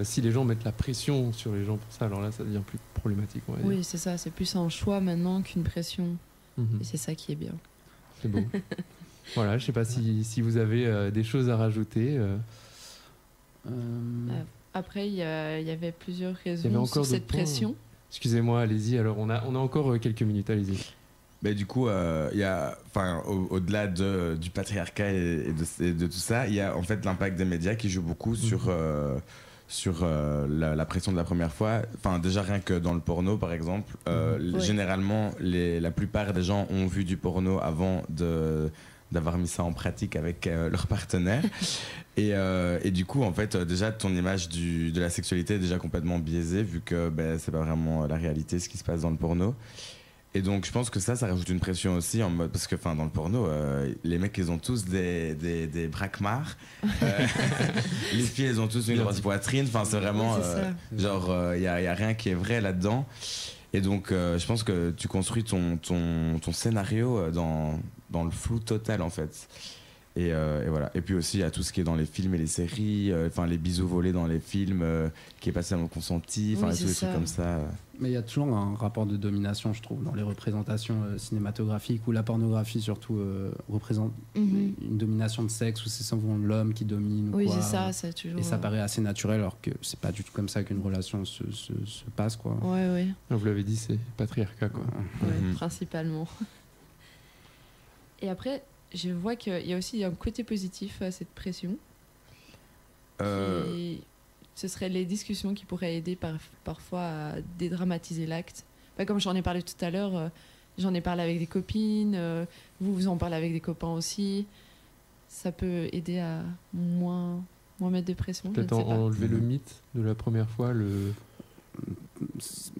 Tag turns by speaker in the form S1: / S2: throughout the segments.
S1: si les gens mettent la pression sur les gens pour ça, alors là, ça devient plus problématique, on va dire.
S2: Oui, c'est ça, c'est plus un choix maintenant qu'une pression. Et c'est ça qui est bien.
S1: C'est beau. Voilà, je sais pas si vous avez des choses à rajouter.
S2: Après, il y avait plusieurs raisons sur cette pression.
S1: Excusez-moi, allez-y. Alors, on a encore quelques minutes, allez-y.
S3: Mais du coup, il y a, au-delà du patriarcat et de tout ça, il y a en fait l'impact des médias qui joue beaucoup sur la pression de la première fois. Enfin, déjà rien que dans le porno, par exemple, généralement, la plupart des gens ont vu du porno avant d'avoir mis ça en pratique avec leur partenaire. Et du coup, en fait, déjà, ton image de la sexualité est déjà complètement biaisée, vu que c'est pas vraiment la réalité, ce qui se passe dans le porno. Et donc, je pense que ça rajoute une pression aussi, en mode, parce que dans le porno, les mecs, ils ont tous des braquemars. Les filles, elles ont tous une grosse poitrine. Enfin, c'est vraiment, genre, il y a rien qui est vrai là-dedans. Et donc, je pense que tu construis ton scénario dans le flou total, en fait. Et voilà. Et puis aussi, il y a tout ce qui est dans les films et les séries, les bisous volés dans les films, qui est passé à mon consenti, tous les trucs comme ça.
S4: Mais il y a toujours un rapport de domination, je trouve, dans les représentations cinématographiques, où la pornographie surtout représente une domination de sexe, où c'est souvent l'homme qui domine.
S2: Oui, c'est ça, c'est toujours.
S4: Et ça paraît assez naturel, alors que c'est pas du tout comme ça qu'une relation se passe, quoi.
S2: Ouais.
S1: Vous l'avez dit, c'est patriarcat, quoi.
S2: Ouais, principalement. Et après, je vois qu'il y a aussi un côté positif à cette pression. Et ce seraient les discussions qui pourraient aider parfois à dédramatiser l'acte. Comme j'en ai parlé tout à l'heure, j'en ai parlé avec des copines, vous en parlez avec des copains aussi. Ça peut aider à moins mettre de pression.
S1: Peut-être enlever le mythe de la première fois.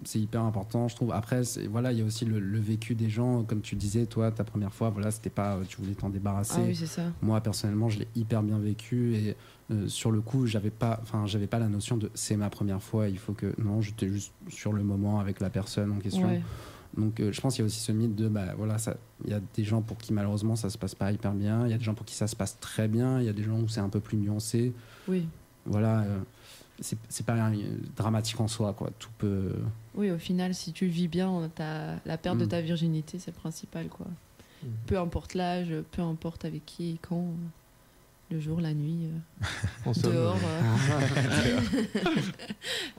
S4: C'est hyper important, je trouve. Après, il y a aussi le vécu des gens. Comme tu disais, toi, ta première fois, c'était pas, tu voulais t'en débarrasser.
S2: Ah oui, c'est ça.
S4: Moi, personnellement, je l'ai hyper bien vécu. Et sur le coup, j'avais pas la notion de c'est ma première fois. Il faut que. Non, j'étais juste sur le moment avec la personne en question.
S2: Ouais.
S4: Donc, je pense qu'il y a aussi ce mythe de. Il y a des gens pour qui, malheureusement, ça se passe pas hyper bien. Il y a des gens pour qui ça se passe très bien. Il y a des gens où c'est un peu plus nuancé.
S2: Oui.
S4: Voilà. C'est pas dramatique en soi, quoi. Tout peut.
S2: Oui, au final, si tu vis bien, la perte de ta virginité, c'est le principal, quoi. Peu importe l'âge, peu importe avec qui et quand, le jour, la nuit, dehors.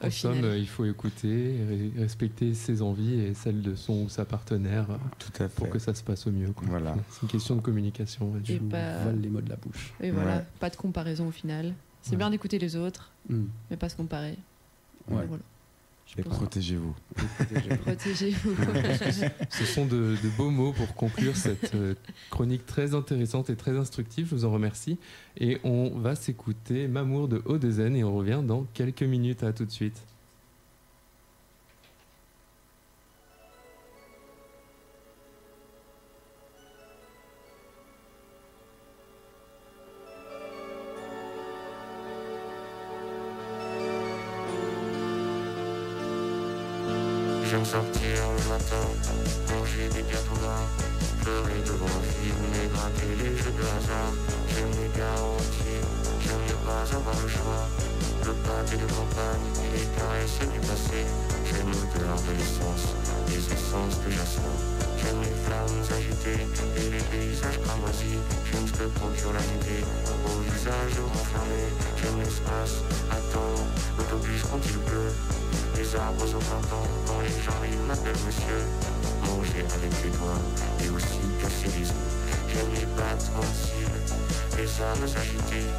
S1: En somme, il faut écouter, respecter ses envies et celles de son ou sa partenaire.
S3: Tout à fait.
S1: Pour que ça se passe au mieux, quoi.
S3: Voilà.
S1: C'est une question de communication.
S4: Tu voles les mots de la bouche.
S2: Et voilà, pas de comparaison au final. C'est bien d'écouter les autres, mais pas se comparer.
S4: Ouais.
S2: Voilà.
S3: Et protégez-vous.
S2: Protégez-vous.
S1: Ce sont de beaux mots pour conclure cette chronique très intéressante et très instructive. Je vous en remercie. Et on va s'écouter Mamour de Odezen et on revient dans quelques minutes. À tout de suite.
S5: J'aime sortir le matin, manger des gâteaux là, pleurer devant le film et gratter les jeux de hasard. J'aime les garanties, j'aime ne pas avoir le choix. Le pâté de campagne et les caresses du passé. J'aime l'odeur de l'essence, les essences que j'assois. J'aime les flammes agitées et les paysages cramoisis. J'aime ce que procure la nuit au visage renfermé. J'aime l'espace, attendre l'autobus quand il pleut. Les arbres au printemps, quand les gens ils m'appellent monsieur. Manger avec les doigts et aussi casser les os. J'aime les battements de cils, les âmes agitées.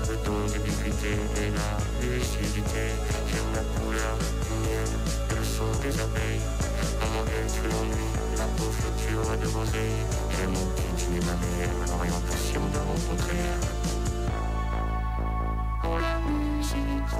S5: Le don d'ubiquité et la lucidité. J'aime la couleur du miel et le son des abeilles. Comment tu l'ennui, la peau fluctue de rosée. J'aime continuer ma mère, l'orientation de rencontrer. Pour la musique,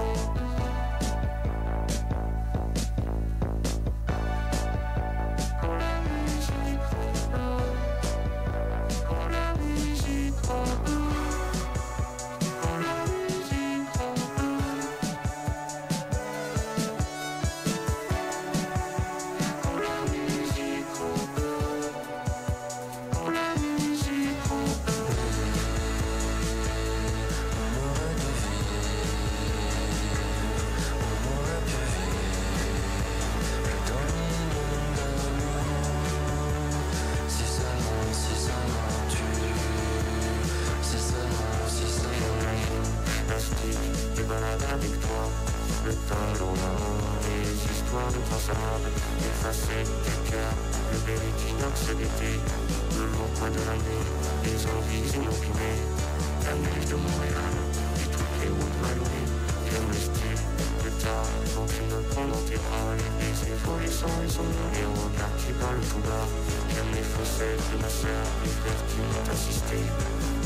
S5: le talonnade, les histoires de façade, les facettes du cœur, le bel équinoxe d'été, le long coin de la nuit, les envies inopinées, la neige de Montréal, et toutes les routes malheuries. J'aime le style, le tas, dont tu ne pendant tes bras, les effervescents et son les regards qui parlent tout bas. J'aime les faussettes de ma sœur, les frères qui m'ont assisté,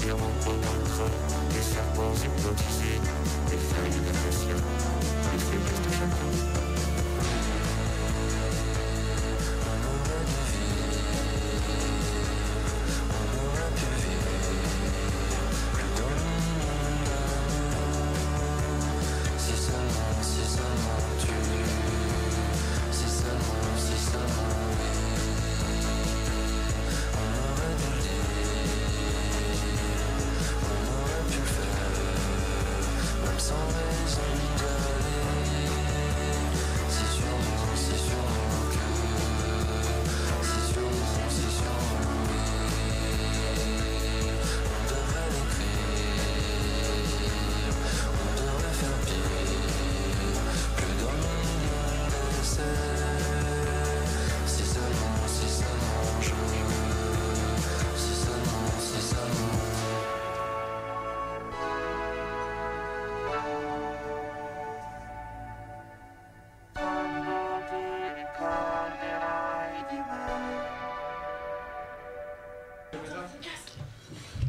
S5: les rencontres dans le train, les serpents hypnotisés, les feuilles de l'acacia, les faiblesses de chacun.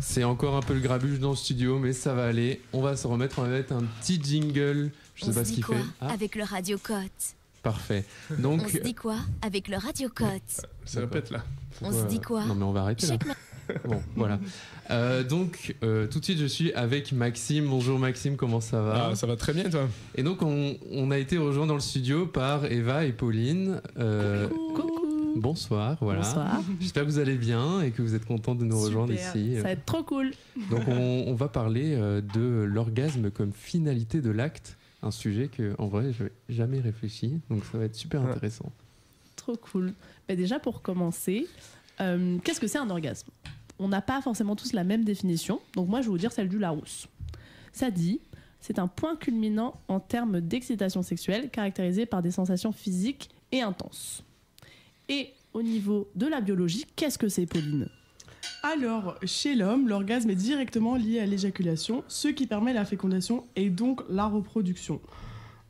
S1: C'est encore un peu le grabuge dans le studio, mais ça va aller. On va se remettre, on va mettre un petit jingle. Je sais pas ce qu'il fait.
S6: Avec le Radio Cote.
S1: Parfait. Donc,
S6: on se dit quoi avec le Radio Cote?
S7: Ça répète là.
S6: On se dit quoi?
S1: Non mais on va arrêter là. Bon, voilà. Donc, tout de suite, je suis avec Maxime. Bonjour Maxime, comment ça va?
S7: Ah, ça va très bien, toi.
S1: Et donc, on a été rejoints dans le studio par Eva et Pauline.
S8: Coucou.
S1: Bonsoir, voilà.
S8: Bonsoir.
S1: J'espère que vous allez bien et que vous êtes contents de nous rejoindre ici.
S8: Ça va être trop cool.
S1: Donc, on va parler de l'orgasme comme finalité de l'acte. Un sujet que, en vrai, je n'avais jamais réfléchi. Donc, ça va être super intéressant.
S8: Trop cool. Mais déjà, pour commencer, qu'est-ce que c'est un orgasme? On n'a pas forcément tous la même définition. Donc, moi, je vais vous dire celle du Larousse. Ça dit, c'est un point culminant en termes d'excitation sexuelle caractérisé par des sensations physiques et intenses. Et au niveau de la biologie, qu'est-ce que c'est, Pauline?
S9: Alors, chez l'homme, l'orgasme est directement lié à l'éjaculation, ce qui permet la fécondation et donc la reproduction.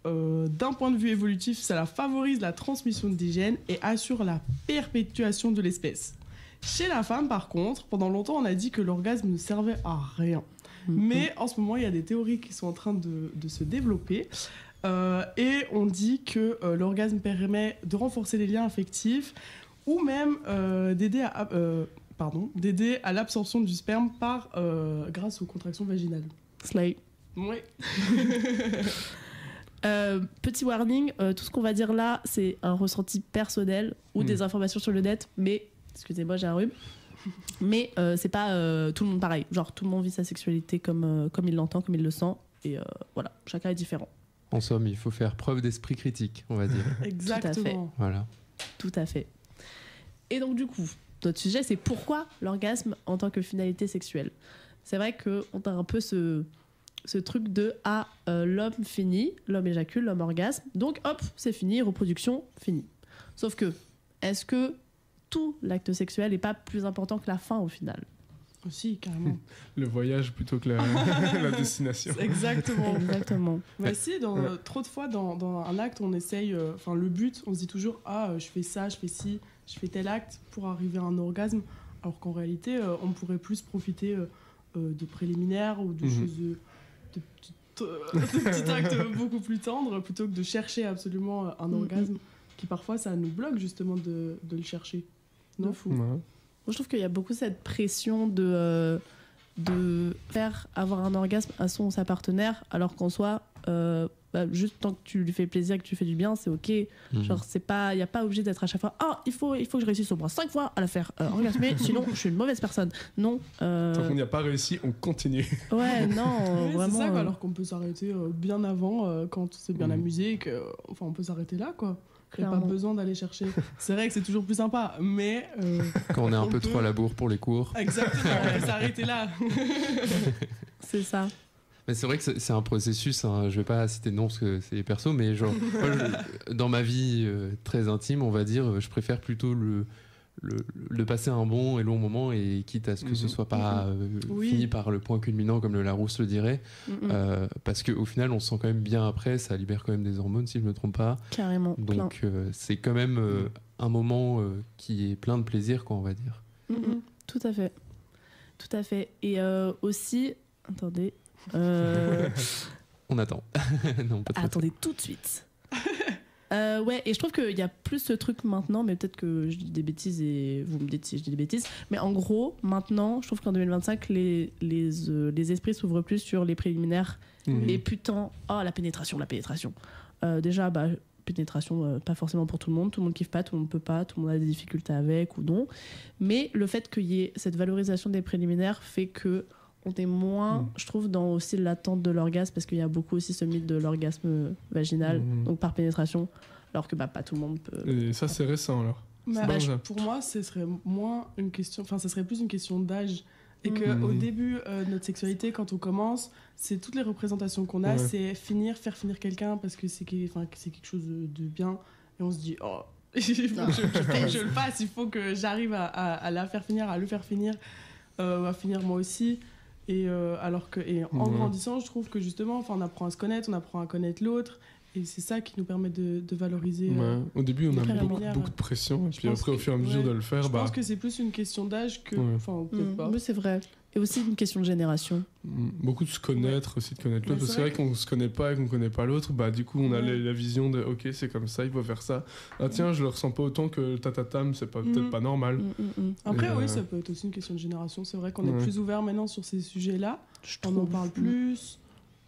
S9: D'un point de vue évolutif, ça favorise la transmission des gènes et assure la perpétuation de l'espèce. Chez la femme, par contre, pendant longtemps, on a dit que l'orgasme ne servait à rien. Mais en ce moment, il y a des théories qui sont en train de se développer. Et on dit que l'orgasme permet de renforcer les liens affectifs ou même d'aider à l'absorption du sperme grâce aux contractions vaginales.
S8: Slay.
S9: Oui.
S8: Petit warning, tout ce qu'on va dire là, c'est un ressenti personnel ou des informations sur le net, mais, excusez-moi, j'ai un rhume, mais c'est pas tout le monde pareil. Genre, tout le monde vit sa sexualité comme il l'entend, comme il le sent, et voilà, chacun est différent.
S1: En somme, il faut faire preuve d'esprit critique, on va dire.
S9: Exactement.
S8: Tout à fait.
S1: Voilà.
S8: Tout à fait. Et donc, du coup, notre sujet, c'est pourquoi l'orgasme en tant que finalité sexuelle. C'est vrai qu'on a un peu ce truc de l'homme finit, l'homme éjacule, l'homme orgasme, donc hop, c'est fini, reproduction, fini. Sauf que, est-ce que tout l'acte sexuel n'est pas plus important que la fin au final?
S9: Aussi, carrément.
S7: Le voyage plutôt que la destination.
S9: Exactement.
S8: Exactement.
S9: Mais si, trop de fois, dans un acte, on essaye... le but, on se dit toujours « Ah, je fais ça, je fais ci, je fais tel acte pour arriver à un orgasme. » Alors qu'en réalité, on pourrait plus profiter de préliminaires ou de choses... de petits actes beaucoup plus tendres plutôt que de chercher absolument un orgasme qui, parfois, ça nous bloque justement de le chercher. Non, fou.
S8: Moi, je trouve qu'il y a beaucoup cette pression de faire avoir un orgasme à son ou sa partenaire, alors qu'en soi, juste tant que tu lui fais plaisir, que tu fais du bien, c'est ok. Genre, il n'y a pas obligé d'être à chaque fois il faut que je réussisse au moins 5 fois à la faire orgasmer, sinon je suis une mauvaise personne. Non.
S7: Tant qu'on n'y a pas réussi, on continue.
S8: Ouais, non,
S9: oui,
S8: vraiment.
S9: C'est ça, alors qu'on peut s'arrêter bien avant, quand on s'est bien amusé, on peut s'arrêter là, quoi. Il n'y a pas besoin d'aller chercher. C'est vrai que c'est toujours plus sympa, mais...
S1: quand on est un peu trop à la bourre pour les cours.
S9: Exactement, on peut s'arrêter là.
S8: C'est ça.
S1: Mais c'est vrai que c'est un processus, hein. Je vais pas citer de nom parce que c'est perso, mais genre, moi, dans ma vie très intime, on va dire, je préfère plutôt de passer un bon et long moment, et quitte à ce que ce soit pas fini par le point culminant comme le Larousse le dirait, parce qu'au final on se sent quand même bien après, ça libère quand même des hormones si je me trompe pas.
S8: Carrément.
S1: Donc c'est quand même un moment qui est plein de plaisir, quoi, on va dire.
S8: Tout à fait. Tout à fait. Et aussi, attendez.
S1: On attend. Non, pas trop.
S8: Attendez tout de suite. Ouais, et je trouve qu'il y a plus ce truc maintenant, mais peut-être que je dis des bêtises et vous me dites si je dis des bêtises. Mais en gros, maintenant, je trouve qu'en 2025, les esprits s'ouvrent plus sur les préliminaires et putain, la pénétration. Déjà, pénétration, pas forcément pour tout le monde kiffe pas, tout le monde peut pas, tout le monde a des difficultés avec ou non. Mais le fait qu'il y ait cette valorisation des préliminaires fait que on est moins, je trouve, dans aussi l'attente de l'orgasme, parce qu'il y a beaucoup aussi ce mythe de l'orgasme vaginal, donc par pénétration, alors que pas tout le monde peut.
S7: Et ça, c'est récent alors.
S9: Pour moi, ce serait moins une question, enfin, ça serait plus une question d'âge. Et qu'au début de notre sexualité, quand on commence, c'est toutes les représentations qu'on a, c'est faire finir quelqu'un parce que c'est quelque chose de bien. Et on se dit, oh, je le fasse, il faut que j'arrive à la faire finir, à le faire finir, à finir moi aussi. Et en grandissant, je trouve que justement, on apprend à se connaître, on apprend à connaître l'autre. Et c'est ça qui nous permet de valoriser.
S7: Au début, on a beaucoup de pression. Et puis après, au fur et à mesure de le faire.
S9: Je pense que c'est plus une question d'âge que. Enfin, peut-être pas.
S8: Mais c'est vrai. Et aussi une question de génération.
S7: Beaucoup de se connaître, aussi de connaître l'autre. Parce que c'est vrai qu'on se connaît pas et qu'on connaît pas l'autre. Du coup, on a la vision de ok, c'est comme ça, il faut faire ça. Ah tiens, je le ressens pas autant que tatatam, c'est peut-être pas normal.
S9: Après, oui, ça peut être aussi une question de génération. C'est vrai qu'on est plus ouvert maintenant sur ces sujets-là. On en parle plus.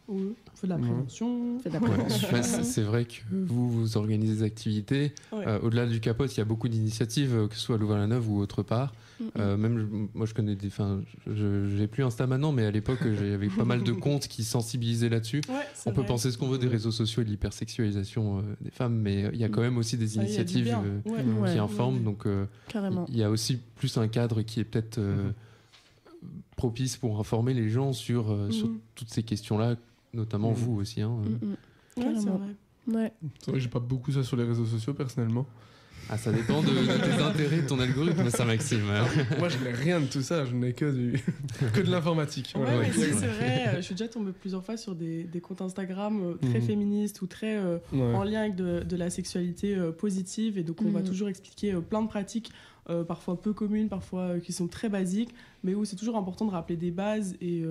S9: Oui, on fait de la prévention.
S1: C'est vrai que vous organisez des activités. Au-delà du capote, il y a beaucoup d'initiatives, que ce soit à Louvain-la-Neuve ou autre part. Moi, je connais j'ai plus Insta maintenant, mais à l'époque, j'avais pas mal de comptes qui sensibilisaient là-dessus. On peut penser ce qu'on veut des réseaux sociaux et de l'hypersexualisation des femmes, mais il y a quand même aussi des initiatives qui informent. Donc, il y a aussi plus un cadre qui est peut-être propice pour informer les gens sur toutes ces questions-là. Notamment vous aussi. Hein.
S9: C'est vrai.
S7: C'est vrai que j'ai pas beaucoup ça sur les réseaux sociaux personnellement.
S1: Ah, ça dépend de tes intérêts, de ton algorithme, ça, Maxime.
S7: Moi, je n'ai rien de tout ça, je n'ai que de l'informatique.
S9: Mais c'est vrai, je suis déjà tombée plusieurs fois sur des comptes Instagram très féministes ou très en lien avec de la sexualité positive. Et donc, on va toujours expliquer plein de pratiques, parfois peu communes, parfois qui sont très basiques, mais où c'est toujours important de rappeler des bases et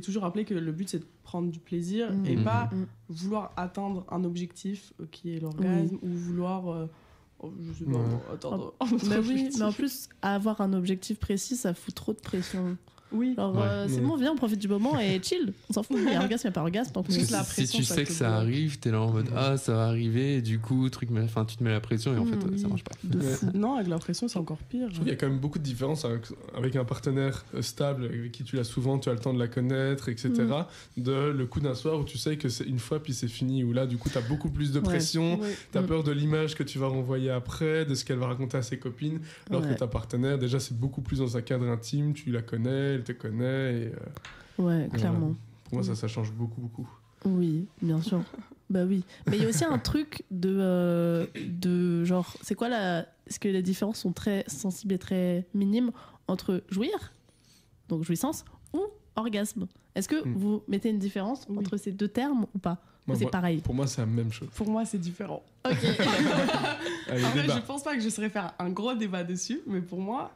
S9: toujours rappeler que le but, c'est de prendre du plaisir et pas vouloir atteindre un objectif qui est l'orgasme ou vouloir... je sais pas, attendre.
S8: Mais en plus, avoir un objectif précis, ça fout trop de pression.
S9: Oui.
S8: C'est bon, viens, on profite du moment et chill. On s'en fout, il y a orgasme, il n'y a pas orgasme. Donc
S1: si tu sais que ça arrive, t'es là en mode ça va arriver, et du coup, tu te mets la pression et en fait, ça marche pas.
S9: Non, avec la pression, c'est encore pire.
S7: Je trouve qu'il y a quand même beaucoup de différences avec un partenaire stable, avec qui tu l'as souvent, tu as le temps de la connaître, etc. De le coup d'un soir où tu sais que c'est une fois puis c'est fini, où là, du coup, tu as beaucoup plus de pression, tu as peur de l'image que tu vas renvoyer après, de ce qu'elle va raconter à ses copines, alors que ta partenaire, déjà, c'est beaucoup plus dans un cadre intime, tu la connais, elle te connaît. Et,
S8: clairement.
S7: Pour moi, ça change beaucoup.
S8: Oui, bien sûr. Bah oui. Mais il y a aussi un truc de genre, c'est quoi est-ce que les différences sont très sensibles et très minimes entre jouir, donc jouissance, ou orgasme? Est-ce que vous mettez une différence entre ces deux termes ou pas? C'est pareil.
S7: Pour moi, c'est la même chose.
S9: Pour moi, c'est différent.
S8: Ok.
S7: Allez,
S9: en fait, je pense pas que je saurais faire un gros débat dessus, mais pour moi,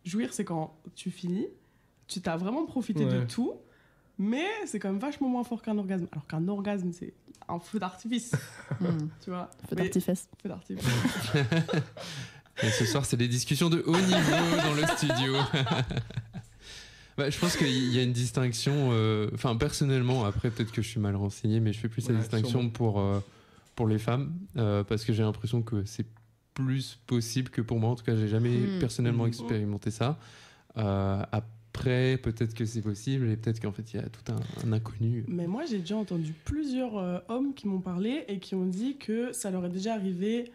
S9: jouir, c'est quand tu finis, tu t'as vraiment profité de tout, mais c'est quand même vachement moins fort qu'un orgasme. Alors qu'un orgasme, c'est un feu d'artifice. Tu vois.
S8: Feu d'artifice.
S1: Et ce soir, c'est des discussions de haut niveau dans le studio. Je pense qu'il y a une distinction, personnellement, après peut-être que je suis mal renseigné, mais je fais plus la distinction pour les femmes, parce que j'ai l'impression que c'est plus possible que pour moi. En tout cas, j'ai jamais personnellement expérimenté ça. Après, peut-être que c'est possible, et peut-être qu'en fait, il y a tout un inconnu.
S9: Mais moi, j'ai déjà entendu plusieurs hommes qui m'ont parlé et qui ont dit que ça leur est déjà arrivé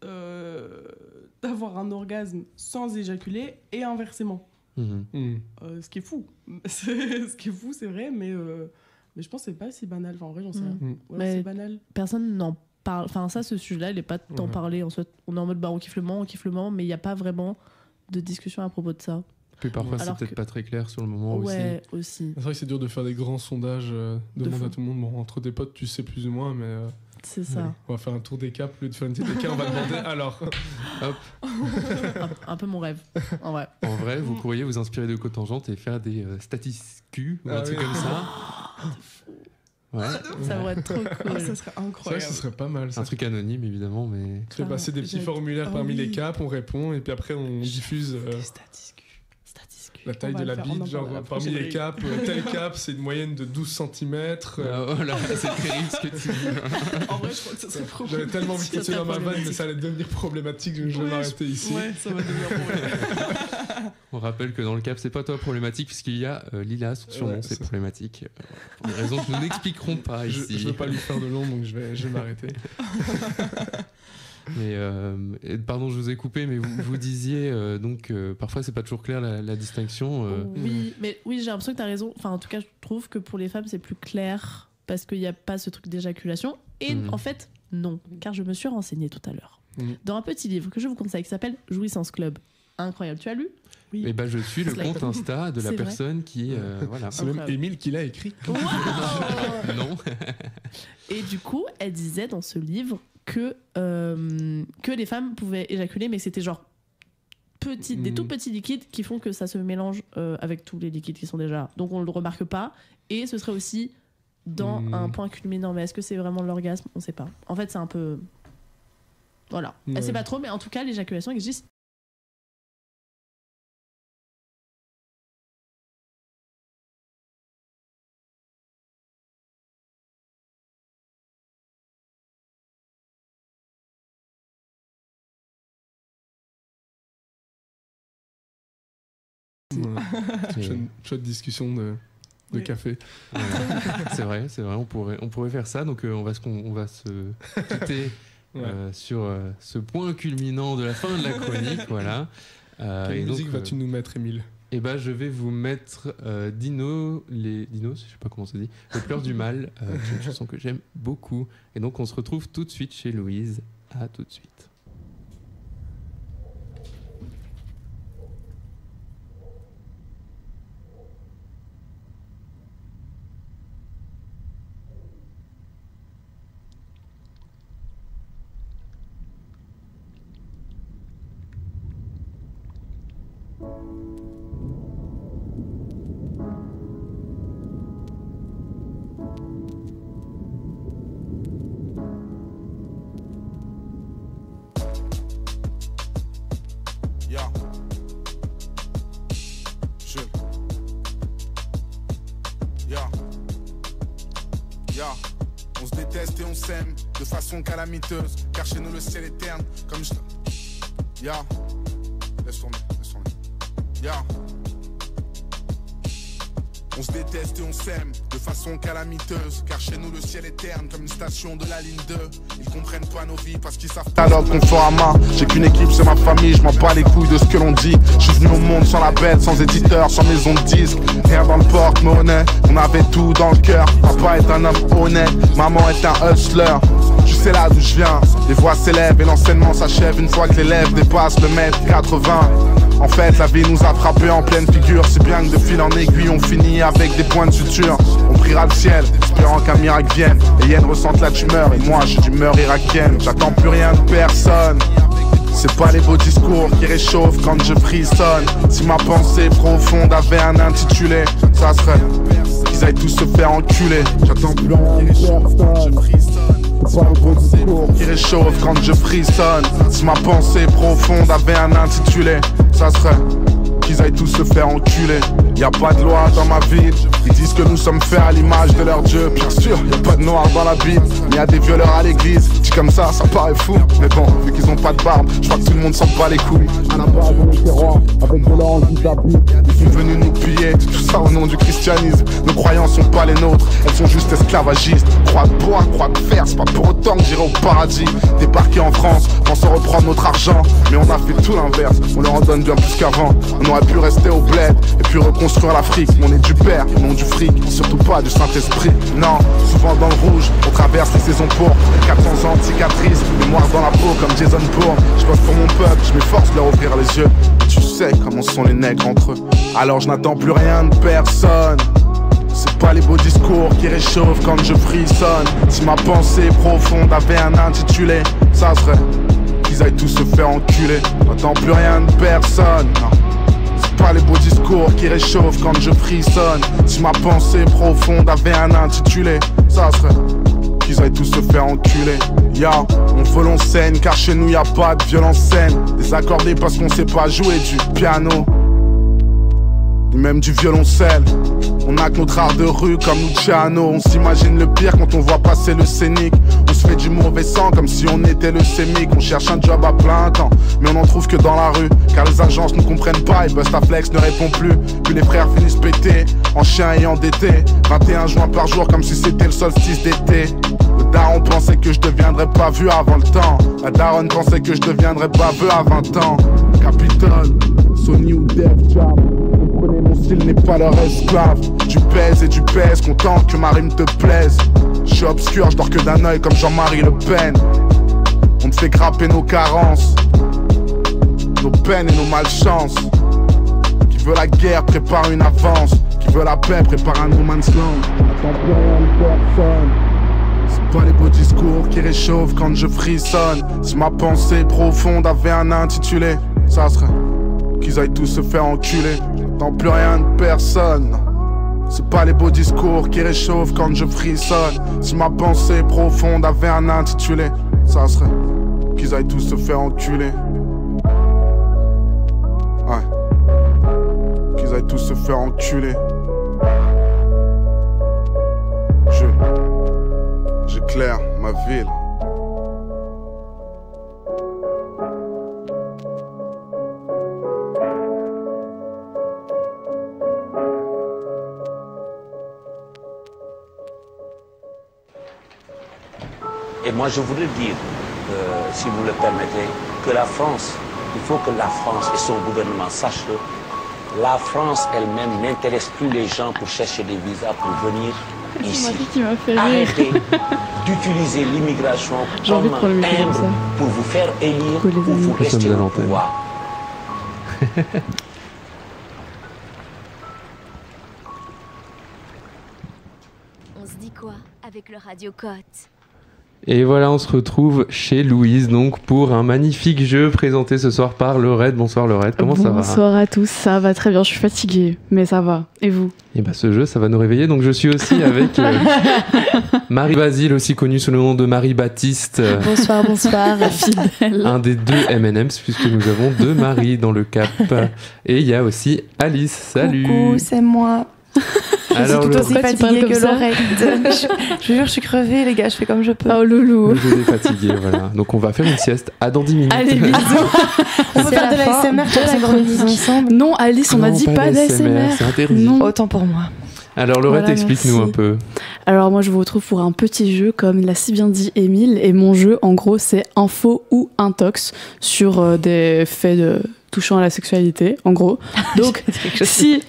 S9: d'avoir un orgasme sans éjaculer et inversement. Ce qui est fou. Ce qui est fou, c'est vrai, mais je pense que c'est pas si banal. Enfin, en vrai, j'en sais rien.
S8: Mais
S9: c'est banal.
S8: Personne n'en parle. Enfin, ça, ce sujet-là, il n'est pas tant parlé. En fait, on est en mode, on kiffe le Mans, mais il n'y a pas vraiment de discussion à propos de ça.
S1: Puis parfois, c'est peut-être pas très clair sur le moment aussi.
S8: aussi.
S7: C'est vrai que c'est dur de faire des grands sondages, demander à tout le monde. Bon, entre des potes, tu sais plus ou moins, mais...
S8: c'est ça.
S7: On va faire un tour des caps. Au lieu de faire une petite des caps, on va demander alors.
S1: Hop.
S8: un peu mon rêve, en vrai.
S1: En vrai, vous pourriez vous inspirer de Cotangente et faire des statiscus ou un truc comme ça. Ouais.
S8: Ça pourrait être trop cool.
S9: Ça serait incroyable.
S7: Ça serait pas mal. Ça.
S1: Un truc anonyme, évidemment, mais...
S7: C'est des petits formulaires parmi les caps, on répond, et puis après on diffuse... La taille de la bite, genre parmi les caps, tel cap, c'est une moyenne de 12 cm.
S1: Oh là, c'est terrible ce que tu dis.
S9: En vrai, je crois que ça serait problématique.
S7: J'avais tellement envie de continuer dans ma vanne, mais ça allait devenir problématique, je vais m'arrêter ici.
S9: Ouais, ça va devenir problématique.
S1: On rappelle que dans le cap, c'est pas toi problématique, puisqu'il y a Lila, son surnom, c'est problématique. Pour des raisons que nous n'expliquerons pas ici.
S7: Je veux pas lui faire de long, donc je vais m'arrêter.
S1: Mais pardon, je vous ai coupé, mais vous disiez donc parfois c'est pas toujours clair la distinction.
S8: Oui, mais oui, j'ai l'impression que tu as raison. Enfin, en tout cas, je trouve que pour les femmes c'est plus clair parce qu'il n'y a pas ce truc d'éjaculation. Et en fait, non, car je me suis renseignée tout à l'heure dans un petit livre que je vous conseille qui s'appelle Jouissance Club. Incroyable, tu as lu?
S1: Oui. Et je suis le compte Insta de la personne qui voilà.
S7: C'est même Émile qui l'a écrit.
S8: Wow.
S1: Non.
S8: Et du coup, elle disait dans ce livre que les femmes pouvaient éjaculer, mais c'était genre des tout petits liquides qui font que ça se mélange avec tous les liquides qui sont déjà. Donc on le remarque pas. Et ce serait aussi dans un point culminant. Mais est-ce que c'est vraiment l'orgasme? On sait pas. En fait, c'est un peu... Voilà. Elle sait pas trop, mais en tout cas, l'éjaculation existe.
S7: Chouette discussion de café.
S1: Ouais, c'est vrai, on pourrait faire ça. Donc on va se quitter sur ce point culminant de la fin de la chronique. Voilà.
S7: Quelle musique vas-tu nous mettre, Émile?
S1: Je vais vous mettre Dinos, je sais pas comment ça dit, Les Pleurs du Mal, qui est une chanson que j'aime beaucoup. Et donc on se retrouve tout de suite chez Louise. À tout de suite.
S10: On se déteste et on s'aime de façon calamiteuse, car chez nous le ciel est terne comme je... Laisse tourner. On se déteste et on s'aime de façon calamiteuse, car chez nous le ciel est terne comme une station de la ligne 2. Ils comprennent pas nos vies parce qu'ils savent pas l'ordre Conforama. J'ai qu'une équipe, c'est ma famille, je m'en bats les couilles de ce que l'on dit. Je suis venu au monde sans label, sans éditeur, sans maison de disque. Rien dans le porte-monnaie, on avait tout dans le cœur. Papa est un homme honnête, maman est un hustler. Tu sais là d'où je viens, les voix s'élèvent et l'enseignement s'achève une fois que l'élève dépasse le mètre 80. En fait, la vie nous a frappé en pleine figure, si bien que de fil en aiguille, on finit avec des points de suture. On priera le ciel, espérant qu'un miracle vienne. Et Yen ressente la tumeur, et moi j'ai d'humeur irakienne. J'attends plus rien de personne. C'est pas les beaux discours qui réchauffent quand je frissonne. Si ma pensée profonde avait un intitulé, ça serait qu'ils aillent tous se faire enculer. J'attends plus rien de personne. Je frissonne. C'est pas les beaux discours qui réchauffent quand je frissonne. Si ma pensée profonde avait un intitulé, ça serait qu'ils aillent tous se faire enculer. Y'a pas de loi dans ma ville. Ils disent que nous sommes faits à l'image de leur Dieu. Bien sûr, y'a pas de noir dans la Bible. Mais y'a des violeurs à l'église. Dit comme ça paraît fou. Mais bon, vu qu'ils ont pas de barbe, je crois que tout le monde s'en bat les couilles. À la barbe, dans les terroirs, avec de l'or vis-à-vis. Ils sont venus nous piller, tout ça au nom du christianisme. Nos croyances sont pas les nôtres, elles sont juste esclavagistes. Croix de bois, croix de fer, c'est pas pour autant que j'irai au paradis. Débarquer en France, pensant reprendre notre argent, mais on a fait tout l'inverse, on leur en donne bien plus qu'avant. On aurait pu rester au bled et puis reconstruire l'Afrique. Mais on est du père, non du fric, surtout pas du Saint-Esprit. Non, souvent dans le rouge, on traverse les saisons pourpres. 400 ans de cicatrices, mémoire dans la peau comme Jason Bourne. Je bosse pour mon peuple, je m'efforce de leur ouvrir les yeux. Tu sais comment sont les nègres entre eux, alors je n'attends plus rien de personne. C'est pas les beaux discours qui réchauffent quand je frissonne. Si ma pensée profonde avait un intitulé, ça serait qu'ils aillent tous se faire enculer. J'attends plus rien de personne, non. C'est pas les beaux discours qui réchauffent quand je frissonne. Si ma pensée profonde avait un intitulé, ça serait qu'ils aillent tous se faire enculer. Ya, on veut l'on scène car chez nous y a pas de violence saine. Désaccordé parce qu'on sait pas jouer du piano, ni même du violoncelle. On a que notre art de rue comme Luciano. On s'imagine le pire quand on voit passer le scénic. On se fait du mauvais sang comme si on était le sémic. On cherche un job à plein temps, mais on en trouve que dans la rue. Car les agences ne comprennent pas et Bustaflex ne répond plus. Puis les frères finissent pétés, en chien et endettés. 21 juin par jour comme si c'était le solstice d'été. Le daron pensait que je deviendrais pas vu avant le temps. La daronne pensait que je deviendrais pas vu à 20 ans. Capitole, Sony ou Def Jam, comprenez, mon style n'est pas leur esclave. Tu pèses et tu pèses, content que ma rime te plaise. Je suis obscur, je dors que d'un œil comme Jean-Marie Le Pen. On te fait grapper nos carences, nos peines et nos malchances. Qui veut la guerre prépare une avance, qui veut la paix prépare un no man's land. Attends plus rien de personne. C'est pas les beaux discours qui réchauffent quand je frissonne. Si ma pensée profonde avait un intitulé, ça serait qu'ils aillent tous se faire enculer. J'attends plus rien de personne. C'est pas les beaux discours qui réchauffent quand je frissonne. Si ma pensée profonde avait un intitulé, ça serait qu'ils aillent tous se faire enculer. Ouais, qu'ils aillent tous se faire enculer. J'éclaire ma ville.
S11: Et moi, je voudrais dire, si vous le permettez, que la France, il faut que la France et son gouvernement sachent que la France elle-même n'intéresse plus les gens pour chercher des visas pour venir ici. Arrêtez d'utiliser l'immigration comme un timbre pour vous faire élire ou vous rester au pouvoir.
S6: On se dit quoi avec le Radio Cote?
S1: Et voilà, on se retrouve chez Louise donc pour un magnifique jeu présenté ce soir par Laurette. Bonsoir Laurette, comment ça va?
S12: Bonsoir à tous, ça va très bien, je suis fatiguée, mais ça va. Et vous?
S1: Et bah ce jeu, ça va nous réveiller. Donc je suis aussi avec Marie Basile, aussi connue sous le nom de Marie Baptiste.
S12: Bonsoir, fidèle.
S1: Un des deux M&M's puisque nous avons deux Marie dans le cap. Et il y a aussi Alice, salut.
S13: Coucou, c'est moi.
S1: Alors,
S13: je suis tout aussi fatiguée que Laurette. Je jure, je suis crevée, les gars, je fais comme je peux.
S12: Oh loulou.
S1: Je suis fatiguée, voilà. Donc on va faire une sieste à dans 10 minutes.
S12: Allez, bisous.
S13: On peut faire de l'ASMR pour synchroniser ensemble.
S12: Non, Alice, on a dit pas d'ASMR.
S1: C'est interdit.
S12: Non.
S13: Autant pour moi.
S1: Alors Laurette, voilà, explique-nous un peu.
S12: Alors moi je vous retrouve pour un petit jeu comme l'a si bien dit Émile, et mon jeu en gros c'est info ou intox sur des faits touchant à la sexualité en gros. Donc si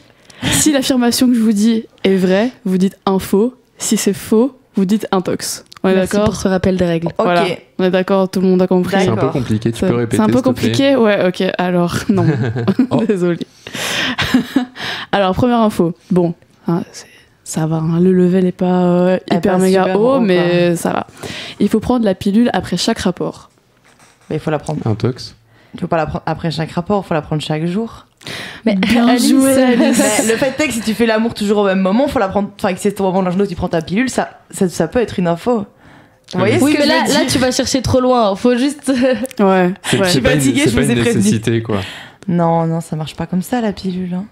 S12: l'affirmation que je vous dis est vraie, vous dites info, si c'est faux, vous dites intox. On est d'accord
S13: pour ce rappel des règles.
S12: Voilà.
S13: Ok.
S12: On est d'accord, tout le monde a compris.
S1: C'est un peu compliqué, tu peux répéter.
S12: C'est un peu compliqué, ouais, ok. Alors, non. Oh. Désolée. Alors, première info. Bon, hein, ça va, hein. Le level n'est pas hyper méga haut, mais ça va. Il faut prendre la pilule après chaque rapport.
S13: Mais il faut la prendre.
S1: Intox.
S13: Il faut pas la prendre après chaque rapport, il faut la prendre chaque jour.
S12: Mais bien joué, Alice.
S13: Le fait est que si tu fais l'amour toujours au même moment, faut la prendre. Enfin, que c'est au moment de l'angelo, tu prends ta pilule, ça peut être une info. Vous voyez
S8: oui,
S13: ce que
S8: mais là, tu vas chercher trop loin. Faut juste.
S12: Ouais.
S13: Je suis fatiguée, je vous ai prévenu.
S1: Nécessité, quoi.
S13: Non, ça marche pas comme ça la pilule. Hein.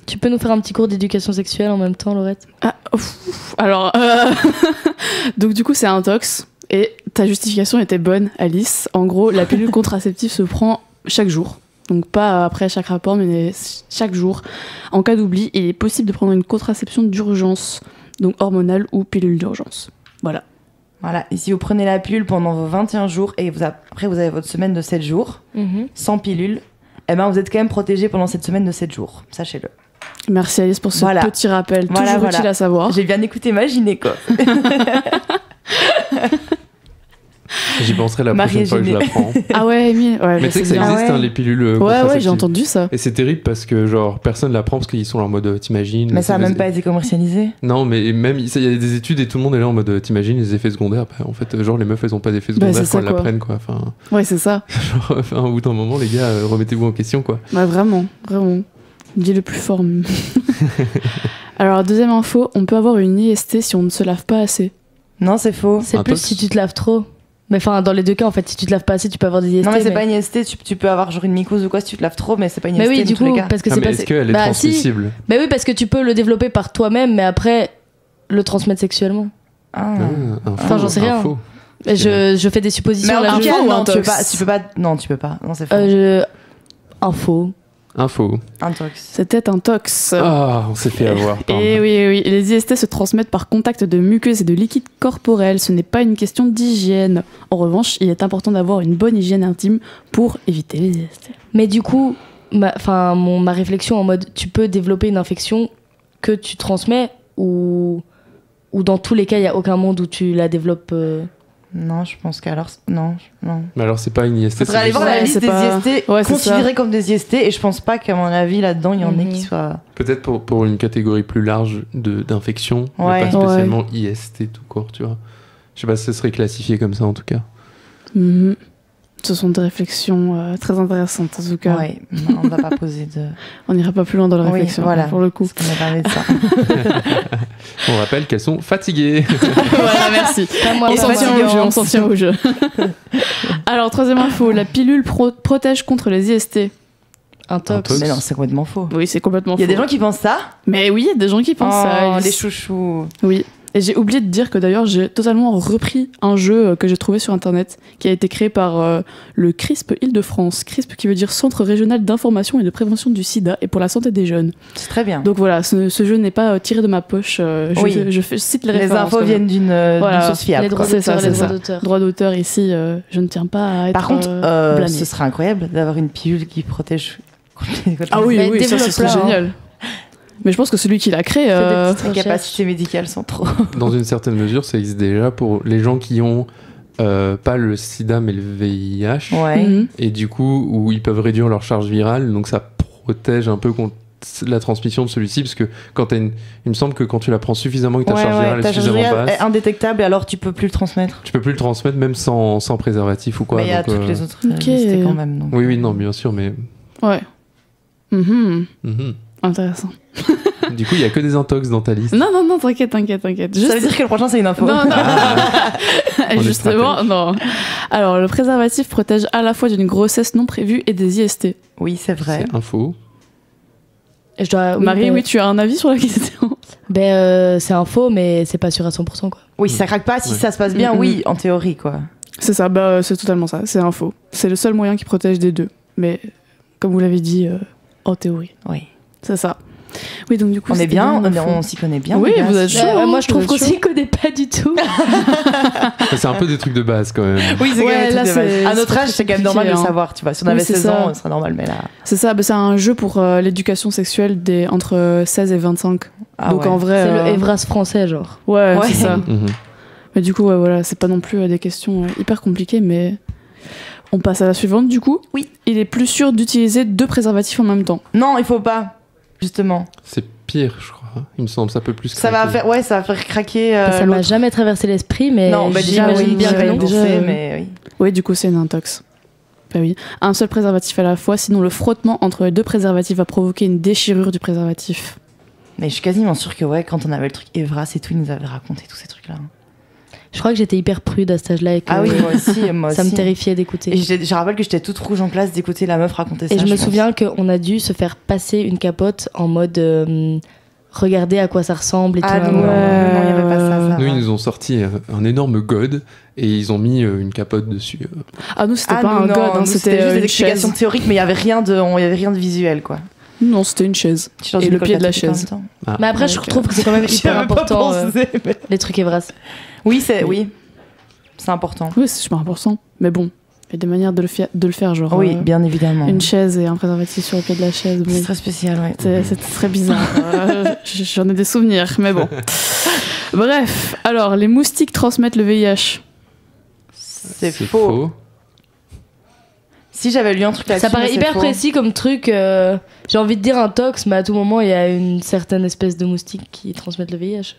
S8: Tu peux nous faire un petit cours d'éducation sexuelle en même temps, Laurette?
S12: Alors, donc du coup, c'est intox. Et ta justification était bonne, Alice. En gros, la pilule contraceptive se prend chaque jour. Donc pas après chaque rapport, mais chaque jour. En cas d'oubli, il est possible de prendre une contraception d'urgence, donc hormonale ou pilule d'urgence. Voilà.
S13: Voilà, et si vous prenez la pilule pendant vos 21 jours et après vous avez votre semaine de 7 jours, sans pilule, eh ben vous êtes quand même protégé pendant cette semaine de 7 jours, sachez-le.
S12: Merci Alice pour ce petit rappel, toujours utile à savoir.
S13: J'ai bien écouté ma gynéco.
S1: J'y penserai la prochaine fois que je la prends.
S12: Ah ouais,
S1: mais tu sais que ça existe, les pilules
S12: contraceptives. Ouais, j'ai entendu ça.
S1: Et c'est terrible parce que genre personne la prend parce qu'ils sont en mode t'imagines.
S13: Mais ça a même pas été commercialisé.
S1: Non, mais même il y a des études et tout le monde est là en mode t'imagines les effets secondaires. Bah, en fait, genre les meufs elles ont pas d'effets secondaires quand elles la prennent quoi. Enfin,
S12: ouais, c'est ça.
S1: Genre, au bout d'un moment, les gars, remettez-vous en question quoi.
S12: Ouais, vraiment. Dis le plus fort. Alors, deuxième info, on peut avoir une IST si on ne se lave pas assez.
S13: Non, c'est faux.
S14: C'est plus si tu te laves trop. Mais enfin, dans les deux cas, en fait, si tu te laves pas assez, tu peux avoir des IST.
S13: Non, mais c'est pas une IST, tu peux avoir genre une mycose ou quoi si tu te laves trop, mais c'est pas une IST.
S14: Mais oui, du coup, parce que c'est pas.
S1: Est-ce qu'elle est transmissible?
S14: Mais oui, parce que tu peux le développer par toi-même, mais après le transmettre sexuellement. Enfin, j'en sais rien. Je fais des suppositions.
S13: Mais
S14: là,
S13: non, tu peux pas. Non, tu peux pas. Non, c'est faux.
S14: Info.
S13: Un tox.
S12: C'était un tox.
S1: Ah, on s'est fait avoir.
S12: Et oui, les IST se transmettent par contact de muqueuses et de liquides corporels. Ce n'est pas une question d'hygiène. En revanche, il est important d'avoir une bonne hygiène intime pour éviter les IST.
S14: Mais du coup, ma réflexion en mode, tu peux développer une infection que tu transmets ou dans tous les cas, il n'y a aucun monde où tu la développes
S13: Non, je pense qu'alors... Non.
S1: Mais alors, c'est pas une IST.
S13: Faudrait aller voir la liste des IST considérés comme des IST, et je pense pas qu'à mon avis, là-dedans, il y en ait qui soient...
S1: Peut-être pour une catégorie plus large d'infections, mais pas spécialement IST tout court, tu vois. Je sais pas si ça serait classifié comme ça, en tout cas.
S12: Ce sont des réflexions très intéressantes, en tout cas.
S13: Ouais, on va pas poser de...
S12: On n'ira pas plus loin dans la réflexion, pour le coup.
S13: Parce qu'on a parlé de ça.
S1: On rappelle qu'elles sont fatiguées.
S12: Voilà, merci. On s'en tient au jeu. Alors, troisième info, la pilule protège contre les IST.
S14: Un tox.
S13: Mais non, c'est complètement faux.
S12: Oui, c'est complètement faux.
S13: Il y a des gens qui pensent ça.
S12: Mais oui, il y a des gens qui pensent ça.
S13: Les chouchous.
S12: Oui. Et j'ai oublié de dire que d'ailleurs j'ai totalement repris un jeu que j'ai trouvé sur internet qui a été créé par le CRISP Île-de-France. CRISP qui veut dire Centre Régional d'Information et de Prévention du SIDA et pour la santé des jeunes.
S13: C'est très bien.
S12: Donc voilà, ce jeu n'est pas tiré de ma poche. Je cite les références.
S13: Les infos viennent d'une source fiable.
S14: Les droits d'auteur.
S12: Droits d'auteur ici, je ne tiens pas à être
S13: Par contre,
S12: blâmée.
S13: ce serait incroyable d'avoir une pilule qui protège contre les...
S12: Ah oui, ça serait génial. Mais je pense que celui qui l'a créé...
S13: Les capacités médicales sont trop...
S1: Dans une certaine mesure, ça existe déjà pour les gens qui ont pas le sida mais le VIH.
S13: Ouais.
S1: Et du coup, où ils peuvent réduire leur charge virale. Donc ça protège un peu contre la transmission de celui-ci. Parce que il me semble que quand tu la prends suffisamment et que ta charge virale est suffisamment basse...
S13: est indétectable et alors tu peux plus le transmettre.
S1: Tu peux plus le transmettre même sans préservatif ou quoi.
S13: Mais il y a toutes les autres IST quand même. Donc...
S1: Oui, non, bien sûr, mais...
S12: Ouais. Intéressant.
S1: Du coup, il n'y a que des intox dans ta liste.
S12: Non, t'inquiète.
S13: Ça veut dire que le prochain, c'est une info.
S12: Non. Justement, non. Alors, le préservatif protège à la fois d'une grossesse non prévue et des IST.
S13: Oui, c'est vrai.
S1: C'est info.
S12: Marie, oui, tu as un avis sur la question?
S14: C'est info, mais c'est pas sûr à 100%, quoi.
S13: Oui, si ça craque pas, si ça se passe bien, oui, en théorie, quoi.
S12: C'est ça, c'est totalement ça, c'est info. C'est le seul moyen qui protège des deux. Mais, comme vous l'avez dit, en théorie.
S13: Oui.
S12: C'est ça. Oui, donc du coup,
S13: on est bien, on s'y connaît bien.
S12: Oui, vous êtes chaud.
S14: Moi, je trouve qu'on s'y connaît pas du tout.
S1: C'est un peu des trucs de base quand même.
S13: Oui, c'est quand même des trucs de base. À notre âge, c'est quand même normal de le savoir. Tu vois, si on avait 16 ans, ce serait normal, mais là.
S12: C'est ça, c'est un jeu pour l'éducation sexuelle entre 16 et 25. Donc en vrai.
S14: C'est le Evras français, genre.
S12: Ouais, c'est ça. Mais du coup, voilà, c'est pas non plus des questions hyper compliquées, mais. On passe à la suivante, du coup.
S13: Oui.
S12: Il est plus sûr d'utiliser 2 préservatifs en même temps.
S13: Non, il faut pas. Justement.
S1: C'est pire, je crois. Il me semble, ça peut plus craquer.
S13: Ça va faire craquer.
S14: Ça m'a jamais traversé l'esprit, mais
S13: non, j'imagine bien que non. Mais oui.
S12: Oui, du coup, c'est une intox. Bah oui. Un seul préservatif à la fois, sinon le frottement entre les 2 préservatifs va provoquer une déchirure du préservatif.
S13: Mais je suis quasiment sûre que quand on avait le truc Evras et tout, ils nous avaient raconté tous ces trucs-là.
S14: Je crois que j'étais hyper prude à cet âge-là.
S13: Ah oui, moi aussi.
S14: Ça me terrifiait d'écouter.
S13: Et je rappelle que j'étais toute rouge en classe d'écouter la meuf raconter ça.
S14: Et je me souviens qu'on a dû se faire passer une capote en mode regarder à quoi ça ressemble et tout.
S13: Non, il n'y avait pas ça.
S1: Nous, ils nous ont sorti un énorme god et ils ont mis une capote dessus.
S12: Ah, nous, c'était pas
S13: nous,
S12: un
S13: non,
S12: god, hein,
S13: nous,
S12: c'était
S13: juste des
S12: une
S13: explications
S12: chaise.
S13: théoriques, mais il y avait rien de visuel, quoi.
S12: Non, c'était une chaise.
S13: Je suis dans
S12: Et
S13: une
S12: le
S13: école
S12: pied de la
S13: catholique en
S12: chaise.
S13: même temps.
S1: Ah.
S14: Mais après, je trouve que c'est quand même
S13: J'y
S14: hyper
S13: avais pas
S14: important,
S13: pensé, mais-
S14: les trucs Evras.
S13: Oui, c'est important.
S12: Oui, c'est super important. Mais bon, il y a des manières de le faire, genre.
S13: Oui, bien évidemment.
S12: Une chaise et un préservatif sur le pied de la chaise. Bon.
S13: C'est très spécial, ouais.
S12: C'est très bizarre. J'en ai des souvenirs, mais bon. Bref, alors, les moustiques transmettent le VIH.
S13: C'est faux. Si j'avais lu un truc là-dessus,
S14: Ça paraît
S13: mais c'est
S14: hyper
S13: faux.
S14: précis comme truc. J'ai envie de dire un tox, mais à tout moment, il y a une certaine espèce de moustique qui transmettent le VIH.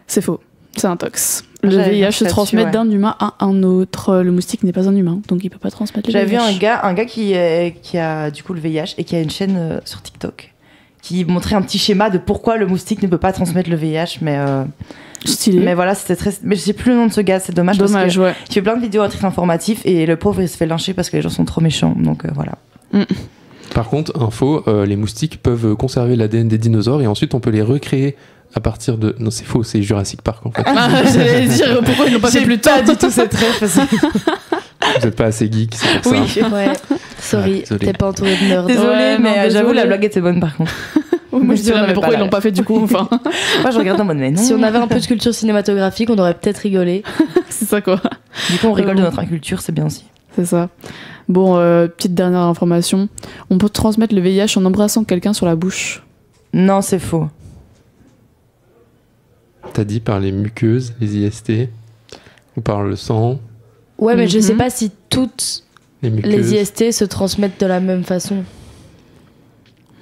S12: C'est faux. C'est un tox. Le
S13: J'avais vu
S12: VIH
S13: ça
S12: se
S13: dessus,
S12: transmet
S13: ouais.
S12: d'un humain à un autre. Le moustique n'est pas un humain, donc il peut pas transmettre le
S13: J'avais vu
S12: VIH.
S13: un gars qui a du coup le VIH et qui a une chaîne sur TikTok qui montrait un petit schéma de pourquoi le moustique ne peut pas transmettre le VIH, mais
S12: stylé.
S13: Mais voilà, c'était très. Mais je sais plus le nom de ce gars, c'est dommage.
S12: Dommage,
S13: parce que
S12: ouais.
S13: Il fait plein de vidéos à titre informatif et le pauvre il se fait lyncher parce que les gens sont trop méchants, donc voilà.
S1: Par contre, info, les moustiques peuvent conserver l'ADN des dinosaures et ensuite on peut les recréer à partir de... Non, c'est faux, c'est Jurassic Park en fait.
S12: Ah, j'allais dire pourquoi ils l'ont pas fait plus tôt.
S13: Pas du tout cette rêve.
S1: Vous êtes pas assez geek, c'est pour ça.
S14: Ouais, sorry,
S1: désolé.
S14: t'es pas entouré de nerds.
S13: Désolée,
S12: Ouais, non,
S13: mais
S12: désolée.
S13: j'avoue la blague était bonne par contre.
S12: Moi je dis
S13: on
S12: mais
S13: avait
S12: pourquoi
S13: pas
S12: ils l'ont
S13: la-
S12: pas fait du coup enfin.
S13: Moi je regarde en mode mais non.
S14: Si on avait un peu de culture cinématographique, on aurait peut-être rigolé.
S12: C'est ça quoi.
S13: Du coup on rigole de notre inculture, c'est bien aussi.
S12: C'est ça. Bon, petite dernière information. On peut transmettre le VIH en embrassant quelqu'un sur la bouche.
S13: Non, c'est faux.
S1: T'as dit par les muqueuses, les IST, ou par le sang,
S14: Ouais, mais je sais
S12: Mhm.
S14: pas si toutes
S1: les muqueuses.
S14: les IST se transmettent de la même façon.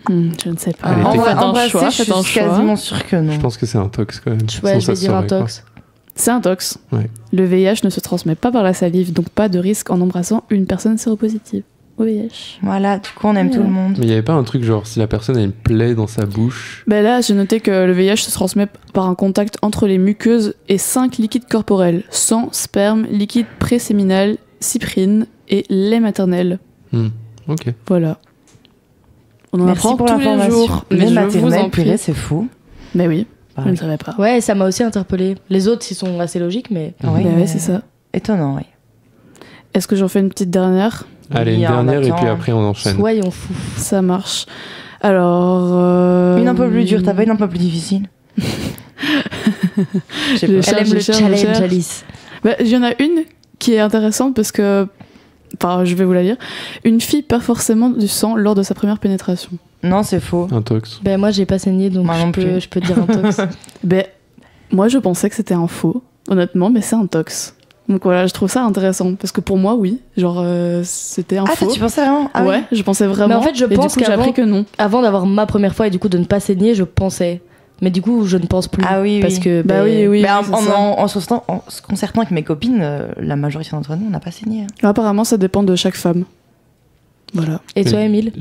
S12: Je ne sais pas.
S1: Elle était-
S12: Faites un
S13: Embrasser,
S12: choix,
S13: je
S12: faites un
S13: suis
S12: choix.
S13: quasiment sûre que non.
S1: Je pense que c'est un tox quand même.
S14: Ouais,
S1: Sinon,
S14: je
S1: ça
S14: vais
S1: se
S14: dire un
S1: saurait, quoi.
S14: tox.
S12: C'est un tox.
S1: Ouais.
S12: Le VIH ne se transmet pas par la salive, donc pas de risque en embrassant une personne séropositive au VIH.
S13: Voilà, du coup on aime tout le monde.
S1: Mais il n'y avait pas un truc genre si la personne a une plaie dans sa bouche.
S12: Ben là, j'ai noté que le VIH se transmet par un contact entre les muqueuses et 5 liquides corporels sang, sperme, liquide préséminal, cyprine et lait maternel.
S1: Ok.
S12: Voilà. On en
S13: Merci
S12: apprend
S13: pour
S12: tous les
S13: l'information.
S12: jours.
S13: Les
S12: Mais je vous
S13: maternelles,
S12: en prie.
S13: purée, c'est fou.
S12: Mais oui, je
S13: Pareil.
S12: ne savais pas.
S14: Ouais, ça m'a aussi interpellé. Les autres, ils sont assez logiques, mais.
S13: Oui,
S12: Ben
S13: mais-
S12: ouais, c'est ça.
S13: Étonnant, oui.
S12: Est-ce que j'en fais une petite dernière?
S1: Allez,
S13: Oui,
S1: une
S13: on
S1: dernière et
S13: attend.
S1: puis après on enchaîne.
S14: Soyons fous.
S12: Ça marche. Alors.
S13: Une un peu plus dure, t'as pas une un peu plus difficile
S12: Je
S14: Elle
S12: cherche,
S14: aime le
S12: je cherche,
S14: challenge,
S12: je cherche.
S14: Alice.
S12: Bah, il y en a une qui est intéressante parce que. Enfin, je vais vous la lire. Une fille perd forcément du sang lors de sa première pénétration.
S13: Non, c'est faux.
S1: Un tox.
S14: Ben moi, j'ai pas saigné, donc
S13: Moi non plus.
S14: je peux dire un tox.
S12: Ben, moi, je pensais que c'était un faux, honnêtement, mais c'est un tox. Donc voilà, je trouve ça intéressant parce que pour moi, oui, genre c'était un
S13: Ah,
S12: faux.
S13: tu pensais vraiment Ah
S12: ouais,
S13: oui.
S12: je pensais vraiment.
S14: Mais en fait, je
S12: et
S14: pense
S12: du coup, j'ai
S14: qu'avant-
S12: appris que non.
S14: Avant d'avoir ma première fois et du coup de ne pas saigner, je pensais. Mais du coup, je ne pense plus.
S13: Ah oui,
S14: Parce
S13: oui.
S14: que.
S12: Bah oui, oui.
S13: Mais
S12: c'est ça.
S13: en se concertant avec mes copines, la majorité d'entre nous, on n'a pas saigné. hein.
S12: Apparemment, ça dépend de chaque femme. Voilà.
S14: Et toi, Émile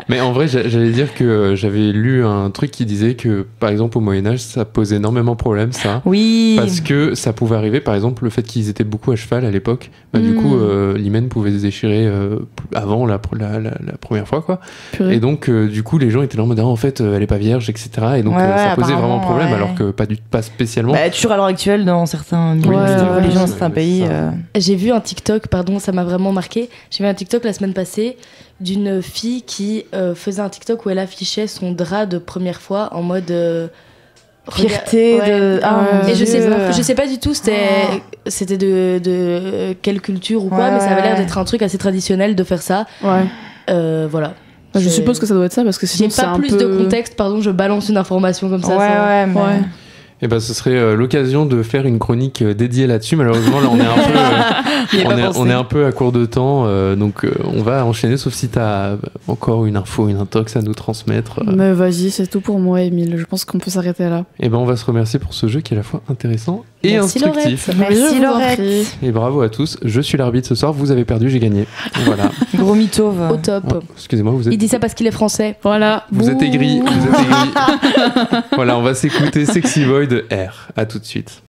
S1: Mais en vrai, j'allais dire que j'avais lu un truc qui disait que, par exemple, au Moyen-Âge, ça posait énormément de problèmes, ça.
S13: Oui.
S1: Parce que ça pouvait arriver, par exemple, le fait qu'ils étaient beaucoup à cheval à l'époque, bah, du coup, l'hymen pouvait se déchirer avant la première fois, quoi.
S12: Purée.
S1: Et donc, du coup, les gens étaient là en mode, ah, en fait, elle est pas vierge, etc. Et donc,
S13: Ouais,
S1: ça posait
S13: apparemment,
S1: vraiment problème,
S13: ouais.
S1: alors que pas spécialement.
S13: Bah, toujours à l'heure actuelle, dans certains
S1: Oui,
S13: religions, dans
S1: ouais,
S13: certains
S1: ouais,
S13: pays.
S1: ça.
S14: J'ai vu un TikTok, pardon, ça m'a vraiment marqué. J'ai vu un TikTok la semaine passée d'une fille qui faisait un TikTok où elle affichait son drap de première fois en mode.
S13: Fierté
S14: Ouais.
S13: de. Ah, mon
S14: Et je
S13: Dieu.
S14: sais pas du tout c'était de quelle culture ou quoi,
S13: Ouais,
S14: mais ça avait l'air
S13: ouais.
S14: d'être un truc assez traditionnel de faire ça.
S12: Ouais.
S14: Voilà.
S12: Bah, je
S14: C'est-
S12: suppose que ça doit être ça parce que
S14: J'ai
S12: sinon c'est
S14: pas
S12: un
S14: plus
S12: peu.
S14: de contexte, pardon, je balance une information comme ça.
S13: Ouais,
S14: sans-
S13: ouais, mais.
S12: Ouais.
S1: Et ben, ce serait l'occasion de faire une chronique dédiée là-dessus. Malheureusement, là, on est un peu,
S14: J'y ai pas pensé.
S1: on est un peu à court de temps, donc on va enchaîner, sauf si tu as encore une info, une intox à nous transmettre.
S12: Mais vas-y, c'est tout pour moi, Émile. Je pense qu'on peut s'arrêter là.
S1: Et ben, on va se remercier pour ce jeu qui est à la fois intéressant et
S14: Merci,
S1: instructif.
S12: Je
S13: Merci
S12: vous en
S13: Laurette.
S12: prie.
S1: Et bravo à tous. Je suis l'arbitre ce soir. Vous avez perdu, j'ai gagné. Voilà.
S13: Gros mytho. va.
S14: Au top.
S1: Oh, excusez-moi, vous êtes.
S14: Il dit ça parce qu'il est français.
S12: Voilà.
S1: Vous êtes aigri. Vous êtes aigri. Voilà, on va s'écouter Sexy Boy de R. À tout de suite.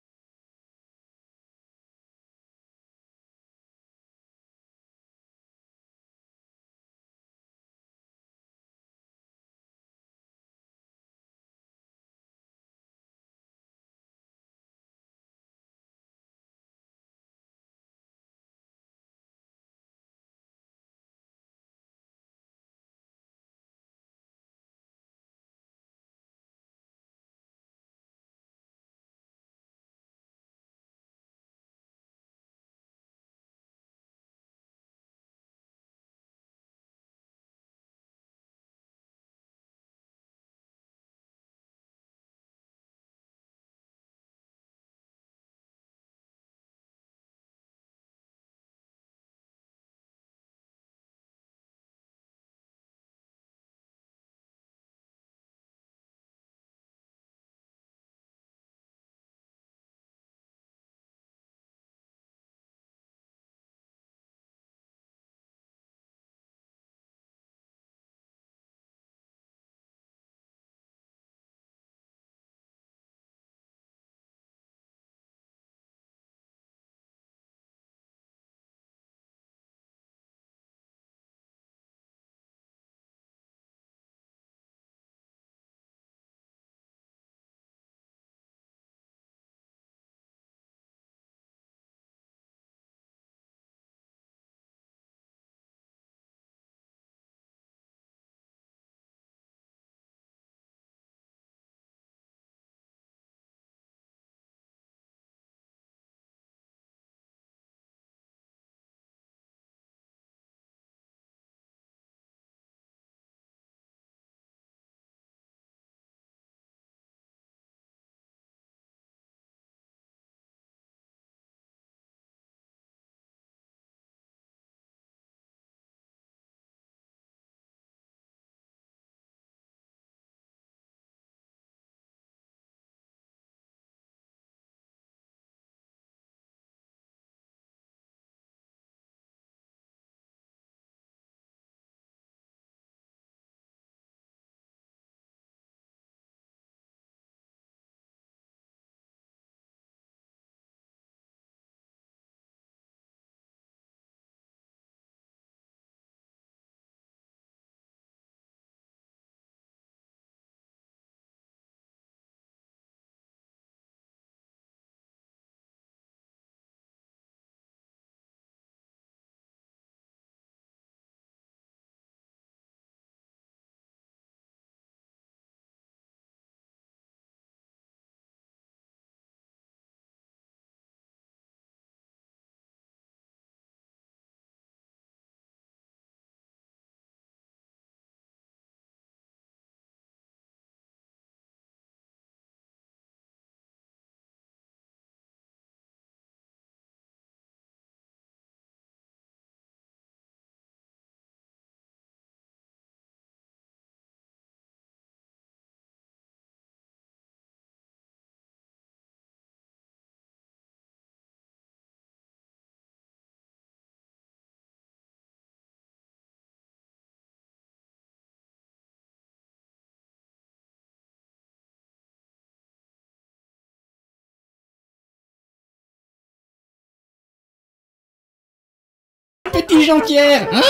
S15: petit Jean-Pierre, hein?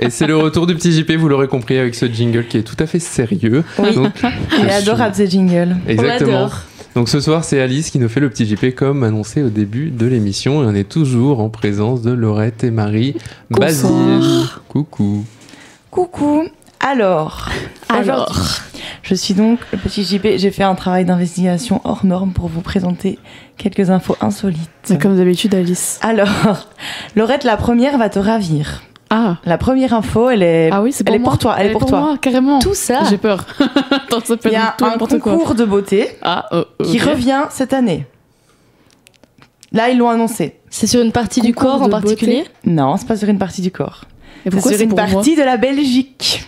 S1: Et c'est le retour du petit JP, vous l'aurez compris, avec ce jingle qui est tout à fait sérieux.
S13: Oui, il est adorable ce jingle.
S1: Exactement. Donc ce soir, c'est Alice qui nous fait le petit JP comme annoncé au début de l'émission. Et on est toujours en présence de Laurette et Marie. Basile. Coucou.
S13: Coucou. Alors, je suis donc le petit JP. J'ai fait un travail d'investigation hors norme pour vous présenter quelques infos insolites.
S12: C'est comme d'habitude, Alice.
S13: Alors, Laurette, la première va te ravir.
S12: Ah.
S13: La première info, elle est pour toi. Elle est pour toi.
S12: Moi, carrément.
S14: Tout ça.
S12: J'ai peur.
S13: Il y a un concours de beauté qui revient cette année. Là, ils l'ont annoncé.
S14: C'est sur une partie du corps en particulier ?
S13: Non, c'est pas sur une partie du corps.
S12: C'est
S13: sur une partie de la Belgique.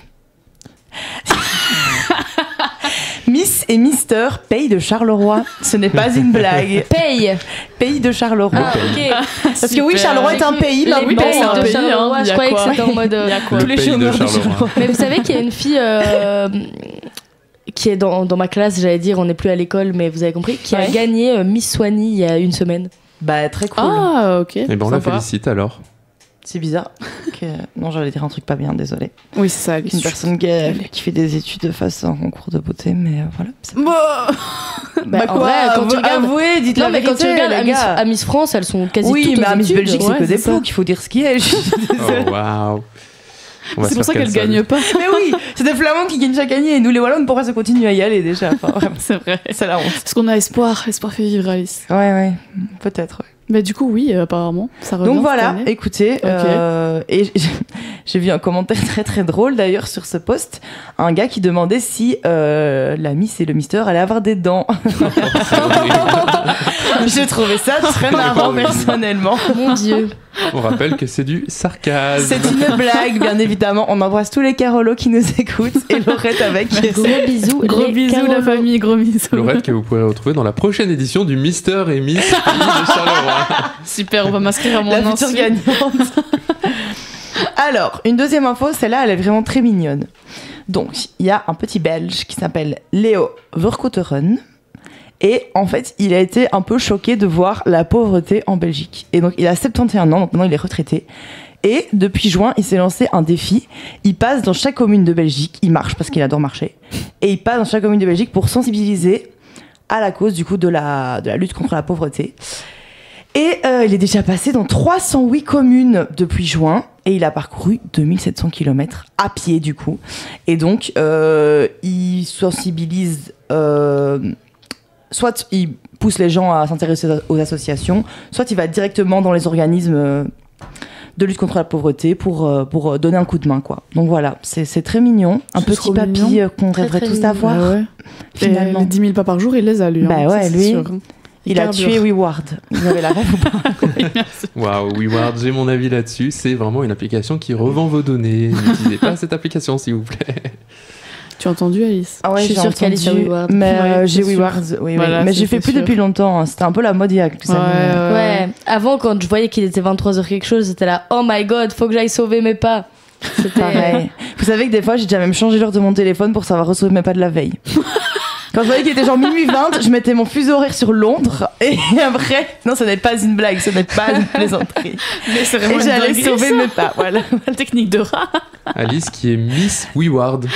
S13: Miss et Mister Pays de Charleroi. Ce n'est pas une blague. Pays de Charleroi.
S14: Ah, ok.
S13: Parce que oui, Charleroi est un pays.
S14: Les pays de Charleroi, je croyais que c'était en mode
S13: tous les chômeurs de Charleroi.
S14: Mais vous savez qu'il y a une fille qui est dans ma classe, j'allais dire, on n'est plus à l'école, mais vous avez compris, qui a gagné Miss Swanny il y a une semaine.
S13: Bah, très cool.
S12: Ah, ok.
S1: Et ben on la félicite alors.
S13: C'est bizarre. Non, j'allais dire un truc pas bien, désolé.
S12: Oui, c'est ça.
S13: Une personne qui fait des études face à un concours de beauté, mais voilà.
S14: Bah
S13: quoi,
S14: vrai, quand tu regardes,
S13: avouez, dites la vérité,
S14: quand tu regardes à Miss France, elles sont quasi toutes aux études.
S13: Oui, mais à Miss Belgique, c'est que des ploucs, il faut dire ce qui est.
S1: Oh, waouh.
S12: C'est pour ça qu'elle gagne pas.
S13: Mais oui, c'est des Flamands qui gagnent chaque année et nous les Wallonnes, pourquoi ça continue à y aller déjà, enfin, vraiment.
S12: C'est vrai.
S13: C'est la honte.
S12: Parce qu'on a espoir. Espoir fait vivre, Alice.
S13: Ouais, peut-être, ouais.
S12: Mais du coup, oui, apparemment, ça revient.
S13: Donc voilà, écoutez, et j'ai vu un commentaire très très drôle d'ailleurs sur ce post, un gars qui demandait si la Miss et le Mister allaient avoir des dents. J'ai trouvé ça très marrant personnellement.
S14: Mon Dieu.
S1: On rappelle que c'est du sarcasme.
S13: C'est une blague, bien évidemment. On embrasse tous les Carolos qui nous écoutent et Laurette avec.
S14: Gros bisous,
S12: gros bisous la famille, gros bisous.
S1: Laurette que vous pourrez retrouver dans la prochaine édition du Mister et Miss de Charleroi.
S12: Super, on va m'inscrire à mon
S13: la future gagnante. Alors, une deuxième info, celle-là, elle est vraiment très mignonne. Donc, il y a un petit Belge qui s'appelle Léo Verkouteren. Et en fait, il a été un peu choqué de voir la pauvreté en Belgique. Et donc, il a 71 ans, donc maintenant il est retraité. Et depuis juin, il s'est lancé un défi. Il passe dans chaque commune de Belgique. Il marche parce qu'il adore marcher. Et il passe dans chaque commune de Belgique pour sensibiliser à la cause du coup de la lutte contre la pauvreté. Et il est déjà passé dans 308 communes depuis juin. Et il a parcouru 2700 km à pied du coup. Et donc, il sensibilise... soit il pousse les gens à s'intéresser aux associations, soit il va directement dans les organismes de lutte contre la pauvreté pour donner un coup de main, quoi. Donc voilà, c'est très mignon. Un petit papy qu'on rêverait tous d'avoir. Bah ouais. Finalement.
S12: Les 10 000 pas par jour, il les a, lui.
S13: Bah ouais,
S12: ça,
S13: lui,
S12: sûr.
S13: il a tué WeWard. Vous avez la rêve ou pas?
S1: Waouh, WeWard, j'ai mon avis là-dessus. C'est vraiment une application qui revend vos données. N'utilisez pas cette application, s'il vous plaît.
S12: Tu as entendu, Alice?
S13: Ah ouais,
S14: je suis sûre qu'Alice a WeWard.
S13: Mais j'ai WeWard, oui, voilà, mais j'ai fait plus depuis longtemps. C'était un peu la mode il y a quelques années.
S14: Ouais, avant, quand je voyais qu'il était 23h quelque chose, c'était là, oh my god, faut que j'aille sauver mes pas.
S13: C'était pareil. Vous savez que des fois, j'ai déjà même changé l'heure de mon téléphone pour savoir sauver mes pas de la veille. Quand je voyais qu'il était genre minuit 20, je mettais mon fuseau horaire sur Londres et après, non, ce n'est pas une blague, ce n'est pas une plaisanterie.
S12: Mais c'est vraiment
S13: et j'allais sauver mes pas, voilà.
S12: Technique de rat.
S1: Alice qui est Miss WeWard.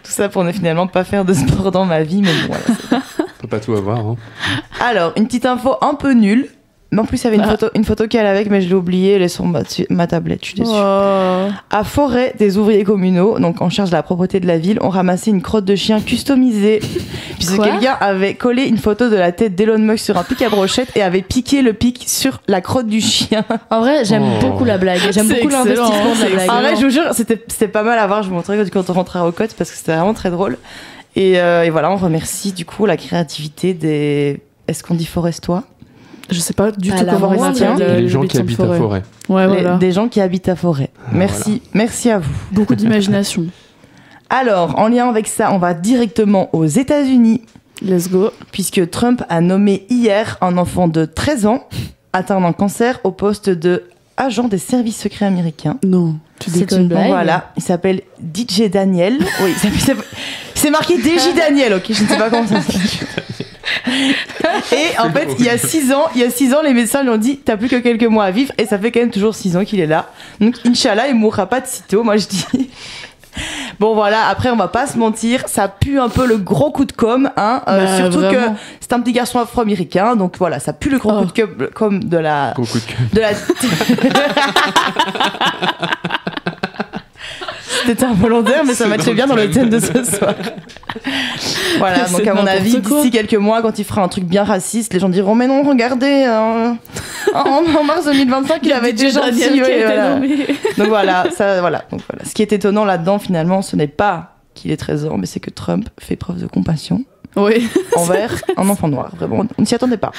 S13: Tout ça pour ne finalement pas faire de sport dans ma vie, mais bon, voilà.
S1: On peut pas tout avoir. Hein.
S13: Alors, une petite info un peu nulle. Mais en plus, il y avait une photo qu'elle avait avec, mais je l'ai oubliée. Elle est sur ma tablette, je suis déçue.
S12: Oh.
S13: À Forêt, des ouvriers communaux, donc en charge de la propreté de la ville, ont ramassé une crotte de chien customisée. Puisque quelqu'un avait collé une photo de la tête d'Elon Musk sur un pic à brochette et avait piqué le pic sur la crotte du chien.
S14: En vrai, j'aime beaucoup la blague. J'aime beaucoup l'investissement de la blague.
S13: En vrai, je vous jure, c'était pas mal à voir. Je vous montrerai quand on rentrera au Côte parce que c'était vraiment très drôle. Et voilà, on remercie du coup la créativité des... Est-ce qu'on dit forestois? Je sais pas du tout comment on tient.
S1: Les gens qui habitent à Forêt.
S12: Ouais, voilà.
S13: Des gens qui habitent à Forêt. Merci, merci à vous.
S12: Beaucoup d'imagination.
S13: Alors, en lien avec ça, on va directement aux États-Unis.
S12: Let's go.
S13: Puisque Trump a nommé hier un enfant de 13 ans atteint d'un cancer au poste de agent des services secrets américains.
S12: Non, tu déconnes.
S14: C'est une blague.
S13: Voilà, il s'appelle DJ Daniel. Oui, c'est marqué DJ Daniel, ok, je ne sais pas comment ça s'appelle. Et en fait, il y a 6 ans, les médecins lui ont dit t'as plus que quelques mois à vivre, et ça fait quand même toujours 6 ans qu'il est là. Donc, Inch'Allah, il mourra pas de sitôt, moi je dis. Bon voilà, après on va pas se mentir, ça pue un peu le gros coup de com', hein, surtout vraiment. Que c'est un petit garçon afro-américain, donc voilà, ça pue le gros coup de com' de la...
S1: Gros coup de com'.
S13: De la... C'était involontaire, mais ça matchait bien dans le thème de ce soir. Voilà, donc à mon avis, d'ici quelques mois, quand il fera un truc bien raciste, les gens diront mais non, regardez, en mars 2025, il avait été gentil. Voilà. Donc voilà, voilà. Ce qui est étonnant là-dedans, finalement, ce n'est pas qu'il ait 13 ans, mais c'est que Trump fait preuve de compassion envers un enfant noir. Vraiment, on ne s'y attendait pas.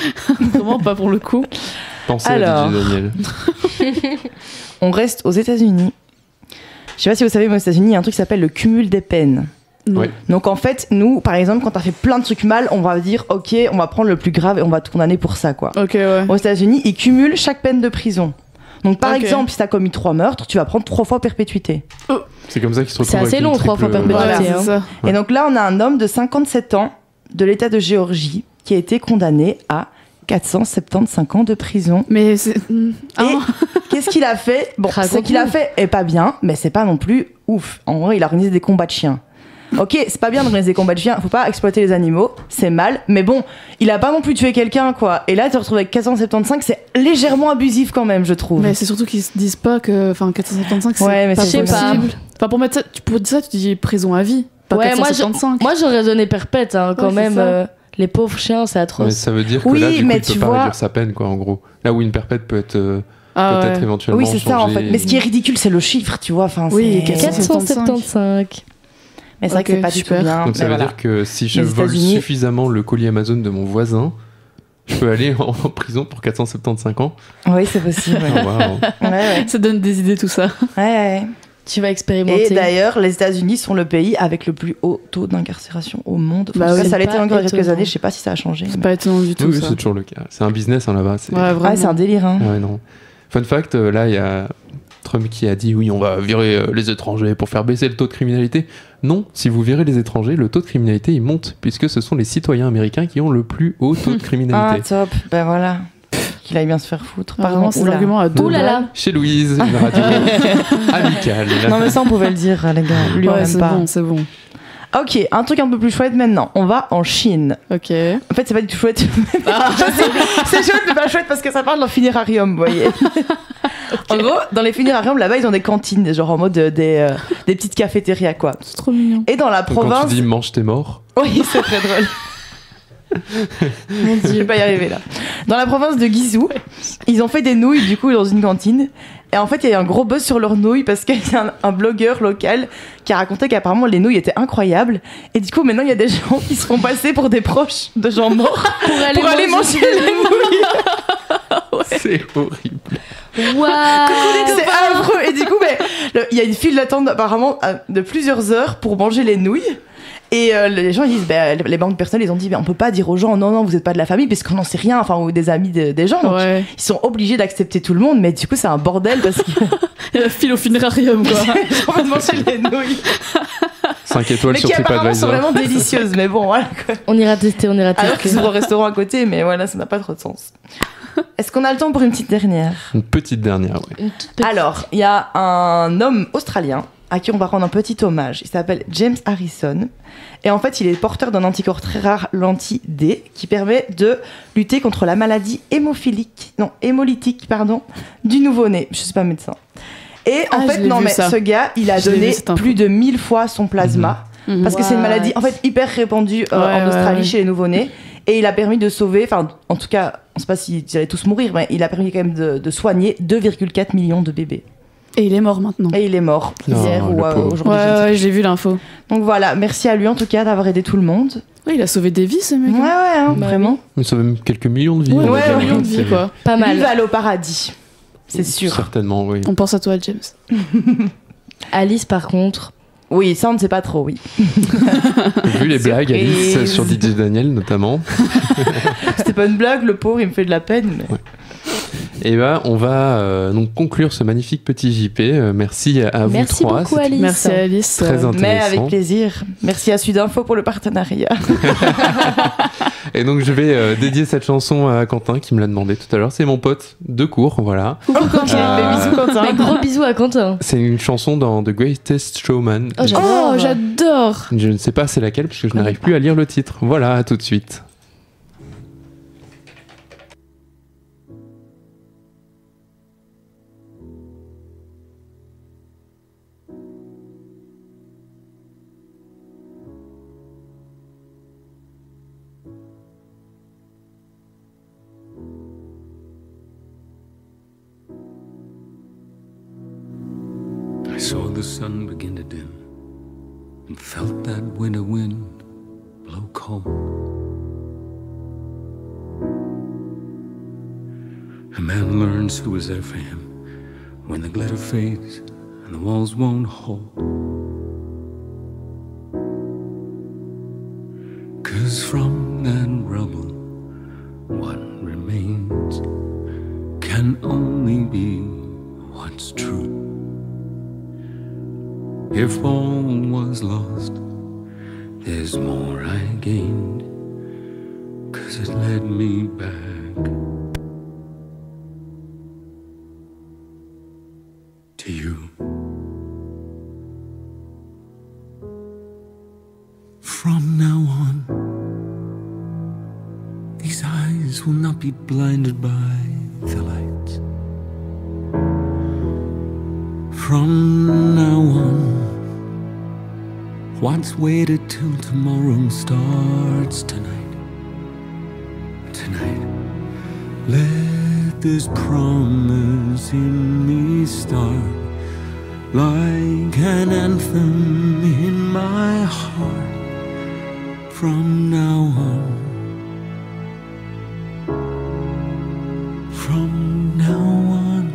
S12: Vraiment pas pour le coup.
S1: Pensez à DJ Daniel.
S13: On reste aux États-Unis. Je sais pas si vous savez, mais aux États-Unis, il y a un truc qui s'appelle le cumul des peines.
S1: Oui.
S13: Donc en fait, nous, par exemple, quand t'as fait plein de trucs mal, on va dire ok, on va prendre le plus grave et on va te condamner pour ça, quoi. Aux États-Unis, ils cumulent chaque peine de prison. Donc par exemple, si t'as commis 3 meurtres, tu vas prendre 3 fois perpétuité.
S1: C'est comme ça qu'ils se retrouvent.
S14: C'est assez long, 3 fois perpétuité.
S13: Voilà, et donc là, on a un homme de 57 ans de l'État de Géorgie qui a été condamné à 475 ans de prison.
S12: Mais c'est...
S13: Et qu'est-ce qu'il a fait? Bon, ce qu'il a fait est pas bien, mais c'est pas non plus ouf. En vrai, il a organisé des combats de chiens. Ok, c'est pas bien d'organiser des combats de chiens, faut pas exploiter les animaux, c'est mal, mais bon, il a pas non plus tué quelqu'un, quoi. Et là, te retrouver avec 475, c'est légèrement abusif quand même, je trouve.
S12: Mais c'est surtout qu'ils se disent pas que... Enfin, 475, c'est
S13: mais
S12: pas
S13: c'est
S12: possible. Enfin, pour mettre ça, pour dire ça, tu dis prison à vie, pas 475.
S14: Moi, j'aurais donné perpète, hein, quand même... Les pauvres chiens, c'est atroce.
S1: Mais ça veut dire que là, du coup, il peut pas réduire sa peine, quoi, en gros. Là où une perpète peut être peut-être éventuellement
S13: oui, c'est ça, en fait. Mais ce qui est ridicule, c'est le chiffre, tu vois. Enfin,
S14: oui, 475.
S13: Mais c'est vrai que c'est pas du tout bien.
S1: Donc ça veut dire que si je vole suffisamment le colis Amazon de mon voisin, je peux aller en prison pour 475 ans.
S13: Oui, c'est possible.
S12: Ouais. Ça donne des idées, tout ça.
S13: Ouais.
S14: Tu vas expérimenter.
S13: Et d'ailleurs, les États-Unis sont le pays avec le plus haut taux d'incarcération au monde. Ça l'était encore il y a quelques années, je sais pas si ça a changé.
S12: C'est pas étonnant du tout.
S1: Oui, c'est toujours le cas. C'est un business là-bas.
S13: C'est un délire. Hein.
S1: Ouais, non. Fun fact, là, il y a Trump qui a dit oui, on va virer les étrangers pour faire baisser le taux de criminalité. Non, si vous virez les étrangers, le taux de criminalité il monte puisque ce sont les citoyens américains qui ont le plus haut taux de criminalité.
S13: Ah, top. Ben voilà. Qu'il aille bien se faire foutre.
S12: Pardon, c'est l'argument à deux.
S14: Oulala.
S1: Chez Louise, une radio amicale.
S13: Non, mais ça, on pouvait le dire, les gars. Lui, on aime pas.
S12: C'est bon.
S13: Ok, un truc un peu plus chouette maintenant. On va en Chine.
S12: Ok.
S13: En fait, c'est pas du tout chouette. C'est chouette, mais pas chouette parce que ça parle d'un funérarium, vous voyez. En gros, dans les funérariums, là-bas, ils ont des cantines, genre en mode des petites cafétérias, quoi.
S12: C'est trop mignon.
S13: Et dans la province.
S1: Quand tu dis mange tes morts.
S13: Oui, c'est très drôle. Mon Dieu, je vais pas y arriver là. Dans la province de Guizhou, ils ont fait des nouilles du coup dans une cantine. Et en fait, il y a eu un gros buzz sur leurs nouilles parce qu'il y a un blogueur local qui a raconté qu'apparemment les nouilles étaient incroyables. Et du coup, maintenant, il y a des gens qui se font passer pour des proches de gens morts pour aller manger les nouilles.
S1: C'est horrible.
S14: Wow.
S13: C'est affreux. Et du coup, il y a une file d'attente apparemment de plusieurs heures pour manger les nouilles. Et les gens ils disent, les banques personnelles, ils ont dit, on peut pas dire aux gens, non, vous êtes pas de la famille, parce qu'on n'en sait rien, enfin, ou des amis des gens. Donc, ils sont obligés d'accepter tout le monde, mais du coup, c'est un bordel parce que.
S12: Il y a la file au funérarium, quoi.
S13: J'ai envie de manger les nouilles.
S1: 5 étoiles sur TripAdvisor.
S13: Mais qui apparemment sont vraiment délicieuses, mais bon, voilà. Quoi.
S14: On ira tester.
S13: Alors qu'ils sont au restaurant à côté, mais voilà, ça n'a pas trop de sens. Est-ce qu'on a le temps pour une petite dernière?
S1: Une petite dernière, oui.
S13: Alors, il y a un homme australien à qui on va rendre un petit hommage. Il s'appelle James Harrison. Et en fait, il est porteur d'un anticorps très rare, l'anti-D, qui permet de lutter contre la maladie hémolytique du nouveau-né. Je ne suis pas médecin. Et en fait, ce gars, il a donné plus de 1000 fois son plasma. Parce que c'est une maladie en fait hyper répandue en Australie chez les nouveau-nés. Et il a permis de sauver, enfin, en tout cas, on ne sait pas s'ils allaient tous mourir, mais il a permis quand même de soigner 2,4 millions de bébés.
S12: Et il est mort maintenant.
S13: Et il est mort hier ou aujourd'hui.
S12: Ouais, j'ai vu l'info.
S13: Donc voilà, merci à lui en tout cas d'avoir aidé tout le monde.
S12: Ouais, il a sauvé des vies ce mec.
S13: Ouais, vraiment.
S1: Il sauve même quelques millions de vies.
S12: Ouais, millions de vies quoi.
S14: Pas mal.
S13: Il va aller au paradis, c'est sûr.
S1: Certainement, oui.
S12: On pense à toi, James.
S14: Alice, par contre.
S13: Oui, ça on ne sait pas trop, oui.
S1: Vu les blagues, Alice, sur DJ Daniel notamment.
S13: C'était pas une blague, le pauvre, il me fait de la peine. Mais...
S1: Ouais. Et on va donc conclure ce magnifique petit JP. Merci à vous trois.
S14: Merci beaucoup, Alice.
S12: Merci Alice.
S1: Très intéressant.
S13: Mais avec plaisir. Merci à Sudinfo pour le partenariat.
S1: Et donc je vais dédier cette chanson à Quentin qui me l'a demandé tout à l'heure. C'est mon pote de cours, voilà.
S14: Coucou Quentin. Bisous Quentin. Mais gros bisous à Quentin.
S1: C'est une chanson dans The Greatest Showman.
S14: Oh, j'adore.
S1: Je ne sais pas c'est laquelle parce que je n'arrive plus à lire le titre. Voilà, à tout de suite.
S15: I saw the sun begin to dim and felt that winter wind blow cold. A man learns who was there for him when the glitter fades and the walls won't hold. 'Cause from that rubble, what remains can only be what's true. If all was lost, there's more I gained, 'cause it led me back to you. From now on, these eyes will not be blinded by the lights. From now on, what's waited till tomorrow starts tonight. Tonight, let this promise in me start like an anthem in my heart. From now on, from now on.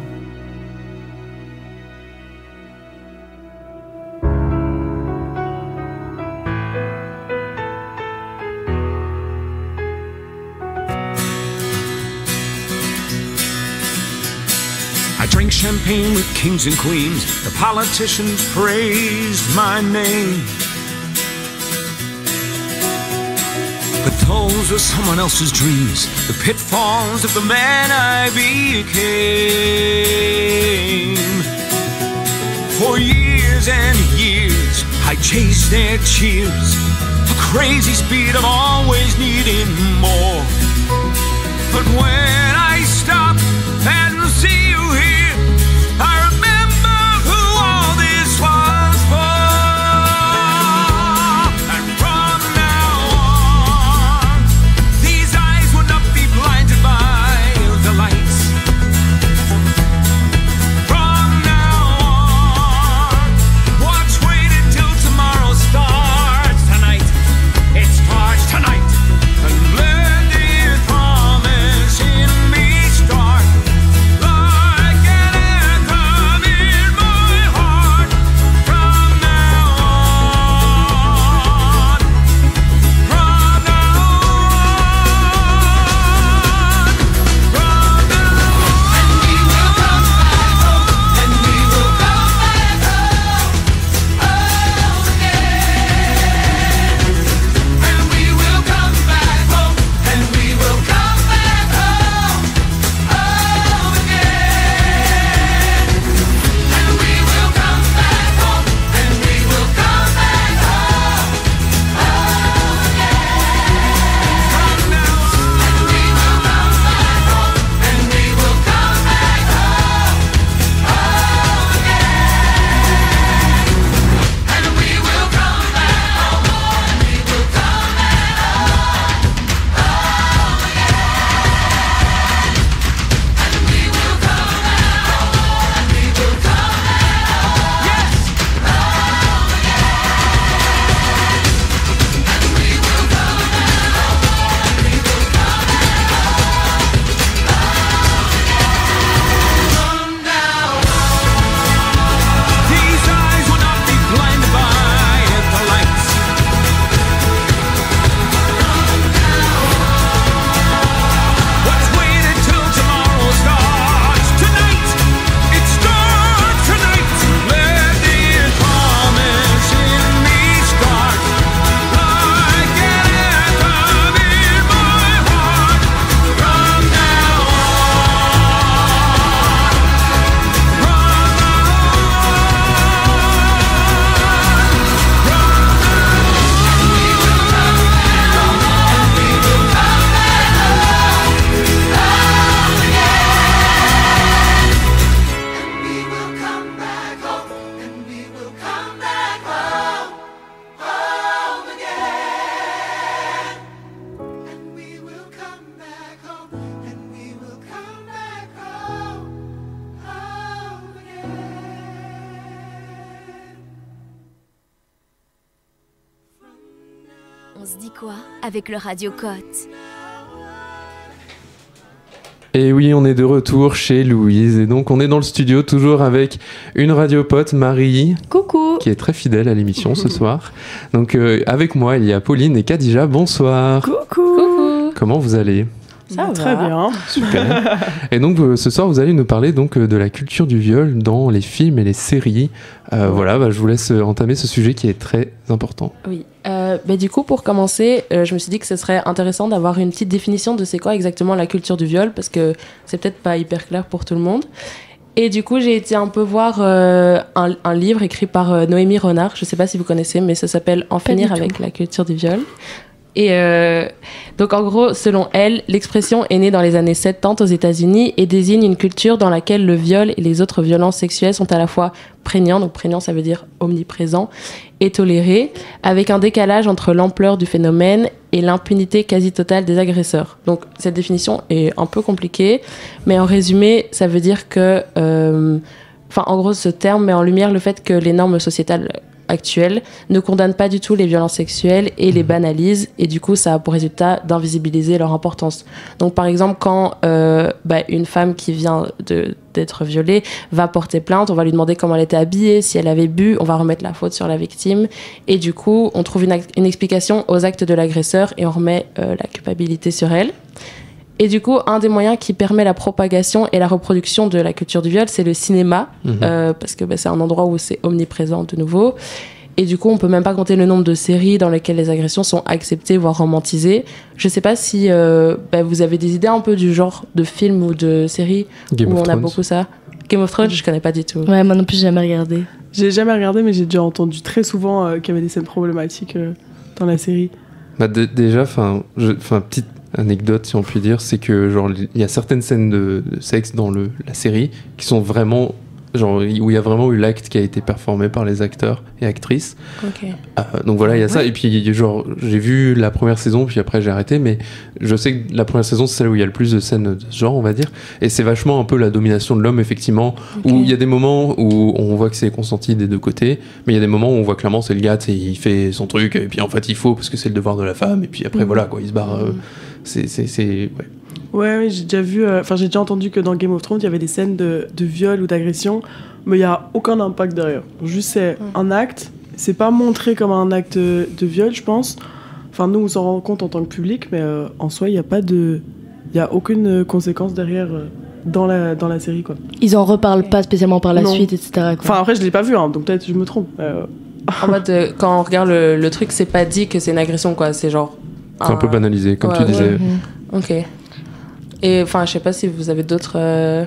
S15: I drink champagne with kings and queens. The politicians praised my name. But those were someone else's dreams, the pitfalls of the man I became. For years and years, I chased their cheers, a crazy speed of always needing more. But when I stop and see you here, I remember who all this was for. And from now on, these eyes will not be blinded by the lights. From now on, what's waited till tomorrow starts tonight. It starts tonight. And let this promise in me start.
S6: On se dit quoi avec le Radio Cote?
S1: Et oui, on est de retour chez Louise. Et donc, on est dans le studio, toujours avec une radiopote, Marie.
S14: Coucou.
S1: Qui est très fidèle à l'émission ce soir. Donc, avec moi, il y a Pauline et Khadija. Bonsoir.
S9: Coucou.
S1: Comment vous allez ?
S9: Ça va très bien.
S1: Super. Et donc, ce soir, vous allez nous parler donc, de la culture du viol dans les films et les séries. Voilà, je vous laisse entamer ce sujet qui est très important.
S16: Oui. Du coup, pour commencer, je me suis dit que ce serait intéressant d'avoir une petite définition de c'est quoi exactement la culture du viol, parce que c'est peut-être pas hyper clair pour tout le monde. Et du coup, j'ai été un peu voir un livre écrit par Noémie Renard. Je sais pas si vous connaissez, mais ça s'appelle « En finir avec la culture du viol ». Et donc en gros, selon elle, l'expression est née dans les années 70 aux États-Unis et désigne une culture dans laquelle le viol et les autres violences sexuelles sont à la fois prégnants, donc prégnant ça veut dire omniprésent, et tolérés, avec un décalage entre l'ampleur du phénomène et l'impunité quasi totale des agresseurs. Donc cette définition est un peu compliquée, mais en résumé, ça veut dire que, en gros, ce terme met en lumière le fait que les normes sociétales actuelles ne condamnent pas du tout les violences sexuelles et les banalisent, et du coup ça a pour résultat d'invisibiliser leur importance. Donc par exemple quand une femme qui vient d'être violée va porter plainte, on va lui demander comment elle était habillée, si elle avait bu, on va remettre la faute sur la victime, et du coup on trouve une explication aux actes de l'agresseur et on remet la culpabilité sur elle. Et du coup, un des moyens qui permet la propagation et la reproduction de la culture du viol, c'est le cinéma, parce que c'est un endroit où c'est omniprésent de nouveau. Et du coup, on peut même pas compter le nombre de séries dans lesquelles les agressions sont acceptées, voire romantisées. Je sais pas si vous avez des idées un peu du genre de film ou de série où on a beaucoup ça. Game of Thrones, je connais pas du tout.
S14: Ouais, moi non plus, j'ai jamais regardé.
S9: J'ai jamais regardé, mais j'ai déjà entendu très souvent qu'il y avait des scènes problématiques dans la série.
S1: Déjà, petite anecdote si on peut dire, c'est que genre il y a certaines scènes de sexe dans la série qui sont vraiment genre où il y a vraiment eu l'acte qui a été performé par les acteurs et actrices.
S16: Okay.
S1: Donc voilà, il y a ça, et puis genre j'ai vu la première saison puis après j'ai arrêté, mais je sais que la première saison c'est celle où il y a le plus de scènes de ce genre, on va dire, et c'est vachement un peu la domination de l'homme effectivement, où il y a des moments où on voit que c'est consenti des deux côtés, mais il y a des moments où on voit clairement c'est le gars, il fait son truc et puis en fait il faut parce que c'est le devoir de la femme, et puis après voilà quoi, il se barre.
S9: Ouais, j'ai déjà vu, j'ai déjà entendu que dans Game of Thrones, il y avait des scènes de viol ou d'agression, mais il n'y a aucun impact derrière. Juste, c'est un acte, c'est pas montré comme un acte de viol, je pense. Enfin, nous, on s'en rend compte en tant que public, mais en soi, il n'y a aucune conséquence derrière dans la série, quoi.
S14: Ils en reparlent pas spécialement par la suite, etc. quoi.
S9: Enfin, après, je l'ai pas vu, donc peut-être je me trompe.
S16: En mode, quand on regarde le truc, c'est pas dit que c'est une agression, quoi. C'est genre...
S1: C'est un peu banalisé, comme tu disais.
S16: Ok. Et je sais pas si vous avez d'autres...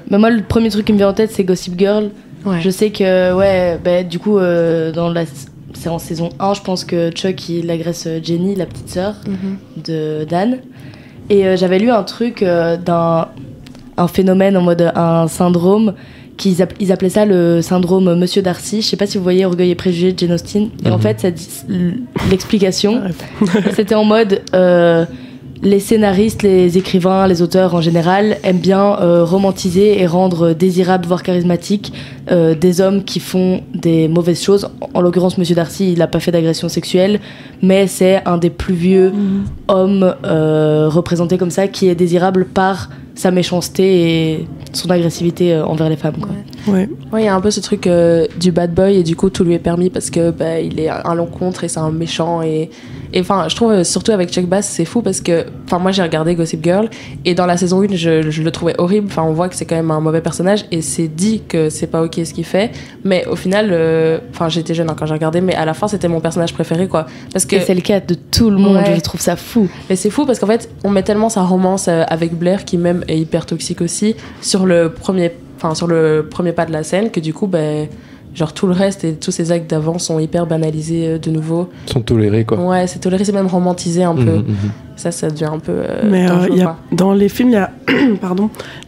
S14: moi, le premier truc qui me vient en tête, c'est Gossip Girl. Ouais. Je sais que, du coup, c'est en saison 1, je pense que Chuck, il agresse Jenny, la petite sœur de Dan. Et j'avais lu un truc d'un phénomène en mode un syndrome, ils appelaient ça le syndrome Monsieur Darcy. Je sais pas si vous voyez Orgueil et Préjugés de Jane Austen. Et en fait, l'explication, c'était en mode... les scénaristes, les écrivains, les auteurs en général aiment bien romantiser et rendre désirables, voire charismatiques, des hommes qui font des mauvaises choses. En l'occurrence, Monsieur Darcy, il n'a pas fait d'agression sexuelle, mais c'est un des plus vieux hommes représentés comme ça, qui est désirable par sa méchanceté et son agressivité envers les femmes, quoi.
S16: Ouais, il y a un peu ce truc du bad boy, et du coup tout lui est permis parce que il est à l'encontre et c'est un méchant, et je trouve surtout avec Chuck Bass c'est fou parce que moi j'ai regardé Gossip Girl et dans la saison 1 je le trouvais horrible, on voit que c'est quand même un mauvais personnage et c'est dit que c'est pas ok ce qu'il fait, mais au final j'étais jeune quand j'ai regardé, mais à la fin c'était mon personnage préféré, quoi, parce que
S14: c'est le cas de tout le monde. Je trouve ça fou,
S16: mais c'est fou parce qu'en fait on met tellement sa romance avec Blair, qui même est hyper toxique aussi, sur le premier pas de la scène, que du coup genre tout le reste et tous ces actes d'avant sont hyper banalisés de nouveau.
S1: Sont tolérés, quoi.
S16: Ouais, c'est toléré, c'est même romantisé un peu. Ça devient un peu
S9: mais dans les films, il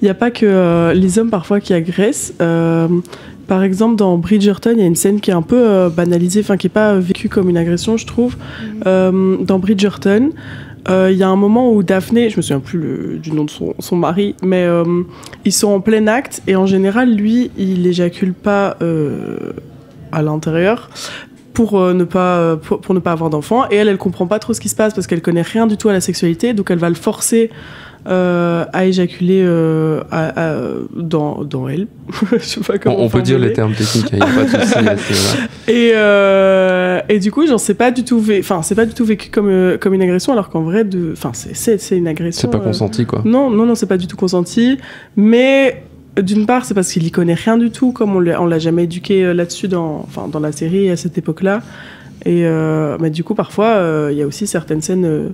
S9: y a pas que les hommes parfois qui agressent. Par exemple, dans Bridgerton, il y a une scène qui est un peu banalisée, qui est pas vécue comme une agression, je trouve. Dans Bridgerton, il y a un moment où Daphné, je me souviens plus du nom de son mari, mais ils sont en plein acte et en général, lui, il éjacule pas à l'intérieur. pour ne pas avoir d'enfant, et elle comprend pas trop ce qui se passe parce qu'elle connaît rien du tout à la sexualité, donc elle va le forcer à éjaculer dans elle. Je sais pas comment
S1: on peut dire les termes techniques, il n'y a pas de souci à ce
S9: niveau-là. Et du coup, genre, c'est pas du tout vécu comme une agression, alors qu'en vrai, c'est une agression.
S1: C'est pas consenti, quoi.
S9: Non, c'est pas du tout consenti. Mais d'une part, c'est parce qu'il y connaît rien du tout, comme on l'a jamais éduqué là-dessus dans la série à cette époque-là. Et mais du coup, parfois, il y a aussi certaines scènes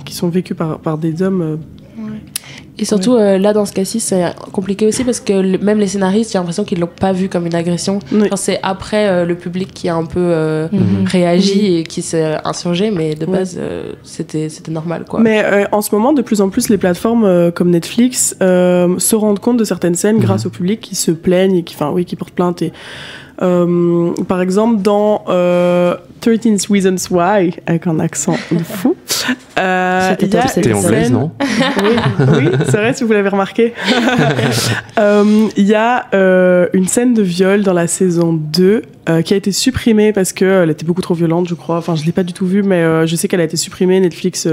S9: qui sont vécues par des hommes.
S16: Et surtout, là, dans ce cas-ci, c'est compliqué aussi parce que même les scénaristes, j'ai l'impression qu'ils l'ont pas vu comme une agression.
S9: Oui.
S16: Genre, c'est après le public qui a un peu réagi et qui s'est insurgé, mais de base, c'était normal, quoi.
S9: Mais en ce moment, de plus en plus, les plateformes comme Netflix se rendent compte de certaines scènes grâce au public qui se plaignent et qui portent plainte. Et, par exemple, dans 13 Reasons Why, avec un accent de fou,
S1: C'était anglaise, non?
S9: Oui, c'est vrai, si vous l'avez remarqué. Il y a une scène de viol dans la saison 2 qui a été supprimée parce qu'elle était beaucoup trop violente, je crois. Enfin, je ne l'ai pas du tout vue, mais je sais qu'elle a été supprimée. Netflix,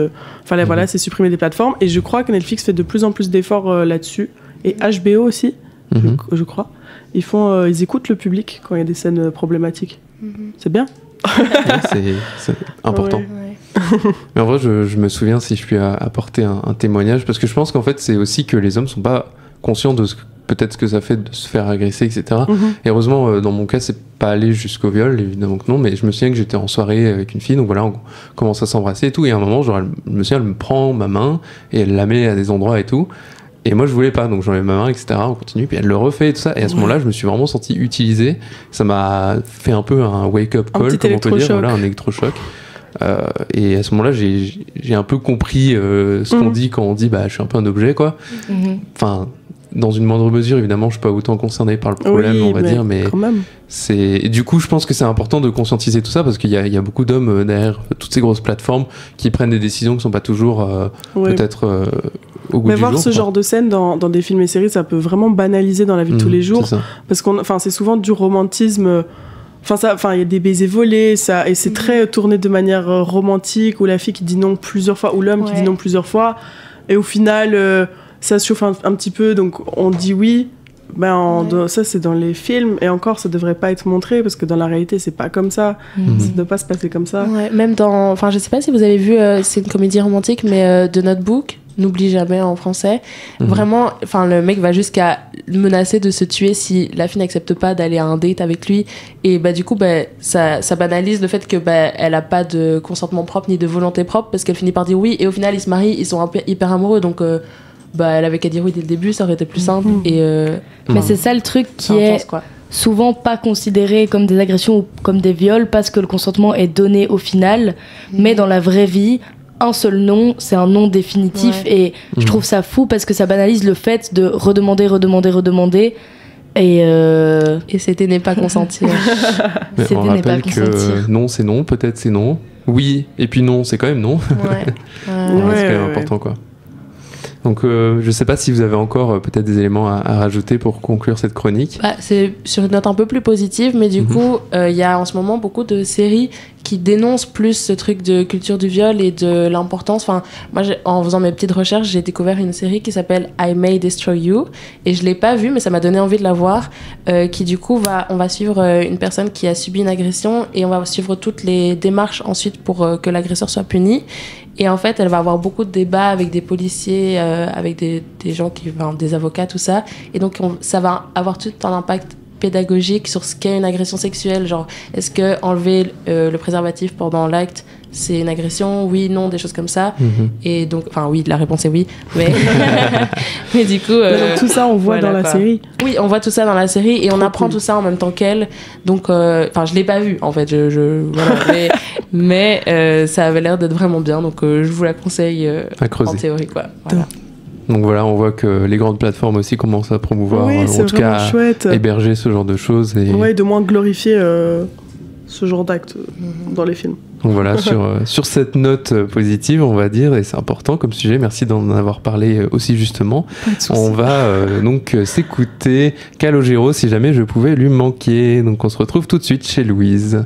S9: voilà, c'est supprimé des plateformes. Et je crois que Netflix fait de plus en plus d'efforts là-dessus. Et HBO aussi, je crois. Ils écoutent le public quand il y a des scènes problématiques. C'est bien.
S1: C'est important. Ouais. Mais en vrai, je me souviens, si je puis apporter un témoignage, parce que je pense qu'en fait, c'est aussi que les hommes sont pas conscients de peut-être ce que ça fait de se faire agresser, etc. Et heureusement, dans mon cas, c'est pas allé jusqu'au viol, évidemment que non, mais je me souviens que j'étais en soirée avec une fille, donc voilà, on commence à s'embrasser et tout, et à un moment, genre, elle me prend ma main et elle la met à des endroits et tout. Et moi, je voulais pas, donc j'enlève ma main, etc. On continue, puis elle le refait et tout ça. Et à ce moment-là, je me suis vraiment senti utilisé. Ça m'a fait un peu un wake-up call, comme on peut dire, voilà, un électrochoc. Et à ce moment-là, j'ai un peu compris ce qu'on dit quand on dit je suis un peu un objet, quoi. Enfin, dans une moindre mesure, évidemment, je suis pas autant concerné par le problème, on va dire, mais
S9: quand même.
S1: Et du coup, je pense que c'est important de conscientiser tout ça parce qu'il y a beaucoup d'hommes derrière toutes ces grosses plateformes qui prennent des décisions qui sont pas toujours peut-être au goût
S9: mais
S1: du
S9: voir
S1: jour.
S9: Ce genre de scène dans des films et séries, ça peut vraiment banaliser dans la vie de tous les jours, parce c'est souvent du romantisme. Il y a des baisers volés, et c'est très tourné de manière romantique, où la fille qui dit non plusieurs fois, ou l'homme qui dit non plusieurs fois, et au final, ça se chauffe un petit peu, donc on dit oui. Ça, c'est dans les films, et encore, ça devrait pas être montré, parce que dans la réalité, c'est pas comme ça. Ça ne doit pas se passer comme ça.
S16: Ouais, même dans... Enfin, je sais pas si vous avez vu, c'est une comédie romantique, mais The Notebook, N'oublie jamais en français. Vraiment, le mec va jusqu'à menacer de se tuer si la fille n'accepte pas d'aller à un date avec lui. Et du coup, ça banalise le fait que elle a pas de consentement propre ni de volonté propre, parce qu'elle finit par dire oui, et au final, ils se marient, ils sont hyper amoureux, donc... elle avait qu'à dire oui dès le début, ça aurait été plus simple.
S14: Mais c'est ça le truc qui est souvent pas considéré comme des agressions ou comme des viols, parce que le consentement est donné au final. Mais dans la vraie vie, un seul non, c'est un non définitif. Et je trouve ça fou parce que ça banalise le fait de redemander. Et
S16: c'était n'est pas consentir.
S1: Mais on rappelle que non, c'est non, peut-être c'est non. Oui, et puis non, c'est quand même non. C'est quand même important, quoi. Donc je sais pas si vous avez encore peut-être des éléments à rajouter pour conclure cette chronique.
S16: C'est sur une note un peu plus positive, mais du coup il y a en ce moment beaucoup de séries qui dénoncent plus ce truc de culture du viol et de l'importance. Moi, en faisant mes petites recherches, j'ai découvert une série qui s'appelle I May Destroy You, et je l'ai pas vue, mais ça m'a donné envie de la voir, qui du coup on va suivre une personne qui a subi une agression, et on va suivre toutes les démarches ensuite pour que l'agresseur soit puni. Et en fait, elle va avoir beaucoup de débats avec des policiers, avec des gens des avocats, tout ça. Et donc, ça va avoir tout un impact pédagogique sur ce qu'est une agression sexuelle. Genre, est-ce que enlever le préservatif pendant l'acte, c'est une agression? Oui, non, des choses comme ça. Et donc, oui, la réponse est oui. Mais du coup...
S9: donc, tout ça, on voit dans la série.
S16: Oui, on voit tout ça dans la série, et on apprend tout ça en même temps qu'elle. Donc, je l'ai pas vu, en fait. Voilà, mais ça avait l'air d'être vraiment bien. Donc, je vous la conseille en théorie, quoi. Voilà.
S1: Donc voilà, on voit que les grandes plateformes aussi commencent à promouvoir, en tout cas à héberger ce genre de choses.
S9: Et de moins glorifier ce genre d'actes dans les films.
S1: Donc voilà, sur cette note positive, on va dire, et c'est important comme sujet, merci d'en avoir parlé aussi justement. On va donc s'écouter Calogero, si jamais je pouvais lui manquer. Donc on se retrouve tout de suite chez Louise.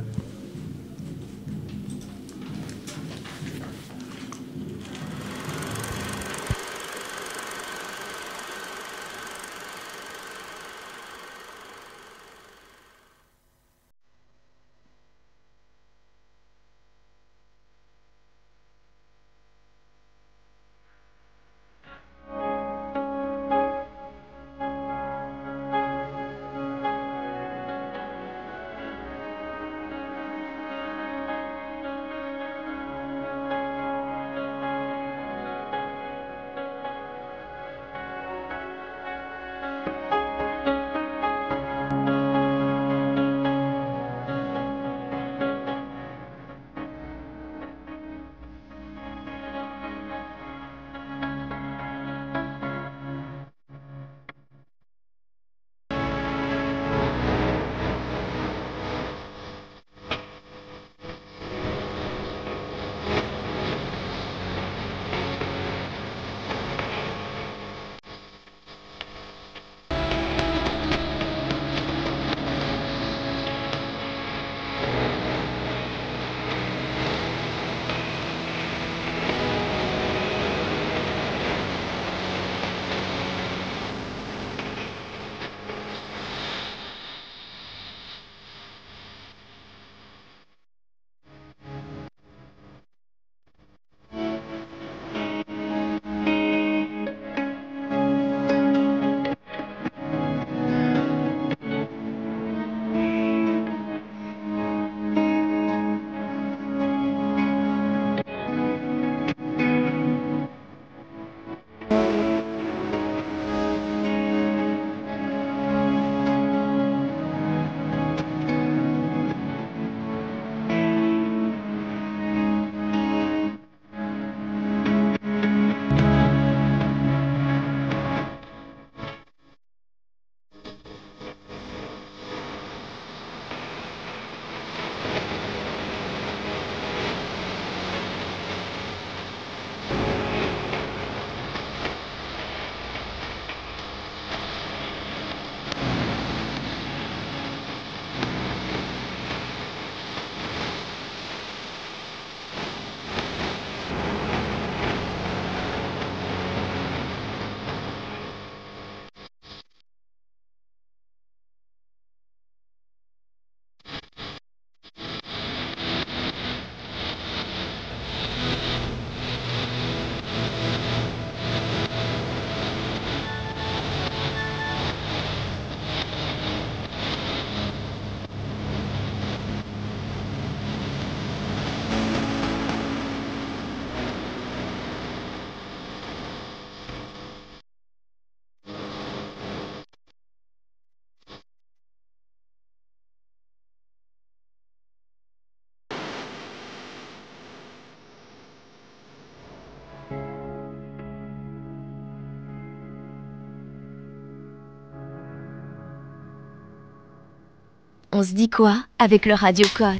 S6: On se dit quoi avec le Radio Cote?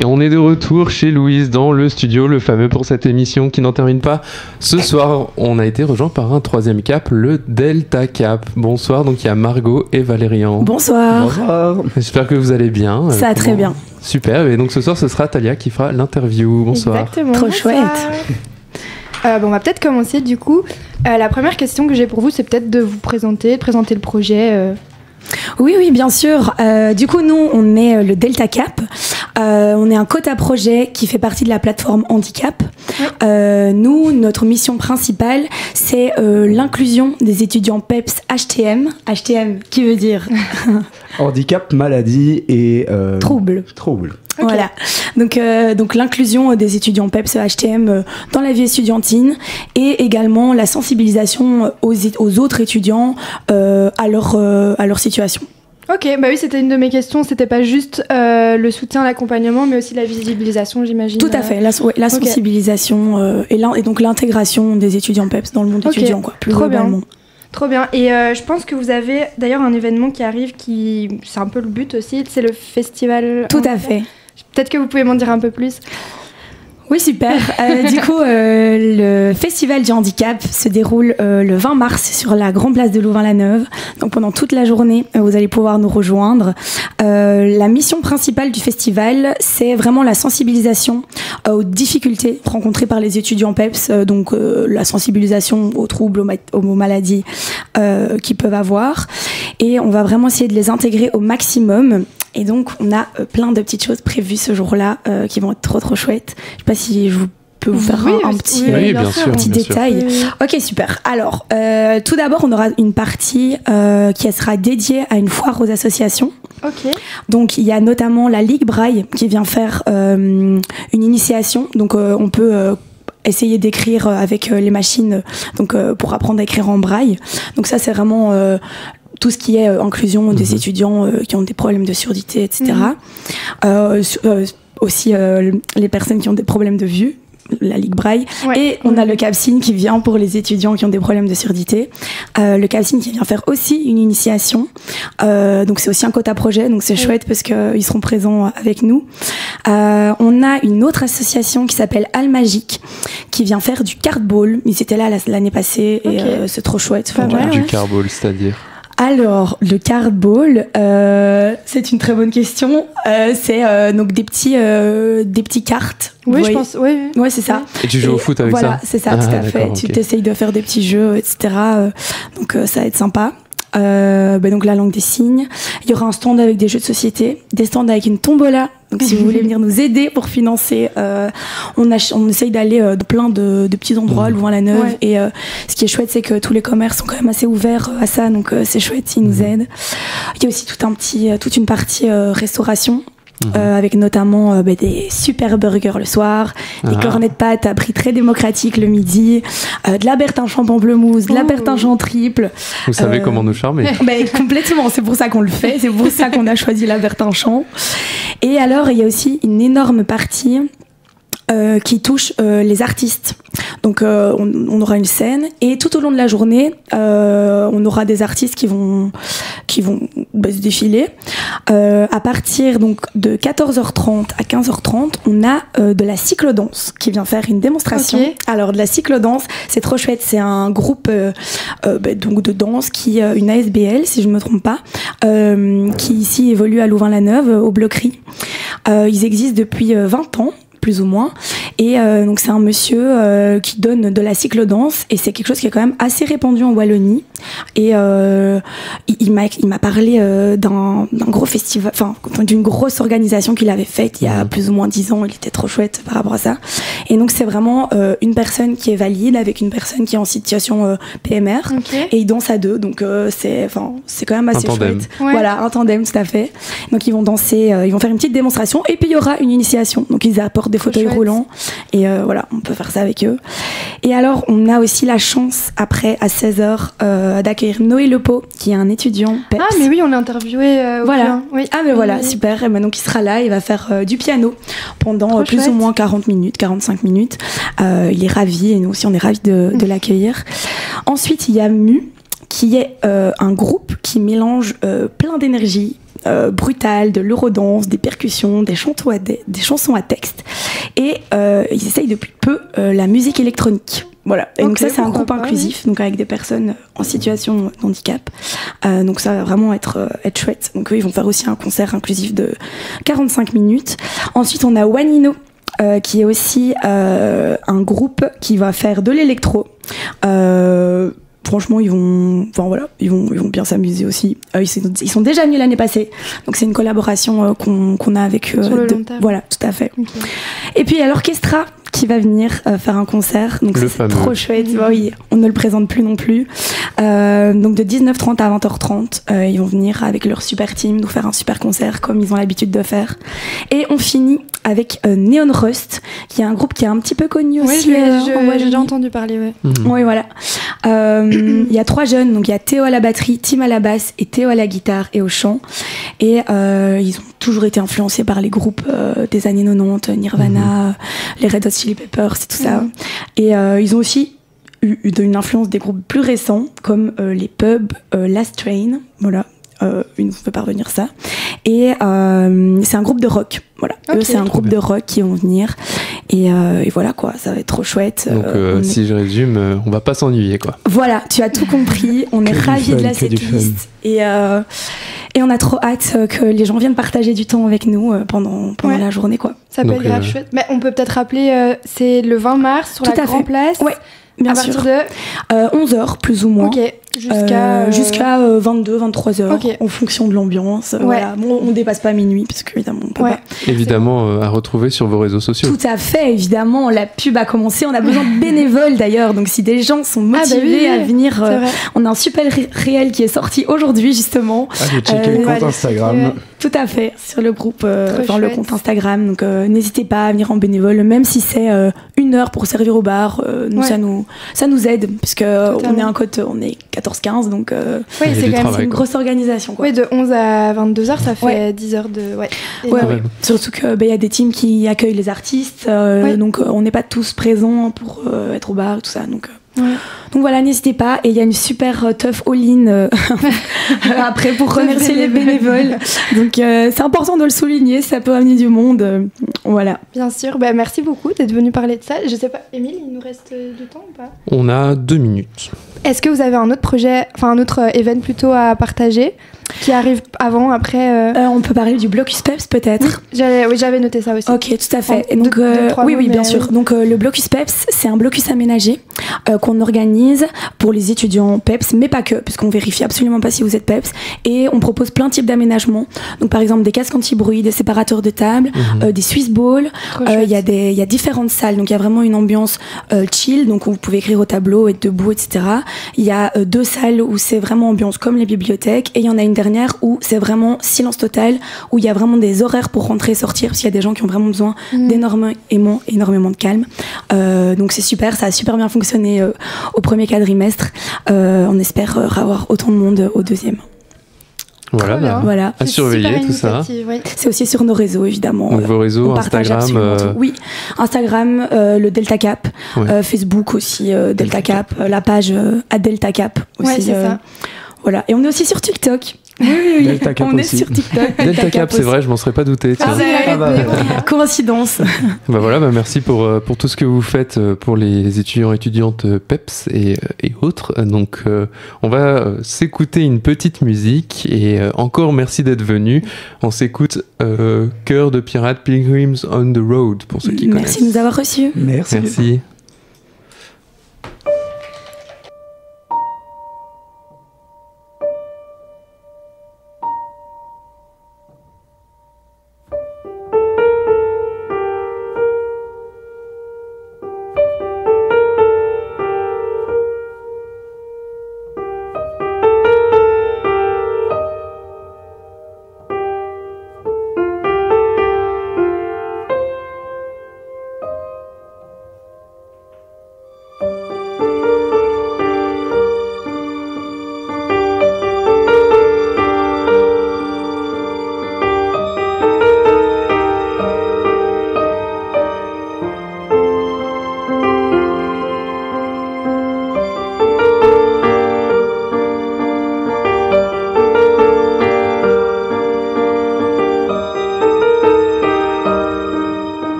S1: Et on est de retour chez Louise dans le studio, le fameux pour cette émission qui n'en termine pas. Ce soir, on a été rejoint par un troisième cap, le Delta Cap. Bonsoir, donc il y a Margot et Valérian.
S17: Bonsoir.
S1: Bonsoir. J'espère que vous allez bien.
S17: Ça va très bien.
S1: Super, et donc ce soir ce sera Talia qui fera l'interview. Bonsoir.
S17: Exactement. Trop chouette.
S18: On va peut-être commencer du coup. La première question que j'ai pour vous, c'est peut-être de vous présenter le projet.
S17: Oui, bien sûr. Du coup, nous, on est le Delta Cap. On est un quota projet qui fait partie de la plateforme Handicap. Nous, notre mission principale, c'est l'inclusion des étudiants PEPS HTM. HTM, qui veut dire
S19: handicap, maladie et
S17: troubles.
S19: Okay.
S17: Voilà. Donc l'inclusion des étudiants PEPS HTM dans la vie estudiantine et également la sensibilisation aux autres étudiants à leur situation.
S18: Ok, bah oui, c'était une de mes questions. C'était pas juste le soutien, l'accompagnement, mais aussi la visibilisation, j'imagine.
S17: Tout à fait, la sensibilisation et donc l'intégration des étudiants PEPS dans le monde étudiant, quoi, plus globalement.
S18: Trop bien. Et je pense que vous avez d'ailleurs un événement qui arrive, c'est un peu le but aussi, c'est le festival.
S17: Tout à fait.
S18: Peut-être que vous pouvez m'en dire un peu plus.
S17: Oui, super. Du coup, le Festival du Handicap se déroule le 20 mars sur la grande place de Louvain-la-Neuve. Donc pendant toute la journée, vous allez pouvoir nous rejoindre. La mission principale du festival, c'est vraiment la sensibilisation aux difficultés rencontrées par les étudiants PEPS, donc la sensibilisation aux troubles, aux maladies qu'ils peuvent avoir. Et on va vraiment essayer de les intégrer au maximum. Et donc, on a plein de petites choses prévues ce jour-là qui vont être trop chouettes. Je sais pas si je peux vous faire un petit détail. Ok, super. Alors, tout d'abord, on aura une partie qui sera dédiée à une foire aux associations.
S18: Ok.
S17: Donc, il y a notamment la Ligue Braille qui vient faire une initiation. Donc, on peut... essayer d'écrire avec les machines pour apprendre à écrire en braille. Donc ça, c'est vraiment tout ce qui est inclusion des étudiants qui ont des problèmes de surdité, etc. Aussi les personnes qui ont des problèmes de vue, la Ligue Braille. Et on a le CAPSIN qui vient pour les étudiants qui ont des problèmes de surdité. Le CAPSIN qui vient faire aussi une initiation. Donc c'est aussi un quota projet, donc c'est chouette parce qu'ils seront présents avec nous. On a une autre association qui s'appelle Almagique qui vient faire du cardball. Ils étaient là l'année passée et c'est trop chouette.
S1: Du cardball, c'est-à-dire
S17: Alors, le cardball, c'est une très bonne question. C'est donc des petits cartes.
S18: Oui, je pense.
S17: Ouais, c'est ça.
S1: Et tu joues au foot avec ça?
S17: Voilà, c'est ça, tout à fait. Tu t'essayes de faire des petits jeux, etc. Donc, ça va être sympa. Donc, la langue des signes. Il y aura un stand avec des jeux de société, des stands avec une tombola. Donc, si vous voulez venir nous aider pour financer, on essaye d'aller de plein de petits endroits, Louvain-la-Neuve. Et ce qui est chouette, c'est que tous les commerces sont quand même assez ouverts à ça. Donc, c'est chouette s'ils nous aident. Il y a aussi toute une partie restauration. Avec notamment des super burgers le soir, des cornets de pâtes à prix très démocratique le midi, de la Bertinchamp pamplemousse, de la Bertinchamp triple.
S1: Vous savez comment nous charmer.
S17: Complètement, c'est pour ça qu'on le fait, c'est pour ça qu'on a choisi la Bertinchamp. Et alors, il y a aussi une énorme partie qui touche les artistes. Donc on aura une scène et tout au long de la journée on aura des artistes qui vont se défiler. À partir donc de 14h30 à 15h30 on a de la cyclodance qui vient faire une démonstration. Alors de la cyclodance, c'est trop chouette, c'est un groupe donc de danse qui une ASBL si je ne me trompe pas, qui ici évolue à Louvain-la-Neuve au Bloquerie. Ils existent depuis 20 ans plus ou moins, et donc c'est un monsieur qui donne de la cyclodance et c'est quelque chose qui est quand même assez répandu en Wallonie. Et il m'a parlé d'un gros festival, enfin d'une grosse organisation qu'il avait faite il y a plus ou moins 10 ans. Il était trop chouette par rapport à ça. Et donc c'est vraiment une personne qui est valide avec une personne qui est en situation PMR, et ils dansent à deux, donc c'est quand même assez chouette. Voilà, un tandem, tout à fait. Donc ils vont danser, ils vont faire une petite démonstration et puis il y aura une initiation. Donc ils apportent des fauteuils roulants et voilà, on peut faire ça avec eux. Et alors on a aussi la chance après à 16h d'accueillir Noé Lepeau qui est un étudiant PEPS.
S18: Ah mais oui, on l'a interviewé
S17: voilà. Ah mais voilà, super. Et donc il sera là, il va faire du piano pendant plus ou moins 40 minutes, 45 minutes. Il est ravi et nous aussi on est ravis de l'accueillir. Ensuite il y a Mu qui est un groupe qui mélange plein d'énergie brutale, de l'eurodance, des percussions, des chansons à texte. Et ils essayent depuis peu la musique électronique. Voilà. Et donc ça, c'est un groupe inclusif, donc avec des personnes en situation de handicap. Donc ça va vraiment être chouette. Donc eux, ils vont faire aussi un concert inclusif de 45 minutes. Ensuite, on a Wanino, qui est aussi un groupe qui va faire de l'électro. Franchement, ils vont bien s'amuser aussi. Ils sont déjà venus l'année passée, donc c'est une collaboration qu'on a avec eux.
S18: Sur le long terme.
S17: Voilà, tout à fait. Okay. Et puis il y a l'orchestra qui va venir faire un concert, donc c'est trop chouette. Bah oui, on ne le présente plus non plus. Donc de 19h30 à 20h30, ils vont venir avec leur super team nous faire un super concert comme ils ont l'habitude de faire. Et on finit avec Neon Rust, qui est un groupe qui est un petit peu connu aussi.
S18: J'ai déjà entendu parler. Ouais.
S17: Oui, voilà. Il y a 3 jeunes, donc il y a Théo à la batterie, Tim à la basse et Théo à la guitare et au chant. Et ils ont toujours été influencés par les groupes des années 90, Nirvana, les Red Hot Chili Peppers et tout ça. Et ils ont aussi eu une influence des groupes plus récents comme les Pubs, Last Train, voilà. Ils nous fait parvenir ça. Et c'est un groupe de rock. Voilà.
S1: Okay.
S17: Eux, c'est un groupe de rock qui vont venir. Et voilà quoi, ça va être trop chouette.
S1: Donc si je résume, on va pas s'ennuyer quoi.
S17: Voilà, tu as tout compris. On est ravis de la setlist. Et on a trop hâte que les gens viennent partager du temps avec nous pendant la journée quoi.
S18: Ça peut être grave chouette. Mais on peut peut-être rappeler, c'est le 20 mars sur la Grand Place.
S17: Ouais. Bien sûr.
S18: À partir de
S17: 11h plus ou moins.
S18: Ok. Jusqu'à
S17: 22, 23h en fonction de l'ambiance. Voilà. Bon, on dépasse pas minuit parce qu'évidemment on peut pas.
S1: Évidemment à retrouver sur vos réseaux sociaux.
S17: Tout à fait, évidemment, la pub a commencé. On a besoin de bénévoles d'ailleurs. Donc si des gens sont motivés à venir, on a un super réel qui est sorti aujourd'hui justement.
S19: Allez checker le compte Instagram.
S17: Tout à fait, sur le groupe, le compte Instagram. Donc n'hésitez pas à venir en bénévole, même si c'est 1 heure pour servir au bar. Nous, ça nous aide puisque on est 14-15, donc
S18: c'est quand même
S17: une grosse organisation. Quoi.
S18: Oui, de 11 à 22h, ça fait 10 heures de...
S17: Surtout qu'il y a des teams qui accueillent les artistes, donc on n'est pas tous présents pour être au bar, tout ça. Donc voilà, n'hésitez pas. Et il y a une super teuf all-in après pour remercier les bénévoles. Donc c'est important de le souligner, ça peut amener du monde. Voilà.
S18: Bien sûr, merci beaucoup d'être venu parler de ça. Je sais pas, Émile, il nous reste du temps ou pas ?
S1: On a 2 minutes.
S18: Est-ce que vous avez un autre projet, enfin un autre event plutôt à partager qui arrive avant, après
S17: On peut parler du Blocus Peps peut-être.
S18: Oui, j'avais noté ça aussi.
S17: Ok, tout à fait. Et donc, oui, bien sûr. Donc le Blocus Peps, c'est un blocus aménagé qu'on organise pour les étudiants Peps, mais pas que, puisqu'on vérifie absolument pas si vous êtes Peps. Et on propose plein de types d'aménagements. Donc par exemple des casques anti-bruit, des séparateurs de table, des Swiss balls. Il y a différentes salles, donc il y a vraiment une ambiance chill, donc où vous pouvez écrire au tableau, être debout, etc. Il y a 2 salles où c'est vraiment ambiance comme les bibliothèques, et il y en a une dernière où c'est vraiment silence total, où il y a vraiment des horaires pour rentrer et sortir, parce qu'il y a des gens qui ont vraiment besoin d'énormément de calme. Donc c'est super, ça a super bien fonctionné au premier quadrimestre. On espère avoir autant de monde au deuxième.
S1: Voilà. À surveiller tout ça.
S17: Oui. C'est aussi sur nos réseaux évidemment.
S1: Donc vos réseaux, Instagram.
S17: Oui, Instagram, le Delta Cap, Facebook aussi, Delta Cap, la page Delta Cap aussi.
S18: Ouais, c'est ça.
S17: Voilà. Et on est aussi sur TikTok. Oui.
S19: Delta Cap
S17: on
S19: aussi.
S17: est sur TikTok.
S1: Delta Cap, c'est vrai, je m'en serais pas douté.
S17: Coïncidence.
S1: Merci pour tout ce que vous faites pour les étudiants et étudiantes PEPS et autres. Donc, on va s'écouter une petite musique et encore merci d'être venu. On s'écoute Cœur de pirate, Pilgrims on the Road pour ceux qui connaissent.
S17: Merci de nous avoir reçus.
S1: Merci.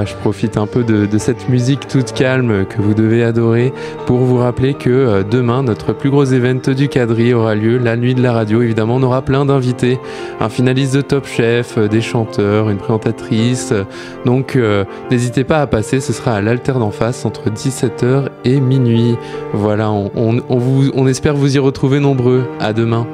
S1: Voilà, je profite un peu de cette musique toute calme que vous devez adorer pour vous rappeler que demain, notre plus gros event du Quadri aura lieu, la nuit de la radio. Évidemment, on aura plein d'invités, un finaliste de Top Chef, des chanteurs, une présentatrice. Donc, n'hésitez pas à passer, ce sera à l'Alter d'en face entre 17h et minuit. Voilà, on espère vous y retrouver nombreux. À demain.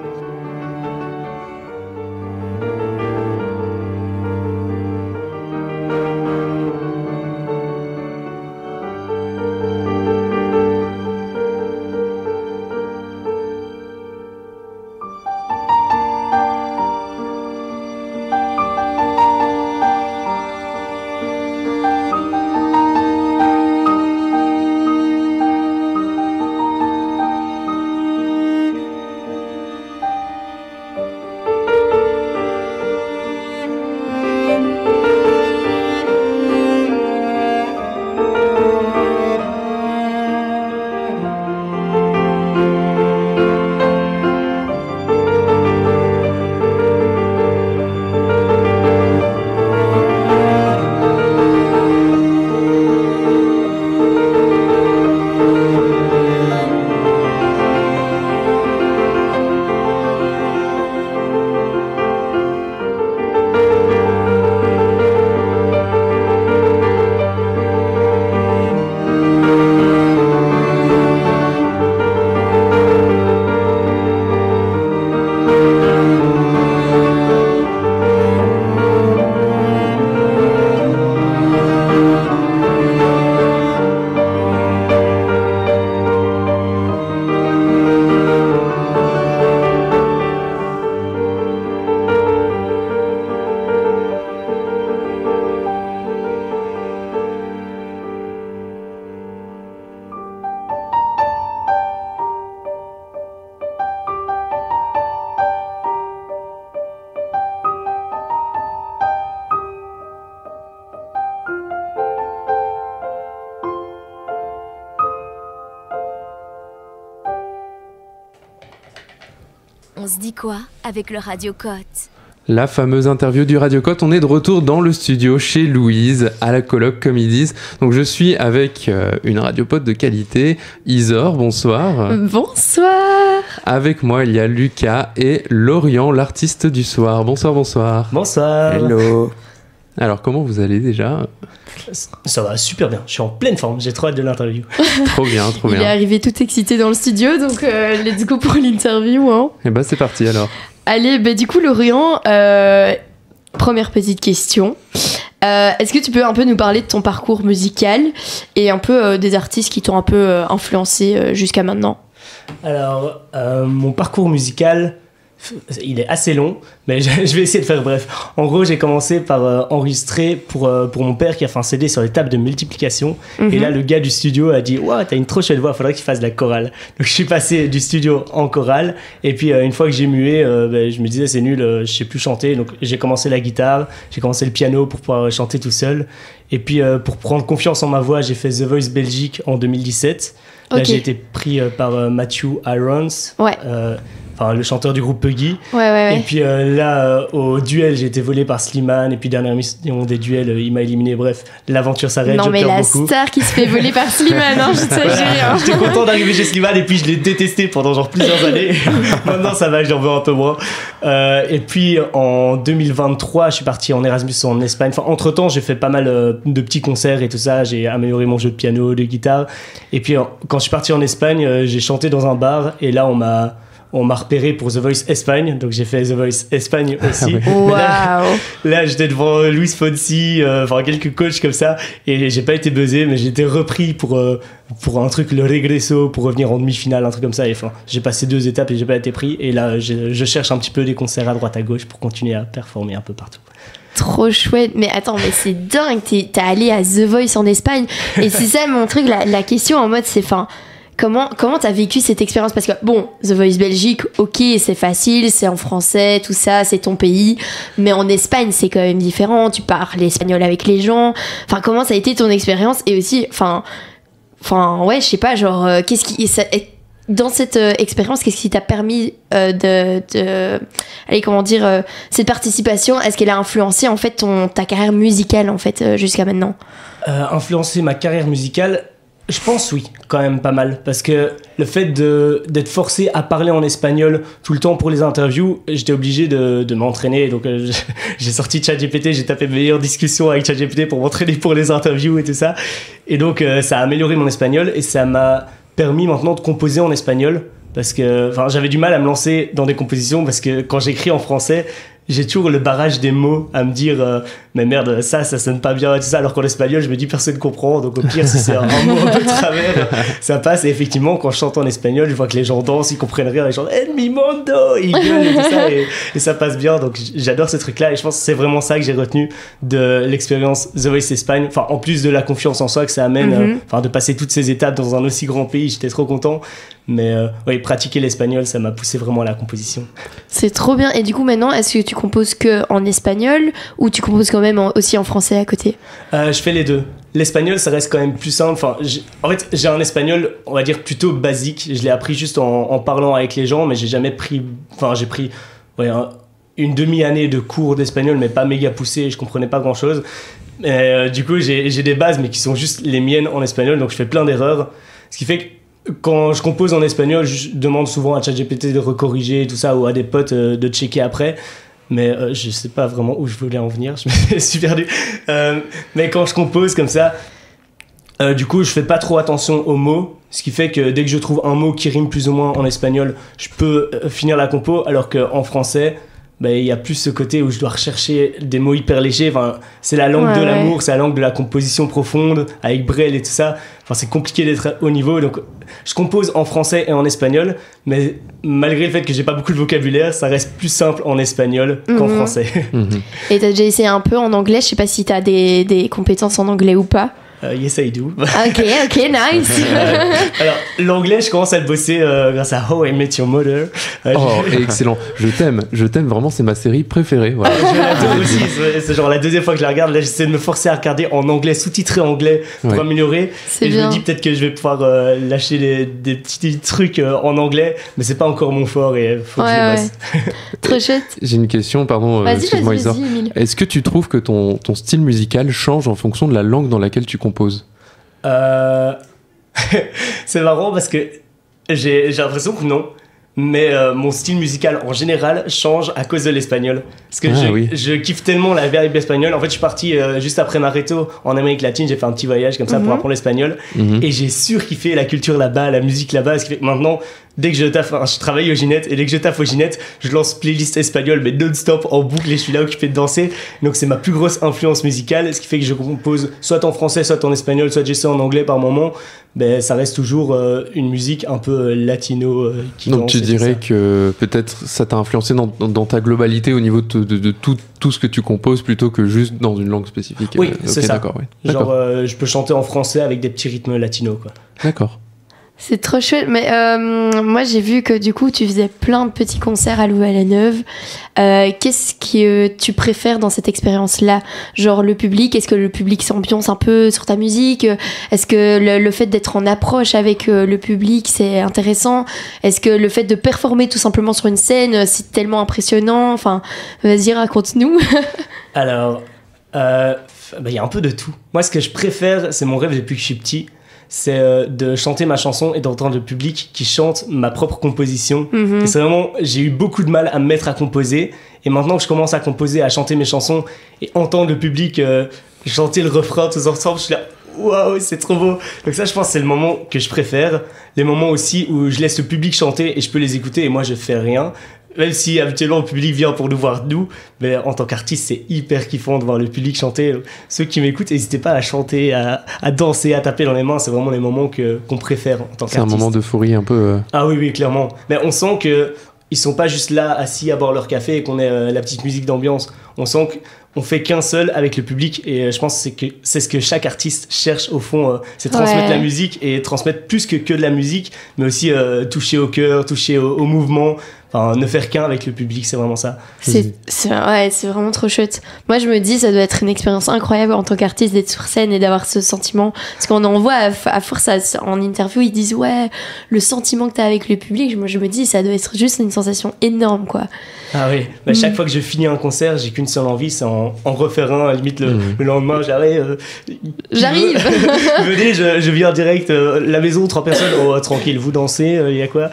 S6: On se dit quoi avec le Radio Côte?
S1: La fameuse interview du Radio Côte. On est de retour dans le studio chez Louise, à la coloc, comme ils disent. Donc je suis avec une radiopote de qualité. Isor, bonsoir.
S20: Bonsoir.
S1: Avec moi, il y a Lucas et Lorient, l'artiste du soir. Bonsoir, bonsoir.
S21: Bonsoir.
S1: Hello. Alors, comment vous allez déjà?
S21: Ça va super bien, je suis en pleine forme, j'ai trop hâte de l'interview.
S1: Trop bien, trop bien.
S20: Il est arrivé tout excité dans le studio, donc let's go pour l'interview. Hein.
S1: Et bah c'est parti alors.
S20: Allez, bah, du coup Lorient, première petite question. Est-ce que tu peux un peu nous parler de ton parcours musical et un peu des artistes qui t'ont un peu influencé jusqu'à maintenant?
S21: Alors, mon parcours musical... il est assez long, mais je vais essayer de faire bref. En gros, j'ai commencé par enregistrer pour mon père qui a fait un CD sur les tables de multiplication. Et là, le gars du studio a dit « Ouah, t'as une trop chouette voix, faudrait que tu fasses de la chorale. » Donc, je suis passé du studio en chorale. Et puis, une fois que j'ai mué, je me disais « C'est nul, je sais plus chanter. » Donc, j'ai commencé la guitare, j'ai commencé le piano pour pouvoir chanter tout seul. Et puis, pour prendre confiance en ma voix, j'ai fait The Voice Belgique en 2017. Là, j'ai été pris par Matthew Irons.
S20: Ouais.
S21: Enfin, le chanteur du groupe Puggy.
S20: Ouais.
S21: Et puis là, au duel, j'ai été volé par Slimane. Et puis, dernière émission des duels, il m'a éliminé. Bref, l'aventure s'arrête.
S20: Non, mais la star qui se fait voler par Slimane, hein, je t'exagère.
S21: J'étais content d'arriver chez Slimane et puis je l'ai détesté pendant genre plusieurs années. Maintenant, ça va, j'en veux un peu moins. Et puis, en 2023, je suis parti en Erasmus en Espagne. Enfin, entre-temps, j'ai fait pas mal de petits concerts et tout ça. J'ai amélioré mon jeu de piano, de guitare. Et puis, quand je suis parti en Espagne, j'ai chanté dans un bar. Et là, on m'a repéré pour The Voice Espagne, donc j'ai fait The Voice Espagne aussi.
S20: Wow.
S21: Là, j'étais devant Luis Fonsi, enfin quelques coachs comme ça, et j'ai pas été buzzé, mais j'ai été repris pour un truc, le Regresso, pour revenir en demi-finale, un truc comme ça. Et enfin, j'ai passé 2 étapes et j'ai pas été pris. Et là, je cherche un petit peu des concerts à droite à gauche pour continuer à performer un peu partout.
S20: Trop chouette, mais attends, mais c'est dingue, t'es allé à The Voice en Espagne, et c'est ça mon truc, la question en mode, c'est fin. Comment t'as vécu cette expérience? Parce que bon, The Voice Belgique, ok, c'est facile, c'est en français, tout ça, c'est ton pays. Mais en Espagne, c'est quand même différent. Tu parles espagnol avec les gens. Enfin, comment ça a été ton expérience? Et aussi, enfin, ouais, je sais pas, genre, dans cette expérience, qu'est-ce qui t'a permis allez, comment dire, cette participation, est-ce qu'elle a influencé en fait ta carrière musicale en fait jusqu'à maintenant?
S21: Influencer ma carrière musicale, je pense oui, quand même pas mal. Parce que le fait d'être forcé à parler en espagnol tout le temps pour les interviews, j'étais obligé de m'entraîner. Donc j'ai sorti ChatGPT, j'ai tapé meilleure discussion avec ChatGPT pour m'entraîner pour les interviews et tout ça. Et donc ça a amélioré mon espagnol et ça m'a permis maintenant de composer en espagnol. Parce que j'avais du mal à me lancer dans des compositions parce que quand j'écris en français, j'ai toujours le barrage des mots à me dire mais merde, ça sonne pas bien et tout ça, alors qu'en espagnol je me dis personne comprend, donc au pire si c'est un mot un peu de travers ça passe. Et effectivement quand je chante en espagnol je vois que les gens dansent, ils comprennent rien, ils chantent En mi mundo, ils gueulent et tout ça et ça passe bien. Donc j'adore ce truc là et je pense que c'est vraiment ça que j'ai retenu de l'expérience The Voice Espagne, enfin en plus de la confiance en soi que ça amène, de passer toutes ces étapes dans un aussi grand pays, j'étais trop content. Mais oui, pratiquer l'espagnol, ça m'a poussé vraiment à la composition.
S20: C'est trop bien. Et du coup, maintenant, est-ce que tu composes que en espagnol ou tu composes quand même aussi en français à côté?
S21: Je fais les deux. L'espagnol, ça reste quand même plus simple. En fait, j'ai un espagnol, on va dire, plutôt basique. Je l'ai appris juste en parlant avec les gens, mais j'ai jamais pris... j'ai pris une demi-année de cours d'espagnol, mais pas méga poussé, je comprenais pas grand-chose. Du coup, j'ai des bases, mais qui sont juste les miennes en espagnol, donc je fais plein d'erreurs. Ce qui fait que quand je compose en espagnol, je demande souvent à ChatGPT de recorriger tout ça ou à des potes de checker après. Mais je sais pas vraiment où je voulais en venir, je me suis perdu. Mais quand je compose comme ça, du coup, je fais pas trop attention aux mots. Ce qui fait que dès que je trouve un mot qui rime plus ou moins en espagnol, je peux finir la compo. Alors qu'en français, il y a plus ce côté où je dois rechercher des mots hyper légers. C'est la langue de l'amour, c'est la langue de la composition profonde, avec Brel et tout ça. C'est compliqué d'être au niveau. Donc, je compose en français et en espagnol, mais malgré le fait que j'ai pas beaucoup de vocabulaire, ça reste plus simple en espagnol qu'en français.
S20: Et t'as déjà essayé un peu en anglais? Je sais pas si t'as des compétences en anglais ou pas.
S21: Yes, I do.
S20: Ok, nice.
S21: Alors, l'anglais, je commence à le bosser grâce à How I Met Your Mother.
S1: Excellent. Je t'aime vraiment, c'est ma série préférée. Voilà.
S21: Je l'adore aussi. C'est genre la deuxième fois que je la regarde. Là, j'essaie de me forcer à regarder en anglais, sous-titré anglais pour améliorer. Et je me dis peut-être que je vais pouvoir lâcher des petits trucs en anglais, mais c'est pas encore mon fort et faut que je bosse.
S20: Trop chouette.
S1: J'ai une question, pardon. Excuse-moi, Isa. Est-ce que tu trouves que ton style musical change en fonction de la langue dans laquelle tu composes?
S21: C'est marrant parce que j'ai l'impression que non, mais mon style musical en général change à cause de l'espagnol. Parce que je kiffe tellement la vibe espagnole. En fait, je suis parti juste après ma réto en Amérique latine. J'ai fait un petit voyage comme ça pour apprendre l'espagnol et j'ai surkiffé la culture là-bas, la musique là-bas. Ce qui fait que maintenant, dès que je travaille au Ginette et dès que je taffe au Ginette, je lance playlist espagnole mais non-stop en boucle et je suis là occupé de danser. Donc c'est ma plus grosse influence musicale, ce qui fait que je compose soit en français, soit en espagnol, soit j'essaie en anglais par moment. Ça reste toujours une musique un peu latino qui
S1: donc tu dirais que peut-être ça t'a influencé dans ta globalité au niveau de tout ce que tu composes plutôt que juste dans une langue spécifique?
S21: Oui, c'est ça.
S1: D'accord,
S21: genre je peux chanter en français avec des petits rythmes latinos, quoi.
S1: D'accord.
S20: C'est trop chouette, mais moi j'ai vu que du coup tu faisais plein de petits concerts à Louvain-la-Neuve. Qu'est-ce que tu préfères dans cette expérience-là? Genre le public, est-ce que le public s'ambiance un peu sur ta musique? Est-ce que le fait d'être en approche avec le public c'est intéressant? Est-ce que le fait de performer tout simplement sur une scène c'est tellement impressionnant? Enfin, vas-y, raconte-nous.
S21: Alors, y a un peu de tout. Moi ce que je préfère, c'est mon rêve depuis que je suis petit, c'est de chanter ma chanson et d'entendre le public qui chante ma propre composition. Et c'est vraiment, j'ai eu beaucoup de mal à me mettre à composer, et maintenant que je commence à composer, à chanter mes chansons et entendre le public chanter le refrain tous ensemble, je suis là, waouh, c'est trop beau. Donc ça, je pense que c'est le moment que je préfère, les moments aussi où je laisse le public chanter et je peux les écouter et moi je fais rien. Même si habituellement le public vient pour nous voir nous, mais en tant qu'artiste c'est hyper kiffant de voir le public chanter. Ceux qui m'écoutent, n'hésitez pas à chanter, à danser, à taper dans les mains, c'est vraiment les moments qu'on préfère en tant qu'artiste.
S1: C'est un moment d'euphorie un peu...
S21: Ah oui, clairement. Mais on sent qu'ils sont pas juste là assis à boire leur café et qu'on ait la petite musique d'ambiance. On sent qu'on fait qu'un seul avec le public et je pense que c'est ce que chaque artiste cherche au fond, c'est transmettre la musique et transmettre plus que de la musique, mais aussi toucher au cœur, toucher au mouvement. Enfin, ne faire qu'un avec le public, c'est vraiment ça.
S20: C'est vraiment trop chouette. Moi, je me dis, ça doit être une expérience incroyable en tant qu'artiste d'être sur scène et d'avoir ce sentiment. Parce qu'on en voit à force en interview, ils disent ouais, le sentiment que tu as avec le public. Moi, je me dis, ça doit être juste une sensation énorme, quoi.
S21: Ah oui, chaque fois que je finis un concert, j'ai qu'une seule envie, c'est en refaire un. Limite le lendemain, j'arrive. Venez, je viens direct. La maison, 3 personnes. Oh, tranquille, vous dansez, il y a quoi?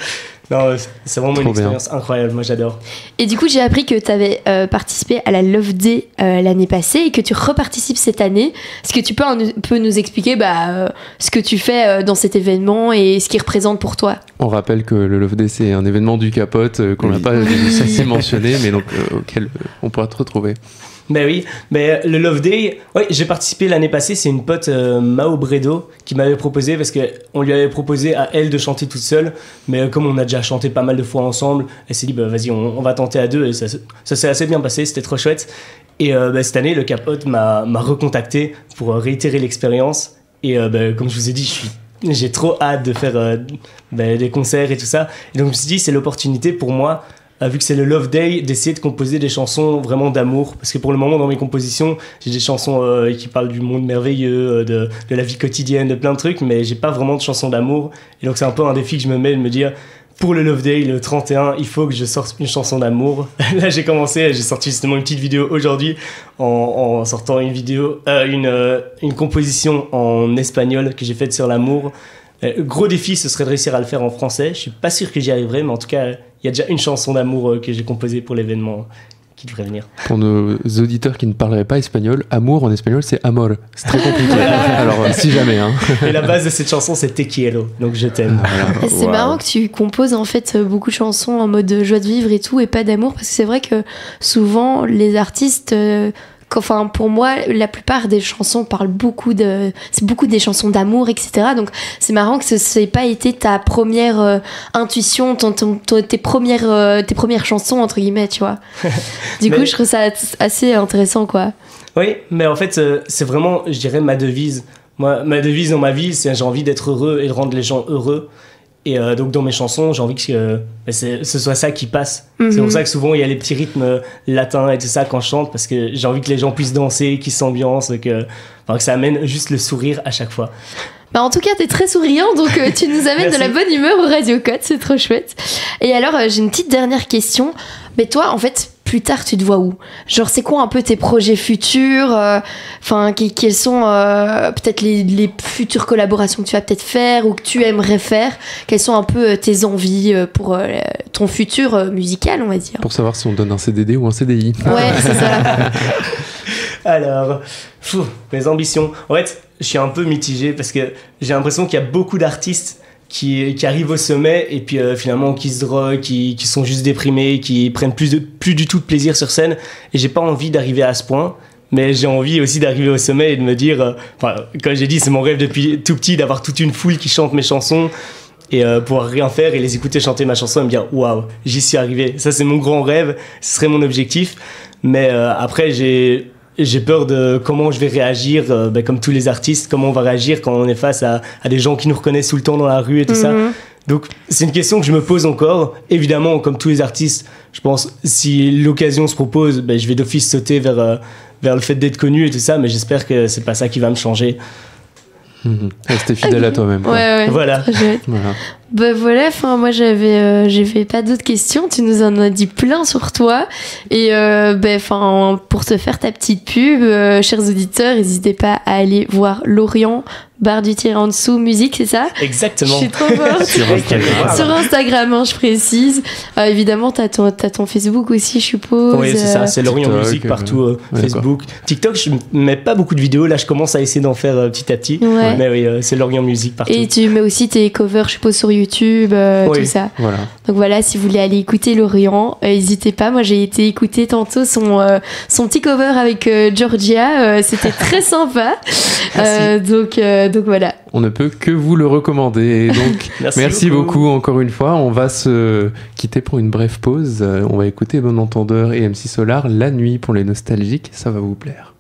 S21: Non, c'est vraiment une expérience incroyable, moi j'adore.
S20: Et du coup, j'ai appris que tu avais participé à la Love Day l'année passée et que tu reparticipes cette année. Est-ce que tu peux nous expliquer ce que tu fais dans cet événement et ce qu'il représente pour toi?
S1: On rappelle que le Love Day, c'est un événement du Capote qu'on n'a pas assez mentionné, mais donc auquel on pourra te retrouver.
S21: Ben oui, mais le Love Day, j'ai participé l'année passée, c'est une pote Mao Bredo qui m'avait proposé, parce qu'on lui avait proposé à elle de chanter toute seule, mais comme on a déjà chanté pas mal de fois ensemble, elle s'est dit vas-y on va tenter à 2, et ça s'est assez bien passé, c'était trop chouette. Et cette année, le Capote m'a recontacté pour réitérer l'expérience, et comme je vous ai dit, j'ai trop hâte de faire des concerts et tout ça, et donc je me suis dit c'est l'opportunité pour moi, vu que c'est le Love Day, d'essayer de composer des chansons vraiment d'amour. Parce que pour le moment, dans mes compositions, j'ai des chansons qui parlent du monde merveilleux, de la vie quotidienne, de plein de trucs, mais j'ai pas vraiment de chansons d'amour. Et donc c'est un peu un défi que je me mets de me dire, pour le Love Day, le 31, il faut que je sorte une chanson d'amour. Là, j'ai sorti justement une petite vidéo aujourd'hui en sortant une composition en espagnol que j'ai faite sur l'amour. Gros défi, ce serait de réussir à le faire en français. Je suis pas sûr que j'y arriverai, mais en tout cas, il y a déjà une chanson d'amour que j'ai composée pour l'événement qui devrait venir.
S1: Pour nos auditeurs qui ne parleraient pas espagnol, amour en espagnol, c'est amor. C'est très compliqué. Alors, si jamais. Et
S21: la base de cette chanson, c'est Te quiero, donc je t'aime.
S20: C'est marrant que tu composes en fait beaucoup de chansons en mode joie de vivre et tout, et pas d'amour, parce que c'est vrai que souvent, les artistes... Enfin, pour moi, la plupart des chansons parlent c'est beaucoup des chansons d'amour, etc. Donc, c'est marrant que ce n'ait pas été ta première intuition, tes premières chansons, entre guillemets, tu vois. Du coup, je trouve ça assez intéressant, quoi.
S21: Oui, mais en fait, c'est vraiment, je dirais, ma devise. Moi, ma devise dans ma vie, c'est j'ai envie d'être heureux et de rendre les gens heureux. Et donc dans mes chansons, j'ai envie que ce soit ça qui passe. C'est pour ça que souvent il y a les petits rythmes latins et tout ça quand je chante, parce que j'ai envie que les gens puissent danser, qu'ils s'ambiancent, que ça amène juste le sourire à chaque fois.
S20: En tout cas, t'es très souriant, donc tu nous amènes de la bonne humeur au Radio Code, c'est trop chouette. Et alors, j'ai une petite dernière question. Mais toi, en fait, plus tard, tu te vois où? Genre, c'est quoi un peu tes projets futurs? Enfin, quelles sont peut-être les futures collaborations que tu vas peut-être faire ou que tu aimerais faire? Quelles sont un peu tes envies pour ton futur musical, on va dire?
S1: Pour savoir si on donne un CDD ou un CDI.
S20: Ouais, c'est ça.
S21: Alors, mes ambitions. En fait, je suis un peu mitigé parce que j'ai l'impression qu'il y a beaucoup d'artistes qui arrivent au sommet et puis finalement qui se droguent, qui sont juste déprimés, qui prennent plus du tout de plaisir sur scène. Et j'ai pas envie d'arriver à ce point, mais j'ai envie aussi d'arriver au sommet et de me dire, comme j'ai dit, c'est mon rêve depuis tout petit d'avoir toute une foule qui chante mes chansons et pouvoir rien faire et les écouter chanter ma chanson et me dire waouh, j'y suis arrivé. Ça, c'est mon grand rêve, ce serait mon objectif. Mais après, j'ai peur de comment je vais réagir, comme tous les artistes, comment on va réagir quand on est face à des gens qui nous reconnaissent tout le temps dans la rue et tout ça. Donc c'est une question que je me pose encore. Évidemment, comme tous les artistes, je pense, si l'occasion se propose, je vais d'office sauter vers le fait d'être connu et tout ça, mais j'espère que c'est pas ça qui va me changer.
S1: Rester fidèle à toi-même.
S20: Ouais,
S21: voilà.
S20: Voilà, moi j'avais pas d'autres questions, tu nous en as dit plein sur toi et pour te faire ta petite pub, chers auditeurs, n'hésitez pas à aller voir Lorient, barre du tiré en dessous, musique, c'est ça?
S21: Exactement.
S20: Je suis trop forte. Sur Instagram, je précise. Évidemment, t'as ton Facebook aussi, je suppose.
S21: Oui, c'est ça, c'est Lorient Musique partout, Facebook. TikTok, je mets pas beaucoup de vidéos, là je commence à essayer d'en faire petit à petit.
S20: Ouais.
S21: Mais oui, c'est Lorient Musique partout.
S20: Et tu mets aussi tes covers, je suppose, sur YouTube, tout ça.
S1: Voilà.
S20: Donc voilà, si vous voulez aller écouter Lorient, n'hésitez pas. Moi, j'ai été écouter tantôt son petit cover avec Georgia. C'était très sympa. Donc voilà.
S1: On ne peut que vous le recommander. Donc, merci beaucoup encore une fois. On va se quitter pour une brève pause. On va écouter Bon Entendeur et MC Solar, La Nuit pour les nostalgiques. Ça va vous plaire.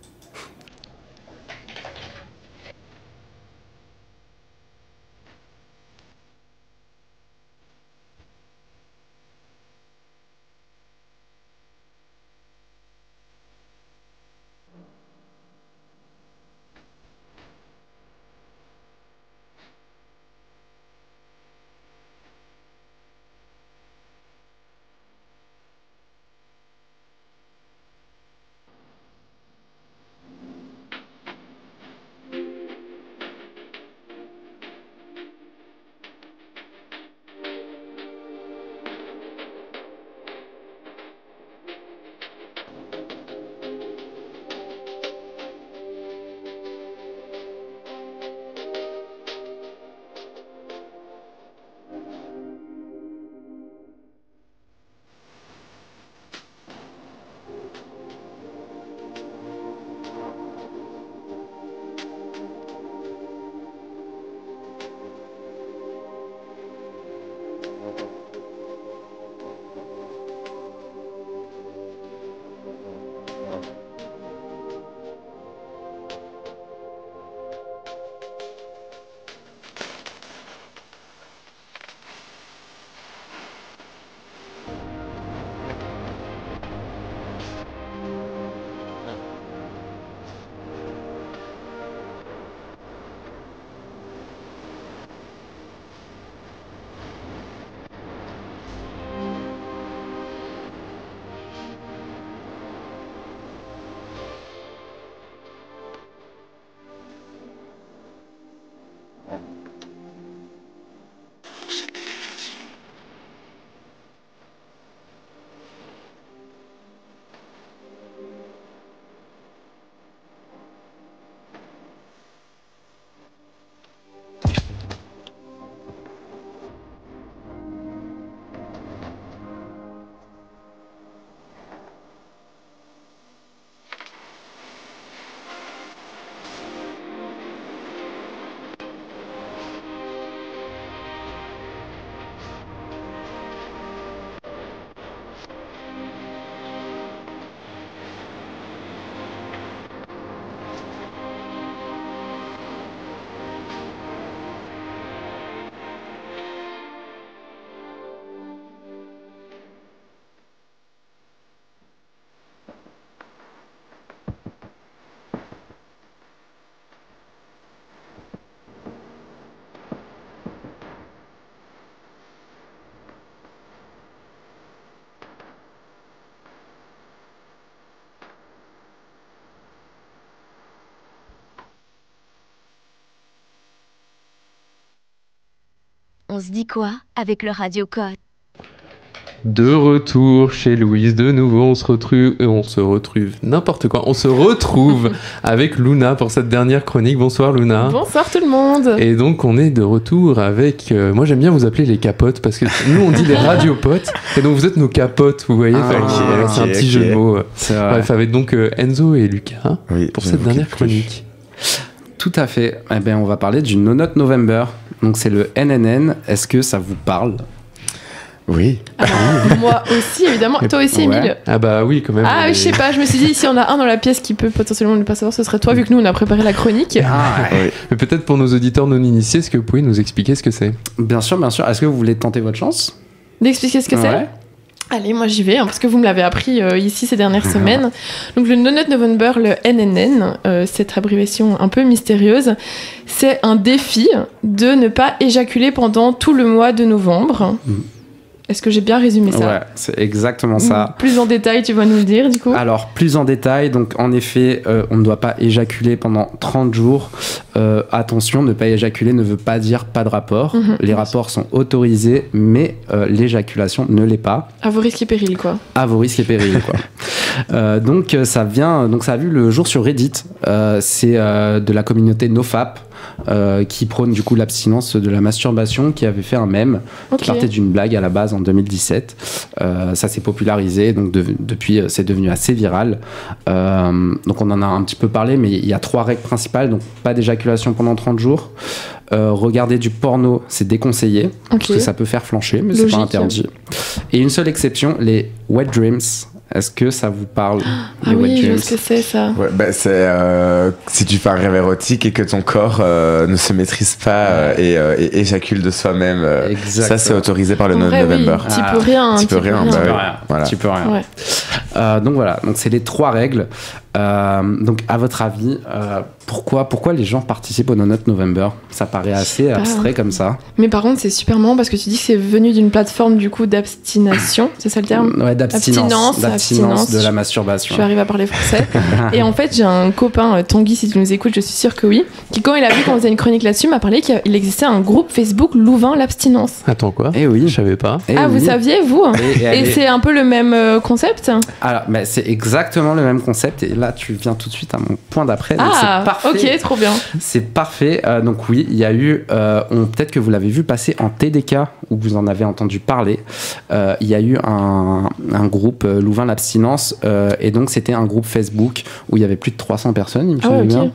S6: On se dit quoi avec le Radio Code?
S1: De retour chez Louise, de nouveau on se retrouve avec Luna pour cette dernière chronique. Bonsoir Luna.
S4: Bonsoir tout le monde.
S1: Et donc on est de retour avec, moi j'aime bien vous appeler les capotes parce que nous on dit les radiopotes et donc vous êtes nos capotes, vous voyez. C'est un petit jeu de mots. Bref, avec donc Enzo et Lucas pour cette dernière chronique.
S22: Tout à fait. Eh bien, on va parler du No Nut November. Donc c'est le NNN. Est-ce que ça vous parle?
S3: Oui.
S4: Moi aussi, évidemment. Toi aussi, Émile.
S1: Ah bah oui, quand même.
S4: Ah, je sais pas, je me suis dit, si on a un dans la pièce qui peut potentiellement ne pas savoir, ce serait toi, vu que nous, on a préparé la chronique.
S1: Oui. Mais peut-être pour nos auditeurs non initiés, est-ce que vous pouvez nous expliquer ce que c'est?
S22: Bien sûr, bien sûr. Est-ce que vous voulez tenter votre chance?
S4: D'expliquer ce que c'est? Allez, moi j'y vais, parce que vous me l'avez appris ici ces dernières semaines. Donc le No Nut November, le NNN, cette abréviation un peu mystérieuse, c'est un défi de ne pas éjaculer pendant tout le mois de novembre. Est-ce que j'ai bien résumé ça?
S22: Ouais, c'est exactement ça.
S4: Plus en détail, tu vas nous le dire, du coup.
S22: Alors, plus en détail, donc en effet, on ne doit pas éjaculer pendant 30 jours. Attention, ne pas éjaculer ne veut pas dire pas de rapport. Les rapports sont autorisés, mais l'éjaculation ne l'est pas.
S4: À vos risques et périls, quoi.
S22: À vos risques et périls, quoi. Donc, ça a vu le jour sur Reddit. C'est de la communauté NoFap. Qui prône du coup l'abstinence de la masturbation, qui avait fait un mème qui partait d'une blague à la base en 2017. Ça s'est popularisé, donc depuis c'est devenu assez viral. Donc on en a un petit peu parlé, mais il y a 3 règles principales. Donc pas d'éjaculation pendant 30 jours. Regarder du porno, c'est déconseillé, parce que ça peut faire flancher, mais c'est pas interdit. Et une seule exception, les wet dreams. Est-ce que ça vous parle?
S4: Ah oui, je sais ce que c'est ça.
S3: Ouais, bah, c'est si tu fais un rêve érotique et que ton corps ne se maîtrise pas et éjacule de soi-même, ça c'est autorisé par le No Nut November.
S4: T'y peux rien.
S3: T'y peux rien.
S22: Tu peux rien. Ouais. Donc voilà, donc c'est les 3 règles. Donc à votre avis, pourquoi les gens participent au No Nut November? Ça paraît assez abstrait comme ça.
S4: Mais par contre, c'est super marrant parce que tu dis que c'est venu d'une plateforme du coup d'abstination, c'est ça le terme?
S22: Ouais, d'abstinence de la masturbation.
S4: Je arrive à parler français. Et en fait, j'ai un copain, Tanguy, si tu nous écoutes, je suis sûre que oui, qui quand il a vu qu'on faisait une chronique là-dessus, m'a parlé qu'il existait un groupe Facebook Louvain l'abstinence.
S1: Attends quoi?
S22: Eh oui,
S1: je savais pas.
S4: Vous saviez vous? Et c'est un peu le même concept?
S22: Alors, mais c'est exactement le même concept. Et là, tu viens tout de suite à mon point d'après. Donc
S4: c'est
S22: parfait.
S4: Ok, trop bien.
S22: C'est parfait. Donc oui, il y a eu, peut-être que vous l'avez vu passer en TDK ou vous en avez entendu parler. Il y a eu un groupe Louvain l'abstinence et donc c'était un groupe Facebook où il y avait plus de 300 personnes, il me semble bien.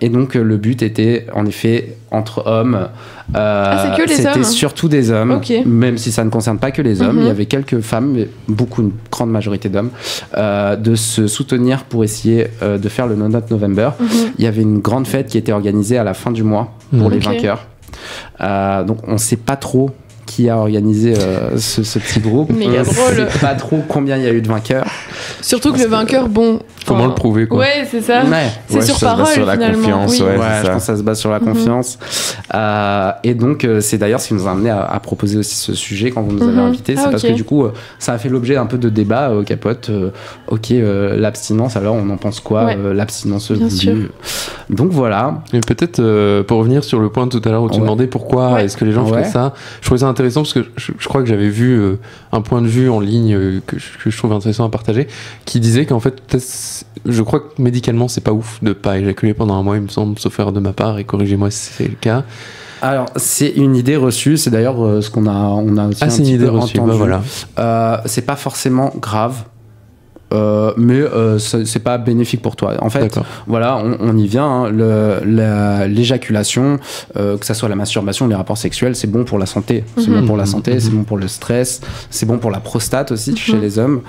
S22: Et donc le but était en effet entre hommes.
S4: C'est que les
S22: c'était
S4: hommes.
S22: Surtout des hommes, même si ça ne concerne pas que les hommes. Il y avait quelques femmes, mais une grande majorité d'hommes, de se soutenir pour essayer de faire le No Nut November. Il y avait une grande fête qui était organisée à la fin du mois pour les vainqueurs. Donc on ne sait pas trop qui a organisé ce petit groupe.
S4: Méga drôle.
S22: Je sais pas trop combien il y a eu de vainqueurs.
S4: Surtout que le vainqueur,
S1: comment le prouver quoi?
S4: Ouais, c'est ça. C'est sur parole
S3: sur la
S4: finalement.
S3: Confiance,
S22: je pense que ça se base sur la confiance. Et donc c'est d'ailleurs ce qui nous a amené à proposer aussi ce sujet quand vous nous avez invités. C'est parce que du coup ça a fait l'objet un peu de débat au capote. L'abstinence, alors on en pense quoi? L'abstinence voulue. Donc voilà.
S1: Et peut-être pour revenir sur le point de tout à l'heure où tu demandais pourquoi est-ce que les gens feraient ça, je trouvais ça intéressant parce que je crois que j'avais vu un point de vue en ligne que je trouve intéressant à partager, qui disait qu'en fait je crois que médicalement c'est pas ouf de pas éjaculer pendant un mois, il me semble, sauf erreur de ma part, et corrigez-moi si c'est le cas.
S22: Alors c'est une idée reçue, c'est d'ailleurs ce qu'on a aussi un petit peu entendu. C'est pas forcément grave. Mais c'est pas bénéfique pour toi. En fait, voilà, on y vient. L'éjaculation, que ça soit la masturbation, les rapports sexuels, c'est bon pour la santé. C'est bon pour la santé, c'est bon pour le stress, c'est bon pour la prostate aussi chez les hommes.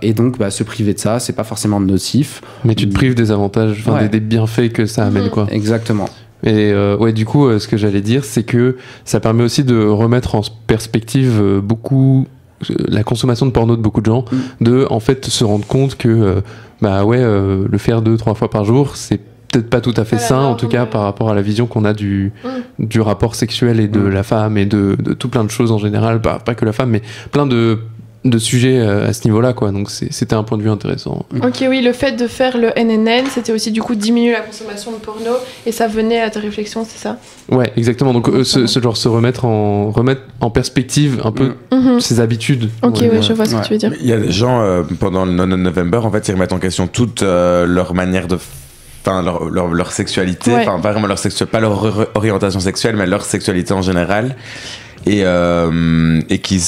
S22: Et donc, se priver de ça, c'est pas forcément nocif.
S1: Mais tu te prives des avantages, des bienfaits que ça amène, quoi.
S22: Exactement.
S1: Et du coup, ce que j'allais dire, c'est que ça permet aussi de remettre en perspective la consommation de porno de beaucoup de gens, de en fait se rendre compte que le faire 2-3 fois par jour, c'est peut-être pas tout à fait sain, en tout cas par rapport à la vision qu'on a du rapport sexuel et de la femme et de tout plein de choses en général, pas que la femme, mais plein de sujets à ce niveau-là, quoi. Donc c'était un point de vue intéressant.
S4: Ok, oui, le fait de faire le NNN, c'était aussi du coup diminuer la consommation de porno, et ça venait à ta réflexion, c'est ça?
S1: Ouais, exactement. Donc se remettre en perspective un peu ses habitudes.
S4: Ok, ouais, je vois ce que tu veux dire.
S3: Il y a des gens pendant le No Nut November, en fait, ils remettent en question toute leur manière de leur sexualité, enfin pas vraiment pas leur orientation sexuelle, mais leur sexualité en général. Et qui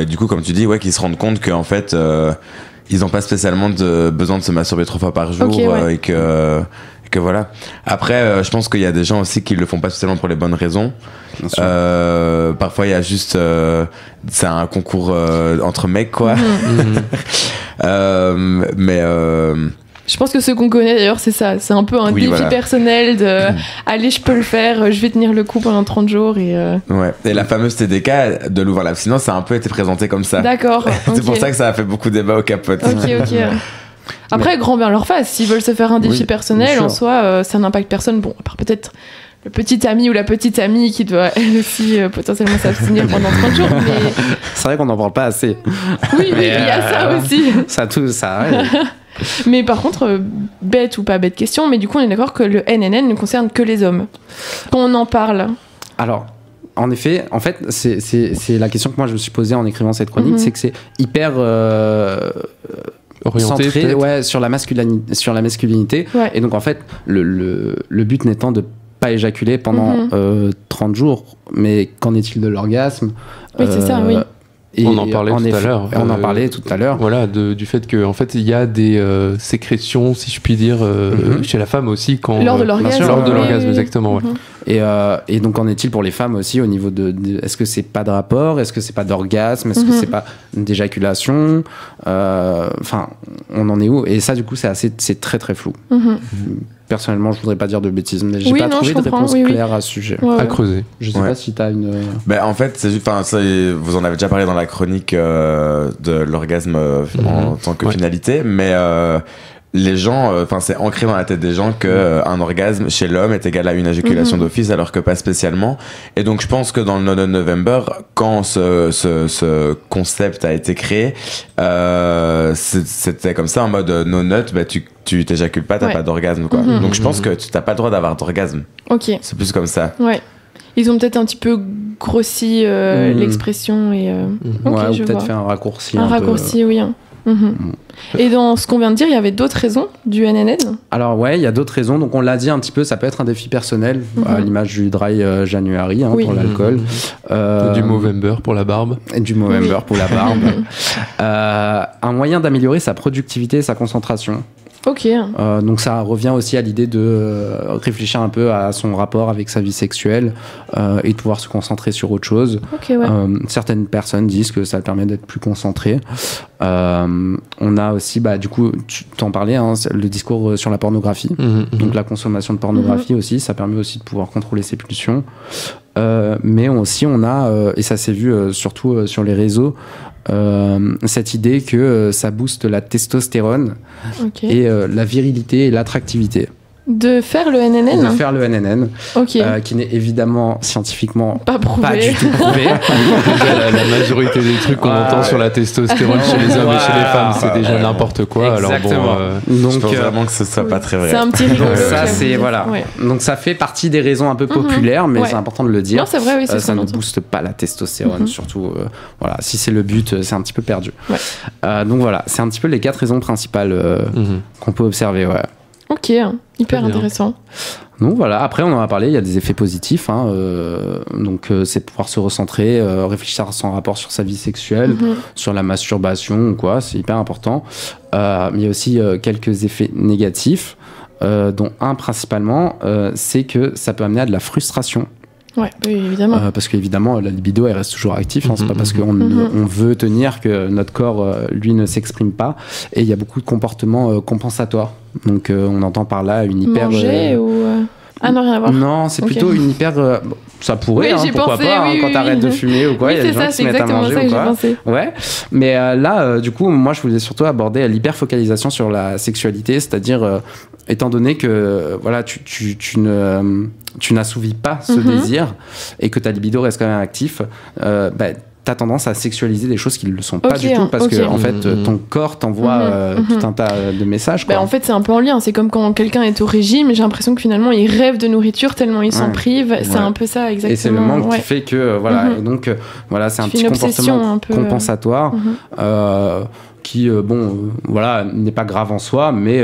S3: du coup, comme tu dis, qui se rendent compte qu'en fait, ils n'ont pas spécialement besoin de se masturber 3 fois par jour, et que voilà. Après, je pense qu'il y a des gens aussi qui le font pas spécialement pour les bonnes raisons. Parfois, il y a juste, c'est un concours entre mecs, quoi. Mais
S4: je pense que ce qu'on connaît d'ailleurs, c'est ça. C'est un peu un défi personnel de allez, je peux le faire, je vais tenir le coup pendant 30 jours. Et
S3: la fameuse TDK de l'ouvrir l'abstinence, ça a un peu été présenté comme ça.
S4: D'accord.
S3: C'est pour ça que ça a fait beaucoup de débat au Capote.
S4: Ok. Après, grand bien leur face. S'ils veulent se faire un défi personnel, en soi, ça n'impacte personne. Bon, à part peut-être le petit ami ou la petite amie qui doit elle aussi potentiellement s'abstenir pendant 30 jours. Mais...
S22: C'est vrai qu'on n'en parle pas assez.
S4: Oui, mais il y a ça aussi.
S22: Ça arrive.
S4: Mais par contre, bête ou pas bête question, mais du coup on est d'accord que le NNN ne concerne que les hommes. Quand on en parle.
S22: Alors, en effet, c'est la question que moi je me suis posée en écrivant cette chronique, c'est que c'est hyper
S1: orienté
S22: centré sur la masculinité. Et donc en fait, le but n'étant de pas éjaculer pendant 30 jours. Mais qu'en est-il de l'orgasme?
S4: Oui, c'est ça, oui.
S22: Et
S1: on en parlait tout à l'heure.
S22: On en parlait tout à l'heure.
S1: Voilà, du fait que en fait il y a des sécrétions, si je puis dire, chez la femme aussi quand
S4: lors de l'orgasme.
S1: Lors de l'orgasme, exactement.
S22: Et donc en est-il pour les femmes aussi au niveau est-ce que c'est pas de rapport, est-ce que c'est pas d'orgasme, est-ce que c'est pas d'éjaculation, enfin on en est où? Et ça du coup c'est très très flou. Personnellement, je voudrais pas dire de bêtises, mais j'ai pas trouvé de réponse claire à ce sujet.
S1: À creuser.
S22: Je sais pas si tu as une.
S3: En fait, c'est juste, vous en avez déjà parlé dans la chronique de l'orgasme en tant que finalité, mais les gens, c'est ancré dans la tête des gens que un orgasme chez l'homme est égal à une éjaculation d'office, alors que pas spécialement. Et donc, je pense que dans le No Nut November, quand ce concept a été créé, c'était comme ça en mode no nut, tu t'éjacules pas, t'as pas d'orgasme, quoi. Donc, je pense que tu t'as pas le droit d'avoir d'orgasme.
S4: Ok.
S3: C'est plus comme ça.
S4: Ouais. Ils ont peut-être un petit peu grossi l'expression et.
S22: Ou peut-être fait un raccourci.
S4: Un raccourci, oui. Et dans ce qu'on vient de dire, il y avait d'autres raisons du NNN?
S22: Alors il y a d'autres raisons. Donc on l'a dit un petit peu, ça peut être un défi personnel, à l'image du dry January pour l'alcool.
S1: Du Movember pour la barbe.
S22: Et du Movember pour la barbe. Un moyen d'améliorer sa productivité et sa concentration.
S4: Ok.
S22: Donc ça revient aussi à l'idée de réfléchir un peu à son rapport avec sa vie sexuelle et de pouvoir se concentrer sur autre chose.
S4: Okay, ouais.
S22: Certaines personnes disent que ça permet d'être plus concentré. On a aussi, du coup, tu t'en parlais, le discours sur la pornographie. Donc la consommation de pornographie aussi, ça permet aussi de pouvoir contrôler ses pulsions. Mais aussi on a, et ça s'est vu surtout sur les réseaux, cette idée que ça booste la testostérone et la virilité et l'attractivité.
S4: De faire le NNN?
S22: De faire le NNN, qui n'est évidemment scientifiquement pas du tout prouvé.
S1: la majorité des trucs qu'on entend sur la testostérone chez les hommes et chez les femmes, c'est déjà n'importe quoi.
S22: Exactement.
S1: Alors
S22: donc,
S3: je pense vraiment que ce soit pas très vrai.
S4: C'est un petit rigolo.
S22: Ça, c'est voilà. Ouais. Donc ça fait partie des raisons un peu populaires, mais c'est important de le dire.
S4: Non, c'est vrai, oui, c'est
S22: ça ne booste pas la testostérone, surtout. Voilà, si c'est le but, c'est un petit peu perdu. Donc voilà, c'est un petit peu les 4 raisons principales qu'on peut observer. Ouais.
S4: Ok, hyper intéressant.
S22: Donc voilà, après on en a parlé, il y a des effets positifs, donc c'est de pouvoir se recentrer, réfléchir à son rapport sur sa vie sexuelle, sur la masturbation ou quoi, c'est hyper important. Mais il y a aussi quelques effets négatifs, dont un principalement, c'est que ça peut amener à de la frustration.
S4: Ouais, oui, évidemment.
S22: Parce qu'évidemment, la libido, elle reste toujours active. C'est pas parce qu'on on veut tenir que notre corps, lui, ne s'exprime pas. Et il y a beaucoup de comportements compensatoires. Donc, on entend par là une hyper...
S4: Manger ou... Ah non, rien à voir.
S22: Non, c'est plutôt une hyper... ça pourrait, pourquoi
S4: pensé,
S22: pas, quand t'arrêtes de fumer ou quoi, il y a des gens qui se mettent à manger ou quoi. Ouais. Mais là, du coup, moi, je voulais surtout aborder l'hyper-focalisation sur la sexualité, c'est-à-dire, étant donné que voilà, tu n'assouvis pas ce désir et que ta libido reste quand même actif, t'as tendance à sexualiser des choses qui ne le sont pas
S4: Ok,
S22: du tout parce que en fait
S1: Mhm.
S22: ton corps t'envoie tout un tas de messages quoi.
S4: En fait, c'est un peu en lien. C'est comme quand quelqu'un est au régime, j'ai l'impression que finalement, il rêve de nourriture tellement il s'en prive. C'est un peu ça, exactement.
S22: Et c'est le manque
S4: Ouais.
S22: qui fait que voilà. Et donc voilà, c'est un
S4: Tu
S22: petit
S4: fais une obsession
S22: comportement
S4: un peu,
S22: compensatoire qui voilà n'est pas grave en soi, mais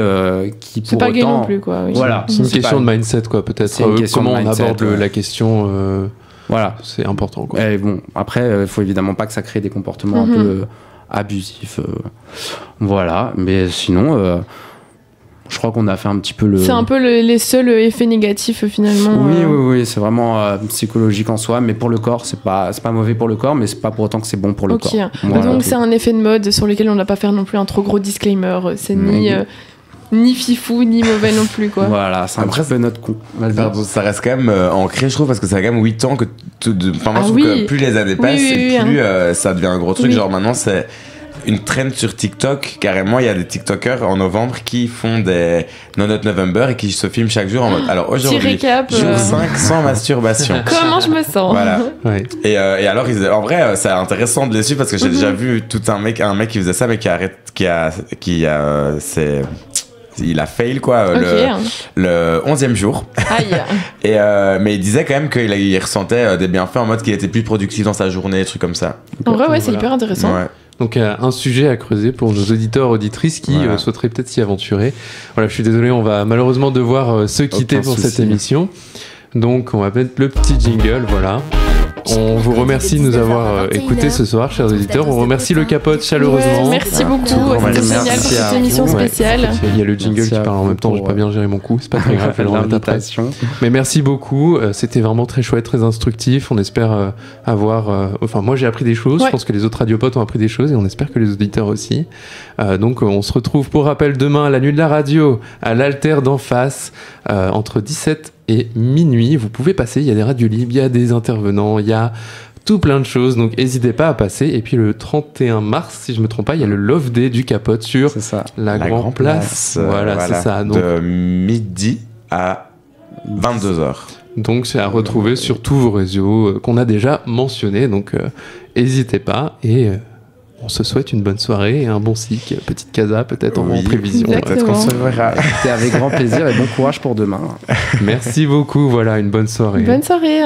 S22: qui
S4: C'est
S22: pour
S4: pas gay
S22: autant
S4: non plus, quoi, oui.
S22: voilà.
S1: C'est une question de mindset, quoi, peut-être.
S22: C'est une question
S1: Comment
S22: de
S1: on
S22: mindset,
S1: aborde
S22: ouais.
S1: la question.
S22: Voilà,
S1: c'est important, quoi.
S22: Et bon, après, il faut évidemment pas que ça crée des comportements un peu abusifs. Voilà, mais sinon, je crois qu'on a fait un petit peu le.
S4: C'est un peu les seuls effets négatifs finalement.
S22: Oui, c'est vraiment psychologique en soi, mais pour le corps, c'est pas mauvais pour le corps, mais c'est pas pour autant que c'est bon pour le
S4: Ok.
S22: corps. Voilà.
S4: Donc c'est un effet de mode sur lequel on ne va pas faire non plus un trop gros disclaimer. C'est ni fifou ni mauvais non plus, quoi.
S22: Voilà, c'est un petit peu notre con.
S3: Pardon, ça reste quand même ancré, je trouve, parce que ça a quand même 8 ans que enfin, moi, je trouve
S4: oui.
S3: que plus les années passent,
S4: Oui,
S3: et plus ça devient un gros truc.
S4: Oui.
S3: Genre maintenant, c'est une trend sur TikTok. Carrément, il y a des TikTokers en novembre qui font des No-Nut November et qui se filment chaque jour en mode. Alors aujourd'hui,
S4: récap,
S3: jour 5 sans masturbation.
S4: Comment je me sens?
S3: Voilà.
S1: Ouais.
S3: Et alors, en vrai, c'est intéressant de les suivre parce que j'ai déjà vu tout un mec qui faisait ça, mais il a fail quoi le 11e jour.
S4: Aïe.
S3: Mais il disait quand même qu'il ressentait des bienfaits en mode qu'il était plus productif dans sa journée, des trucs comme ça.
S4: En vrai, ouais, c'est hyper intéressant.
S3: Ouais.
S1: Donc un sujet à creuser pour nos auditeurs auditrices qui souhaiteraient peut-être s'y aventurer. Voilà, je suis désolé, on va malheureusement devoir se quitter
S22: Aucun
S1: pour
S22: souci.
S1: cette émission. Donc on va mettre le petit jingle, voilà. On vous remercie de nous avoir écoutés ce soir, chers auditeurs. On remercie le Capote chaleureusement.
S4: Ouais, merci beaucoup, c'était génial pour cette émission spéciale.
S1: Il y a le jingle qui parle en même temps, j'ai pas bien géré mon coup, c'est pas très grave, je vais le remettre après. Mais merci beaucoup, c'était vraiment très chouette, très instructif. On espère avoir. Enfin, moi j'ai appris des choses, je pense que les autres radiopotes ont appris des choses et on espère que les auditeurs aussi. Donc on se retrouve pour rappel demain à la nuit de la radio, à l'Alter d'en face, entre 17 et minuit. Vous pouvez passer, il y a des radios libres, il y a des intervenants, il y a tout plein de choses, donc n'hésitez pas à passer. Et puis le 31 mars, si je me trompe pas, il y a le Love Day du Capote sur la Grand Place. Voilà, c'est ça. Donc,
S3: de midi à 22h.
S1: Donc c'est à retrouver sur tous vos réseaux qu'on a déjà mentionnés. Donc n'hésitez pas et on se souhaite une bonne soirée et un bon cycle. Petite casa peut-être en prévision.
S22: Peut-être qu'on se verra. C'était avec grand plaisir et bon courage pour demain.
S1: Merci beaucoup. Voilà, une bonne soirée.
S4: Bonne soirée.